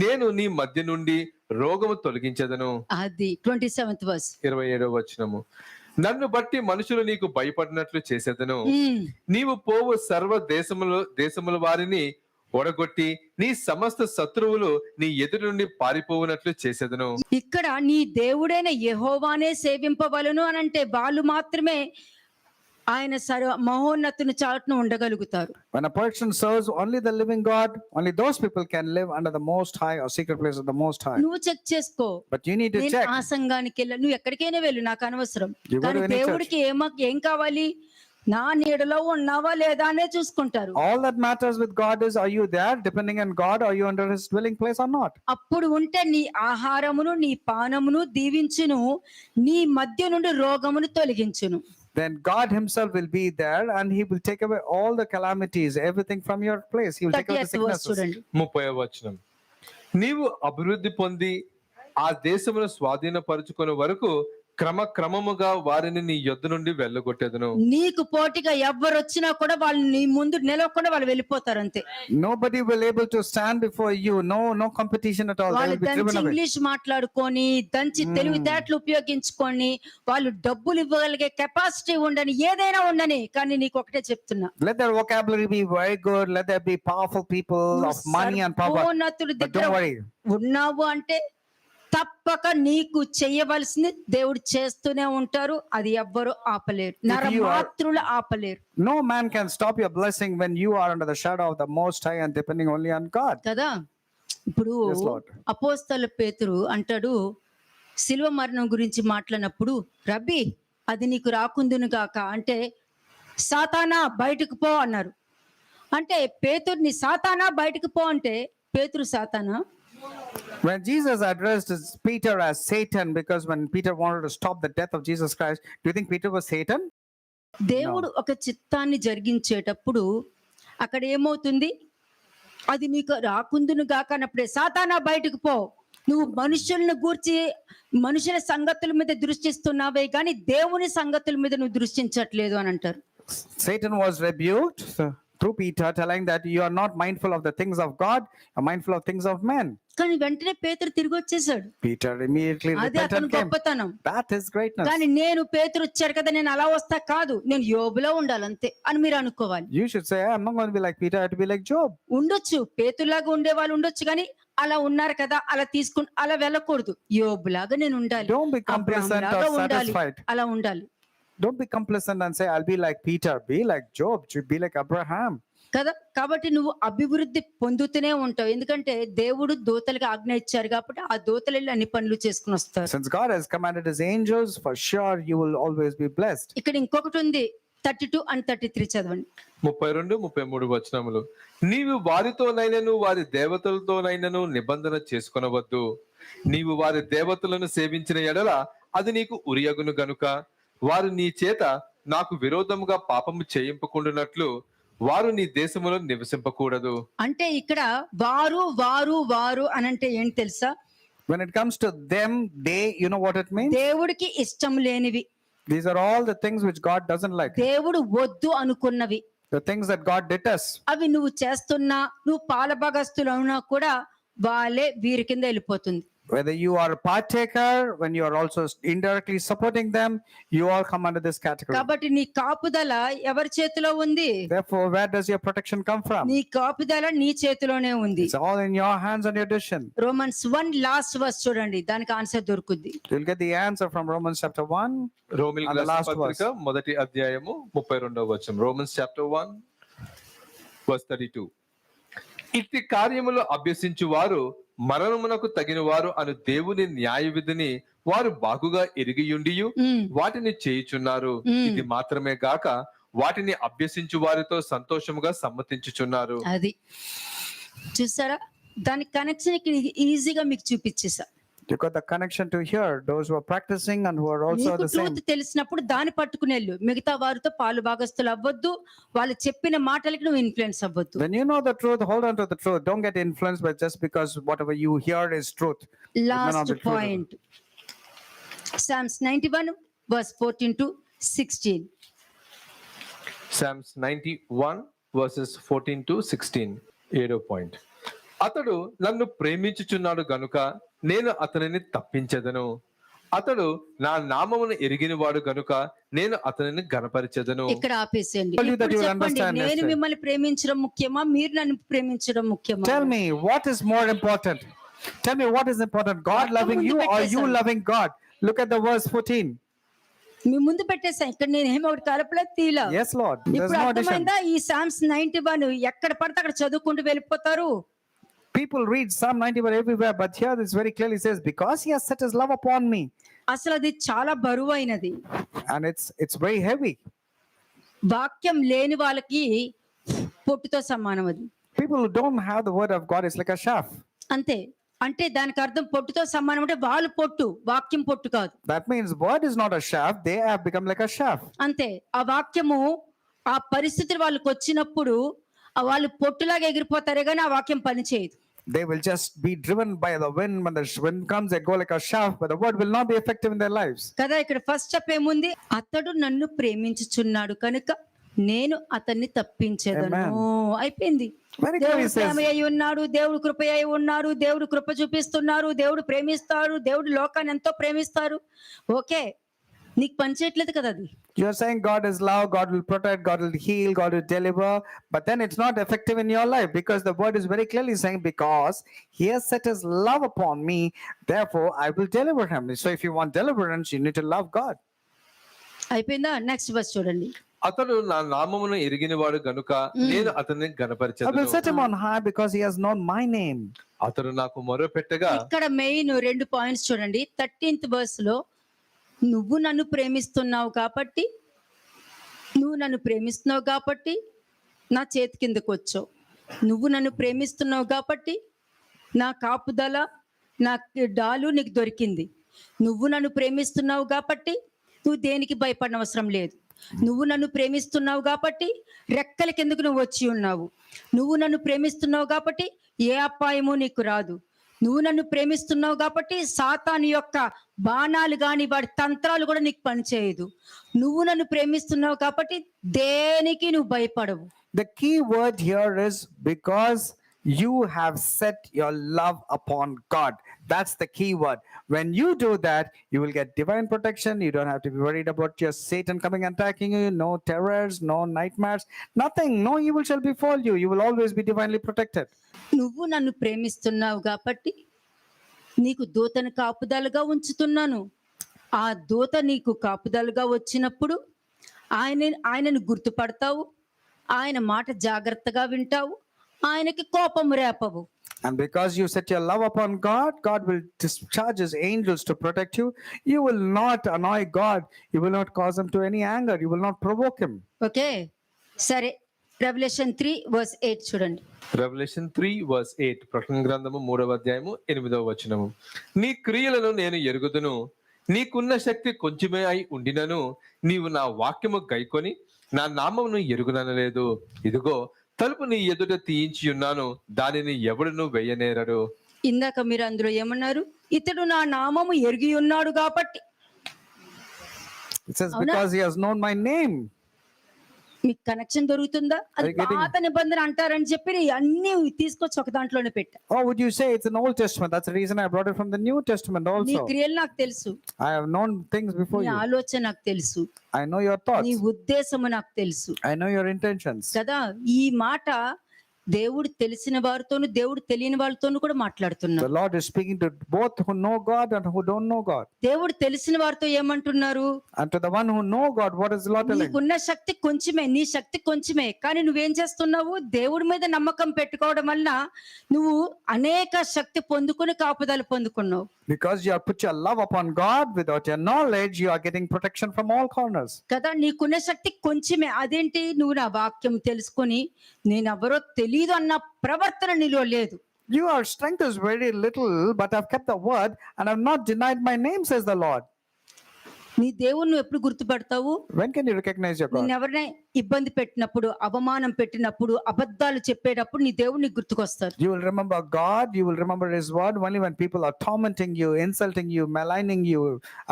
నేను నీ మధ్య నుండి రోగము తొలగించదను. అది 27th verse. 27వ వచనము. నన్ను బట్టి మనుషులు నీకు భయపడినట్లు చేసేదను. నీవు పోవు సర్వ దేశముల వారిని ఓడగొట్టి నీ సమస్త శత్రువులు నీ ఎదురు నుండి పారిపోవునట్లు చేసేదను. ఇక్కడ నీ దేవుడైన యెహోవానే సేవింపవలను అని అంటే వాళ్ళు మాత్రమే ఆయన మహోన్నతుని చాటును ఉండగలుగుతారు. When a person serves only the living God, only those people can live under the Most High or secret place of the Most High. నువ్వు చెక్ చేసుకో. But you need to నేను check. ఆ సంఘానికి వెళ్ళా, నువ్వు ఎక్కడికైనా వెళ్ళు, నాకు అనవసరం. You go to కానీ any దేవుడికి ఏం కావాలి? నా నీడలో ఉన్నావా లేదా అనే చూసుకుంటారు. All that matters with God is, are you there depending on God? Are you under his dwelling place or not? అప్పుడు ఉంటే నీ ఆహారమును నీ పానమును దీవించును, నీ మధ్య నుండి రోగమును తొలగించును. Then God himself will be there and he will take away all the calamities, everything from your place. He will take away the 30th verse sicknesses. చూడండి. 30వ వచనం. నీవు అభివృద్ధి పొంది ఆ దేశమును స్వాధీనపరుచుకునే వరకు క్రమక్రమముగా వారిని నీ యొద్ద నుండి వెళ్ళగొట్టెదను. నీకు పోటీగా ఎవ్వరు వచ్చినా కూడా వాళ్ళు నీ ముందు నిలవకుండా వాళ్ళు వెళ్ళిపోతారు అంతే. Nobody will able to stand before you. No competition at all. They వాళ్ళు will be దంచి driven away. ఇంగ్లీష్ మాట్లాడుకొని దంచి తెలివితేటలు ఉపయోగించుకొని వాళ్ళు డబ్బులు ఇవ్వగలిగే కెపాసిటీ ఉండని ఏదైనా ఉండని, కానీ నీకు ఒకటే చెప్తున్నా, Let their vocabulary be very good. Let there be powerful people of money and power. సర్వోన్నతుడి But దగ్గర don't worry. ఉన్నావు అంటే తప్పక నీకు చేయవలసింది దేవుడు చేస్తూనే ఉంటారు. అది ఎవ్వరు ఆపలేరు, నరమాత్రులు ఆపలేరు. No man can stop your blessing when you are under the shadow of the Most High and depending only on God. కదా. ఇప్పుడు Yes, Lord. అపోస్తల పేతురు అంటాడు, శిలువ మరణం గురించి మాట్లాడినప్పుడు, రబ్బీ అది నీకు రాకుందును గాక అంటే, సాతానా బయటకు పో అన్నారు. అంటే పేతుర్ని సాతానా బయటకు పో అంటే పేతురు సాతానా? When Jesus addressed Peter as Satan, because when Peter wanted to stop the death of Jesus Christ, do you think Peter was Satan? దేవుడు ఒక చిత్తాన్ని జరిగించేటప్పుడు అక్కడ ఏమవుతుంది, అది నీకు రాకుందును గాక అన్నప్పుడే సాతానా బయటకు పో, నువ్వు మనుషులను గూర్చి మనుషుల సంగతుల మీద దృష్టిస్తున్నావే కానీ దేవుని సంగతుల మీద నువ్వు దృష్టించట్లేదు అని అంటారు. Satan was rebuked through Peter, telling that you are not mindful of the things of God, you are mindful of things of men. కానీ వెంటనే పేతురు తిరిగి వచ్చేసాడు. Peter immediately అది repented అతని and came. గొప్పతనం. That is greatness. కానీ నేను పేతురు వచ్చారు కదా నేను అలా వస్తా కాదు, నేను యోబులో ఉండాలంతే అని మీరు అనుకోవాలి. You should say, I'm not going to be like Peter, I have to be like Job. ఉండొచ్చు, పేతులాగా ఉండే వాళ్ళు ఉండొచ్చు, కానీ అలా ఉన్నారు కదా అలా తీసుకుని అలా వెళ్ళకూడదు. యోబులాగా నేను ఉండాలి, Don't be complacent or అబ్రహాములాగా ఉండాలి, satisfied. అలా ఉండాలి Don't be complacent and say, I'll be like Peter. Be like Job. Be like Abraham. కదా. కాబట్టి నువ్వు అభివృద్ధి పొందుతూనే ఉంటావు, ఎందుకంటే దేవుడు దూతలకు ఆజ్ఞ ఇచ్చారు కాబట్టి ఆ దూతలు వెళ్ళి అన్ని పనులు చేసుకుని వస్తారు. Since God has commanded his angels, for sure you will always be blessed. ఇక్కడ ఇంకొకటి ఉంది, 32 and 33 చదవండి. 32, 33 వచనములు. నీవు వారితోనైనను వారి దేవతలతోనైనను నిబంధన చేసుకొనవద్దు. నీవు వారి దేవతలను సేవించిన ఎడల అది నీకు ఉరియగును గనుక వారు నీ చేత నాకు విరోధముగా పాపము చేయింపకుండునట్లు వారు నీ దేశములో నివసింపకూడదు. అంటే ఇక్కడ వారు వారు వారు అని అంటే ఏంటి తెలుసా? When it comes to them, they, you know what it means? దేవుడికి ఇష్టం లేనివి, These are all the things which God doesn't like. దేవుడు వద్దు అనుకున్నవి, The things that God detests. అవి నువ్వు చేస్తున్నా, నువ్వు పాలభాగస్తులు అవునా కూడా వాళ్ళే వీరి కింద వెళ్ళిపోతుంది. Whether you are a partaker, when you are also indirectly supporting them, you all come under this category. కాబట్టి నీ కాపుదల ఎవరి చేతిలో ఉంది? Therefore, where does your protection come from? నీ కాపుదల నీ చేతిలోనే ఉంది. It's all in your hands and your decision. Romans 1 last verse చూడండి, దానికి ఆన్సర్ దొరుకుద్ది. You'll get the answer from Romans chapter 1. రోమిల్ And the last పత్రిక మొదటి అధ్యాయము 32వ వచనం. Romans chapter 1 verse 32. ఇట్టి కార్యములు అభ్యసించు వారు మరణమునకు తగిన వారు అను దేవుని న్యాయ విధిని వారు బాగుగా ఎరిగియుండియు వాటిని చేయుచున్నారు. ఇది మాత్రమే గాక వాటిని అభ్యసించు వారితో సంతోషముగా సమ్మతించుచున్నారు. అది చూసారా, దాని కనెక్షన్ ఇక్కడ ఈజీగా మీకు చూపించేసా. You got the connection to here. Those who are practicing and who are also నీకు the same. ట్రూత్ తెలిసినప్పుడు దాన్ని పట్టుకునేళ్ళు, మిగతా వారితో పాలు భాగస్తులు అవ్వద్దు, వాళ్ళు చెప్పిన మాటలకి నువ్వు ఇన్ఫ్లుయెన్స్ అవ్వద్దు. When you know the truth, hold on to the truth. Don't get influenced by just because whatever you hear is truth. It may not last be true. Point, Psalms 91 verse 14 to 16. Psalms 91 verses 14 to 16. 7వ point. అతడు నన్ను ప్రేమించుచున్నాడు గనుక నేను అతనిని తప్పించెదను. అతడు నా నామమును ఎరిగిన వాడు గనుక నేను అతనిని గణపరిచెదను. ఇక్కడ ఆపేసేయండి. Tell you that ఇప్పుడు you will చెప్పండి, understand నేను yesterday. మిమ్మల్ని ప్రేమించడం ముఖ్యమా, మీరు నన్ను ప్రేమించడం ముఖ్యమా? Tell me, what is more important? Tell me what is important, God loving you or you loving God? Look at the verse 14. మీ ముందు పెట్టేసా, ఇక్కడ నేను ఏమో ఒకటి కలపలేదు తీలా. Yes, Lord. There's ఇప్పుడు no addition. అర్థమైందా? ఈ Psalms 91 ఎక్కడ పడితే అక్కడ చదువుకుంటూ వెళ్ళిపోతారు. People read Psalm 91 everywhere, but here this very clearly says, because he has set his love upon me. అసలు అది చాలా బరువైనది. And it's very heavy. వాక్యం లేని వాళ్ళకి పొట్టుతో సమానం అది. People who don't have the word of God is like a chaff. అంతే. అంటే దానికి అర్థం పొట్టుతో సమానం అంటే వాళ్ళు పొట్టు, వాక్యం పొట్టు కాదు. That means word is not a chaff, they have become like a chaff. అంతే. ఆ వాక్యము ఆ పరిస్థితులు వాళ్ళకి వచ్చినప్పుడు వాళ్ళు పొట్టులాగా ఎగిరిపోతారే కానీ ఆ వాక్యం పనిచేయదు. They will just be driven by the wind. When the wind comes, they go like a chaff, but the word will not be effective in their lives. కదా. ఇక్కడ ఫస్ట్ స్టెప్ ఏముంది? అతడు నన్ను ప్రేమించుచున్నాడు కనుక నేను అతన్ని తప్పించేదను. అయిపోయింది. Very దేవుడు clearly says, ప్రేమ అయి ఉన్నాడు, దేవుడు కృప అయి ఉన్నాడు, దేవుడు కృప చూపిస్తున్నారు, దేవుడు ప్రేమిస్తాడు, దేవుడు లోకాన్ని ఎంతో ప్రేమిస్తారు. ఓకే, నీకు పనిచేయట్లేదు కదా అది. you're saying God is love, God will protect, God will heal, God will deliver, but then it's not effective in your life because the word is very clearly saying, because he has set his love upon me, therefore I will deliver him. So if you want deliverance, you need to love God. అయిపోయిందా? Next verse చూడండి. అతడు నా నామమును ఎరిగినవాడు గనుక నేను అతన్ని I will గణపరిచెదను. set him on high because he has known my name. అతడు నాకు మొరపెట్టగా ఇక్కడ మెయిన్ 2 పాయింట్స్ చూడండి. 13th verse లో నువ్వు నన్ను ప్రేమిస్తున్నావు కాబట్టి నా చేతి కిందకు వచ్చావు. నువ్వు నన్ను ప్రేమిస్తున్నావు కాబట్టి నా కాపుదల, నా డాలు నీకు దొరికింది. నువ్వు నన్ను ప్రేమిస్తున్నావు కాబట్టి నువ్వు దేనికి భయపడిన అవసరం లేదు. నువ్వు నన్ను ప్రేమిస్తున్నావు కాబట్టి రెక్కల కిందకు నువ్వు వచ్చి ఉన్నావు. నువ్వు నన్ను ప్రేమిస్తున్నావు కాబట్టి ఏ అపాయము నీకు రాదు. నువ్వు నన్ను ప్రేమిస్తున్నావు కాబట్టి సాతాను యొక్క బాణాలు గాని వాడి తంత్రాలు కూడా నీకు పనిచేయదు. నువ్వు నన్ను ప్రేమిస్తున్నావు కాబట్టి దేనికి నువ్వు భయపడవు. The key word here is because you have set your love upon God. That's the key word. When you do that, you will get divine protection. You don't have to be worried about your Satan coming and attacking you. No terrors, no nightmares, nothing. No evil shall befall you. You will always be divinely protected. నువ్వు నన్ను ప్రేమిస్తున్నావు కాబట్టి నీకు దూతను కాపుదలుగా ఉంచుతున్నాను. ఆ దూత నీకు కాపుదలుగా వచ్చినప్పుడు ఆయనను గుర్తుపడతావు, ఆయన మాట జాగ్రత్తగా వింటావు, ఆయనకి కోపం రేపవు. And because you set your love upon God, God will discharge his angels to protect you. You will not annoy God. You will not cause him to any anger. You will not provoke him. Okay, సరే. Revelation 3:8 చూడండి. Revolution 3:8 ప్రకటన గ్రంథము 3:8 నీ క్రియలను నేను ఎరుగుదును, నీకున్న శక్తి కొంచెమే అయి ఉండినను నీవు నా వాక్యము గైకొని నా నామమును ఎరుగుననలేదు. ఇదిగో తలుపు నీ ఎదుట తీయించి ఉన్నాను, దానిని ఎవడును వేయనేరడు. ఇందాక మీరు అందులో ఏమన్నారు? ఇతడు నా నామము ఎరిగి ఉన్నాడు కాబట్టి. It says, because he has known my name. మీకు కనెక్షన్ దొరుకుతుందా? అది పాత నిబంధన అంటారని చెప్పి అన్ని తీసుకొచ్చి ఒక దాంట్లోనే పెట్టా. Or would you say it's an Old Testament? That's the reason I brought it from the New Testament నీ also. క్రియలు నాకు తెలుసు, I have known things before నీ you. ఆలోచన నాకు తెలుసు, I know your thoughts. నీ ఉద్దేశము నాకు తెలుసు I know your intentions. కదా. ఈ మాట దేవుడు తెలిసిన వారితోను దేవుడు తెలియని వాళ్ళతోను కూడా మాట్లాడుతున్నారు. The Lord is speaking to both who know God and who don't know God. దేవుడు తెలిసిన వారితో ఏమంటున్నారు? And to the one who know God, what is the Lord telling? నీకున్న శక్తి కొంచెమే, నీ శక్తి కొంచెమే, కానీ నువ్వేం చేస్తున్నావు? దేవుడి మీద నమ్మకం పెట్టుకోవడం వల్ల నువ్వు అనేక శక్తి పొందుకుని కాపుదలు పొందుకున్నావు. Because you have put your love upon God, without your knowledge, you are getting protection from all corners. కదా. నీకున్న శక్తి కొంచెమే. అదేంటి? నువ్వు నా వాక్యం తెలుసుకొని నేనెవరో తెలీదు అన్న ప్రవర్తన నీలో లేదు. Your strength is very little, but I've kept the word and I've not denied my name, says the Lord. నీ దేవుని నువ్వు ఎప్పుడు గుర్తుపడతావు? When can you recognize your God? నేను ఎవరినై ఇబ్బంది పెట్టినప్పుడు, అవమానం పెట్టినప్పుడు, అబద్ధాలు చెప్పేటప్పుడు నీ దేవుని గుర్తుకొస్తారు. You will remember God, you will remember his word only when people are tormenting you, insulting you, maligning you,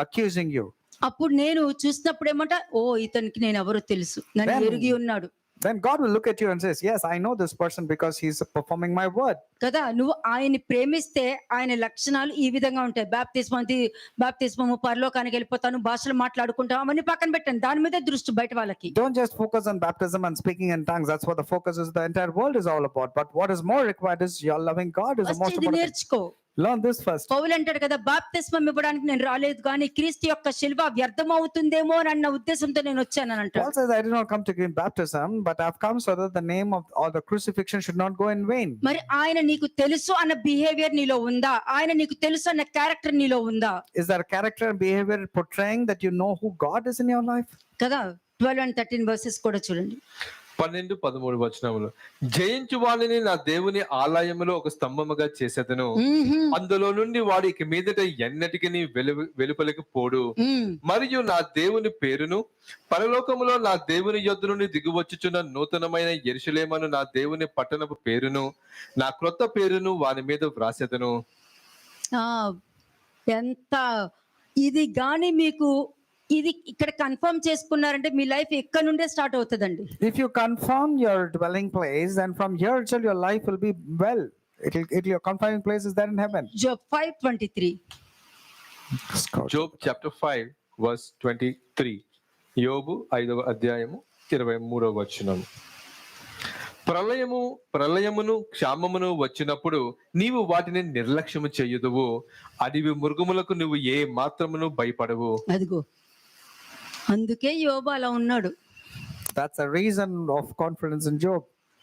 accusing you. అప్పుడు నేను చూసినప్పుడు ఏమంటా, ఓ ఇతనికి నేను ఎవరో తెలుసు, నన్ను ఎరిగి ఉన్నాడు. Then God will look at you and says, yes, I know this person because he's performing my word. కదా. నువ్వు ఆయన్ని ప్రేమిస్తే ఆయన లక్షణాలు ఈ విధంగా ఉంటాయి. బాప్తిస్మము, పరలోకానికి వెళ్ళిపోతాను, భాషలు మాట్లాడుకుంటాం, అవన్నీ పక్కన పెట్టండి. దాని మీదే దృష్టి బయట వాళ్ళకి. Don't just focus on baptism and speaking in tongues. That's what the focus is. The entire world is all about. But what is more required is your loving God is the most ఇది important thing. నేర్చుకో. Learn this first. పౌలు అంటాడు కదా, బాప్తిస్మం ఇవ్వడానికి నేను రాలేదు కానీ క్రీస్తు యొక్క శిలువ వ్యర్థమవుతుందేమో అన్న ఉద్దేశంతో నేను వచ్చాను అని అంటాడు. Paul says, I did not come to give baptism, but I've come so that the name of or the crucifixion should not go in vain. మరి ఆయన నీకు తెలుసు అన్న బిహేవియర్ నీలో ఉందా? ఆయన నీకు తెలుసు అన్న క్యారెక్టర్ నీలో ఉందా? Is there a character and behavior portraying that you know who God is in your life? కదా. 12 and 13 verses కూడా చూడండి. 12, 13 వచనములు. జయించు వాణిని నా దేవుని ఆలయములో ఒక స్తంభముగా చేసేదను, అందులో నుండి వాడు ఇక మీదట ఎన్నటికి వెలుపలికి పోడు. మరియు నా దేవుని పేరును, పరలోకములో నా దేవుని యొద్ద నుండి దిగువచ్చుచున్న నూతనమైన యెరూషలేమును నా దేవుని పట్టణపు పేరును, నా క్రొత్త పేరును వాని మీద వ్రాసెదను. ఎంత ఇది గాని మీకు ఇది ఇక్కడ కన్ఫర్మ్ చేసుకున్నారంటే మీ లైఫ్ ఎక్కడ నుండే స్టార్ట్ అవుతుందండి. If you confirm your dwelling place, then from here itself your life will be well. Your confirming place is there in heaven. Job 5:23. Job chapter 5 verse 23. యోబు 5వ అధ్యాయము 23వ వచనం. ప్రళయమును క్షామమును వచ్చినప్పుడు నీవు వాటిని నిర్లక్ష్యము చేయుదువు, అడవి మృగములకు నువ్వు ఏ మాత్రమును భయపడవు. అదిగో అందుకే యోబు అలా ఉన్నాడు. That's a reason of confidence in Job.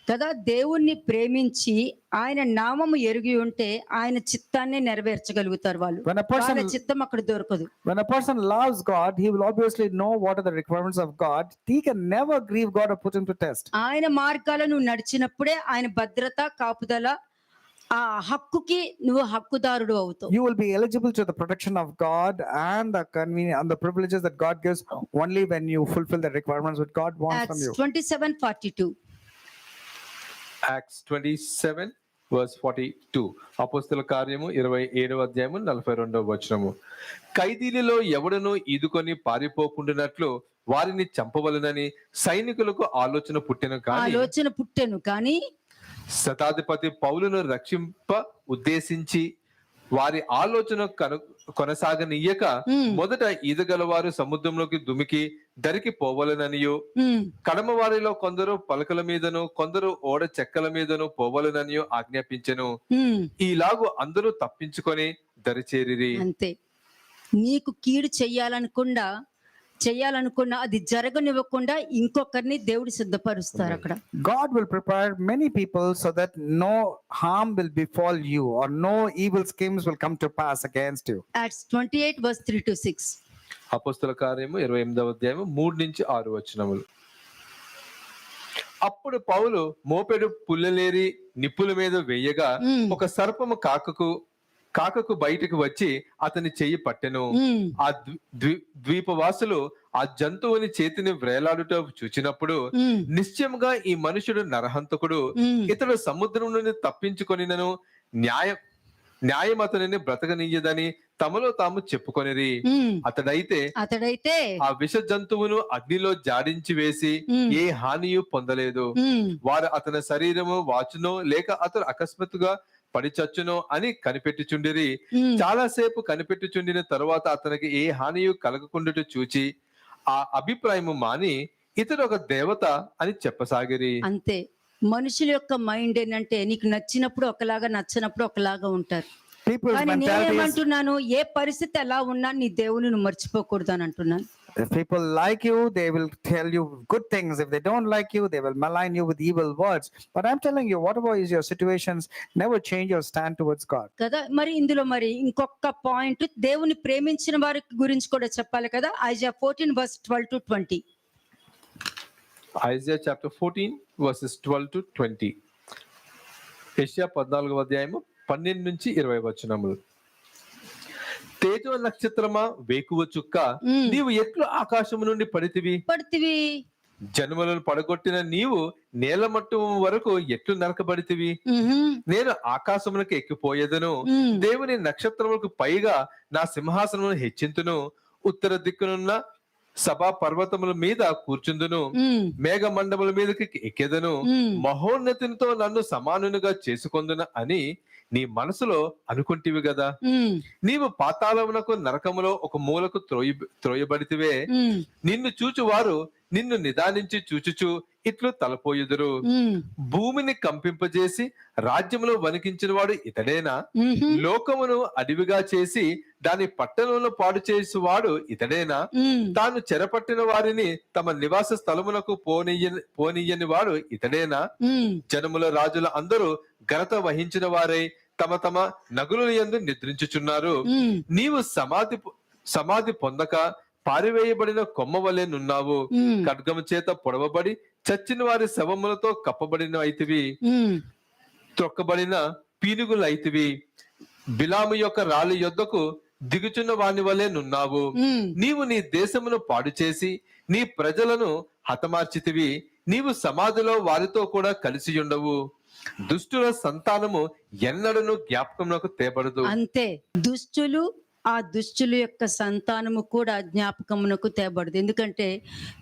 కదా, దేవుణ్ణి ప్రేమించి ఆయన నామము ఎరిగి ఉంటే ఆయన చిత్తాన్ని నెరవేర్చగలుగుతారు వాళ్ళు. వాళ్ళ చిత్తం అక్కడ దొరకదు. When a person loves God, he will obviously know what are the requirements of God. He can never grieve God or put him to test. ఆయన మార్గాలను నడిచినప్పుడే ఆయన భద్రత కాపుదల ఆ హక్కుకి నువ్వు హక్కుదారుడు అవుతావు. You will be eligible to the protection of God and the convenience and the privileges that God gives only when you fulfill the requirements that God wants from you. Acts 27:42. Acts 27 verse 42. అపోస్తల కార్యము 27వ అధ్యాయము 42వ వచనము. ఖైదీలలో ఎవడను ఈదుకొని పారిపోకుండానట్లు వారిని చంపవలనని సైనికులకు ఆలోచన పుట్టెను కానీ శతాధిపతి పౌలును రక్షింప ఉద్దేశించి వారి ఆలోచన కొనసాగనీయక మొదట ఈదగలవారు సముద్రంలోకి దుమికి దరికి పోవలననియు, కడమ వారిలో కొందరు పలకల మీదను కొందరు ఓడ చెక్కల మీదను పోవలననియు ఆజ్ఞాపించెను. ఈలాగు అందరూ తప్పించుకొని దరిచేరిరి. అంతే, నీకు కీడు చెయ్యాలనుకున్నా అది జరగనివ్వకుండా ఇంకొకరిని దేవుడు సిద్ధపరుస్తారు అక్కడ. God will prepare many people so that no harm will befall you or no evil schemes will come to pass against you. Acts 28 verse 3 to 6. అపోస్తల కార్యము 28వ అధ్యాయము 3 నుంచి 6 వచనములు. అప్పుడు పౌలు మోపెడు పుల్లలేరి నిప్పుల మీద వేయగా ఒక సర్పము కాకకు బయటకు వచ్చి అతని చెయ్యి పట్టెను. ఆ ద్వీపవాసులు ఆ జంతువుని చేతిని వ్రేలాడుట చూచినప్పుడు నిశ్చయముగా ఈ మనుషుడు నరహంతకుడు, ఇతడు సముద్రం నుండి తప్పించుకొనినను న్యాయం అతనిని బ్రతకనీయదని తమలో తాము చెప్పుకొనిరి. అతడైతే ఆ విష జంతువును అగ్నిలో జాడించి వేసి ఏ హానియు పొందలేదు. వారు అతని శరీరము వాచునో లేక అతడు అకస్మాత్తుగా పడి చచ్చునో అని కనిపెట్టుచుండిరి. చాలాసేపు కనిపెట్టుచుండిన తరువాత అతనికి ఏ హానియు కలగకుండా చూచి ఆ అభిప్రాయము మాని ఇతడు ఒక దేవత అని చెప్పసాగిరి. అంతే, మనుషుల యొక్క మైండ్ ఏంటంటే నీకు నచ్చినప్పుడు ఒకలాగా నచ్చినప్పుడు ఒకలాగా ఉంటారు. కానీ నేనేమంటున్నాను, ఏ పరిస్థితి ఎలా ఉన్నా నీ దేవుని నువ్వు మర్చిపోకూడదు అని అంటున్నాను. If people like you, they will tell you good things. If they don't like you, they will malign you with evil words. But I'm telling you, whatever is your situations, never change your stand towards God. కదా, మరి ఇందులో మరి ఇంకొక point దేవుని ప్రేమించిన వారి గురించి కూడా చెప్పాలి కదా. Isaiah 14 verse 12 to 20. Isaiah chapter 14 verses 12 to 20. యెషయా 14వ అధ్యాయము 12 నుంచి 20 వచనములు. తేజో నక్షత్రమా వేకువ చుక్క, నీవు ఎట్లు ఆకాశము నుండి పడితివి, జనములను పడగొట్టిన నీవు నేల మట్టు వరకు ఎట్లు నరకబడితివి. నేను ఆకాశమునకు ఎక్కిపోయేదను, దేవుని నక్షత్రములకు పైగా నా సింహాసనమును హెచ్చింతును, ఉత్తర దిక్కునున్న సభా పర్వతముల మీద కూర్చుందును, మేఘ మండముల మీదకి ఎక్కేదను, మహోన్నతితో నన్ను సమానునిగా చేసుకొందును అని నీ మనసులో అనుకుంటివి కదా. నీవు పాతాళమునకు నరకములో ఒక మూలకు త్రోయబడితివే. నిన్ను చూచువారు నిన్ను నిదానించి చూచుచు ఇట్లు తలపోయుదురు. భూమిని కంపింపజేసి రాజ్యములో వణికించిన వాడు ఇతడేనా? లోకమును అడవిగా చేసి దాని పట్టణంలో పాడు చేసేవాడు ఇతడేనా? తాను చెరపట్టిన వారిని తమ నివాస స్థలమునకు పోనీయని వాడు ఇతడేనా? జనముల రాజుల అందరూ ఘనత వహించిన వారై తమ తమ నగుల యందు నిద్రించుచున్నారు. నీవు సమాధి పొందక పారివేయబడిన కొమ్మ వలె నున్నావు. ఉమ్, ఖడ్గము చేత పొడవబడి చచ్చిన వారి శవములతో కప్పబడిన అయితివి. ఉమ్, త్రొక్కబడిన పీనుగులైతివి. బిలాము యొక్క రాళ్ళ యొద్దకు దిగుచున్న వాని వలె నున్నావు. ఉమ్. నీవు నీ దేశమును పాడు చేసి నీ ప్రజలను హతమార్చితివి. నీవు సమాధిలో వారితో కూడా కలిసి ఉండవు. దుష్టుల సంతానము ఎన్నడను జ్ఞాపకమునకు తేబడదు. అంతే, దుష్టులు ఆ దుష్టుల యొక్క సంతానము కూడా జ్ఞాపకమునకు తేబడదు. ఎందుకంటే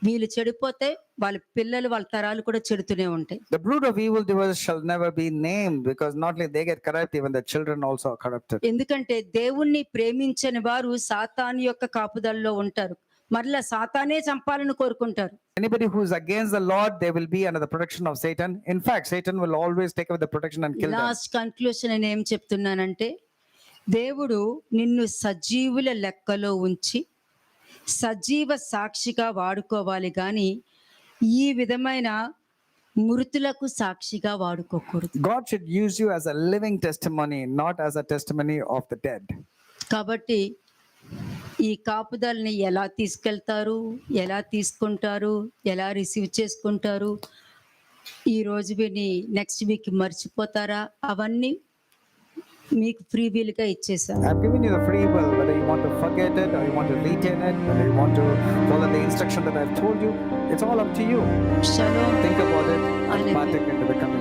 వీళ్ళు చెడిపోతే వాళ్ళ పిల్లలు వాళ్ళ తరాలు కూడా చెడుతూనే ఉంటాయి. The brood of evildoers shall never be named, because not only they get corrupt, even the children also are corrupted. ఎందుకంటే దేవుణ్ణి ప్రేమించని వారు సాతాను యొక్క కాపుదల్లో ఉంటారు. మరలా సాతానే చంపాలని కోరుకుంటారు. Anybody who is against the Lord, they will be under the protection of Satan. In fact, Satan will always take away the protection and kill them. Last conclusion నేను ఏం చెప్తున్నానంటే, దేవుడు నిన్ను సజీవుల లెక్కలో ఉంచి సజీవ సాక్షిగా వాడుకోవాలి కానీ ఈ విధమైన మృతులకు సాక్షిగా వాడుకోకూడదు. God should use you as a living testimony, not as a testimony of the dead. కాబట్టి ఈ కాపుదలని ఎలా తీసుకెళ్తారు, ఎలా తీసుకుంటారు, ఎలా రిసీవ్ చేసుకుంటారు, ఈ రోజు విని నెక్స్ట్ వీక్ మర్చిపోతారా, అవన్నీ మీకు ఫ్రీ వీల్గా ఇచ్చేసాను. I've given you the free will, whether you want to forget it or you want to retain it, whether you want to follow the instruction that I've told you, it's all up to you. Shalom. Think about it and Hallelujah. partake into the coming.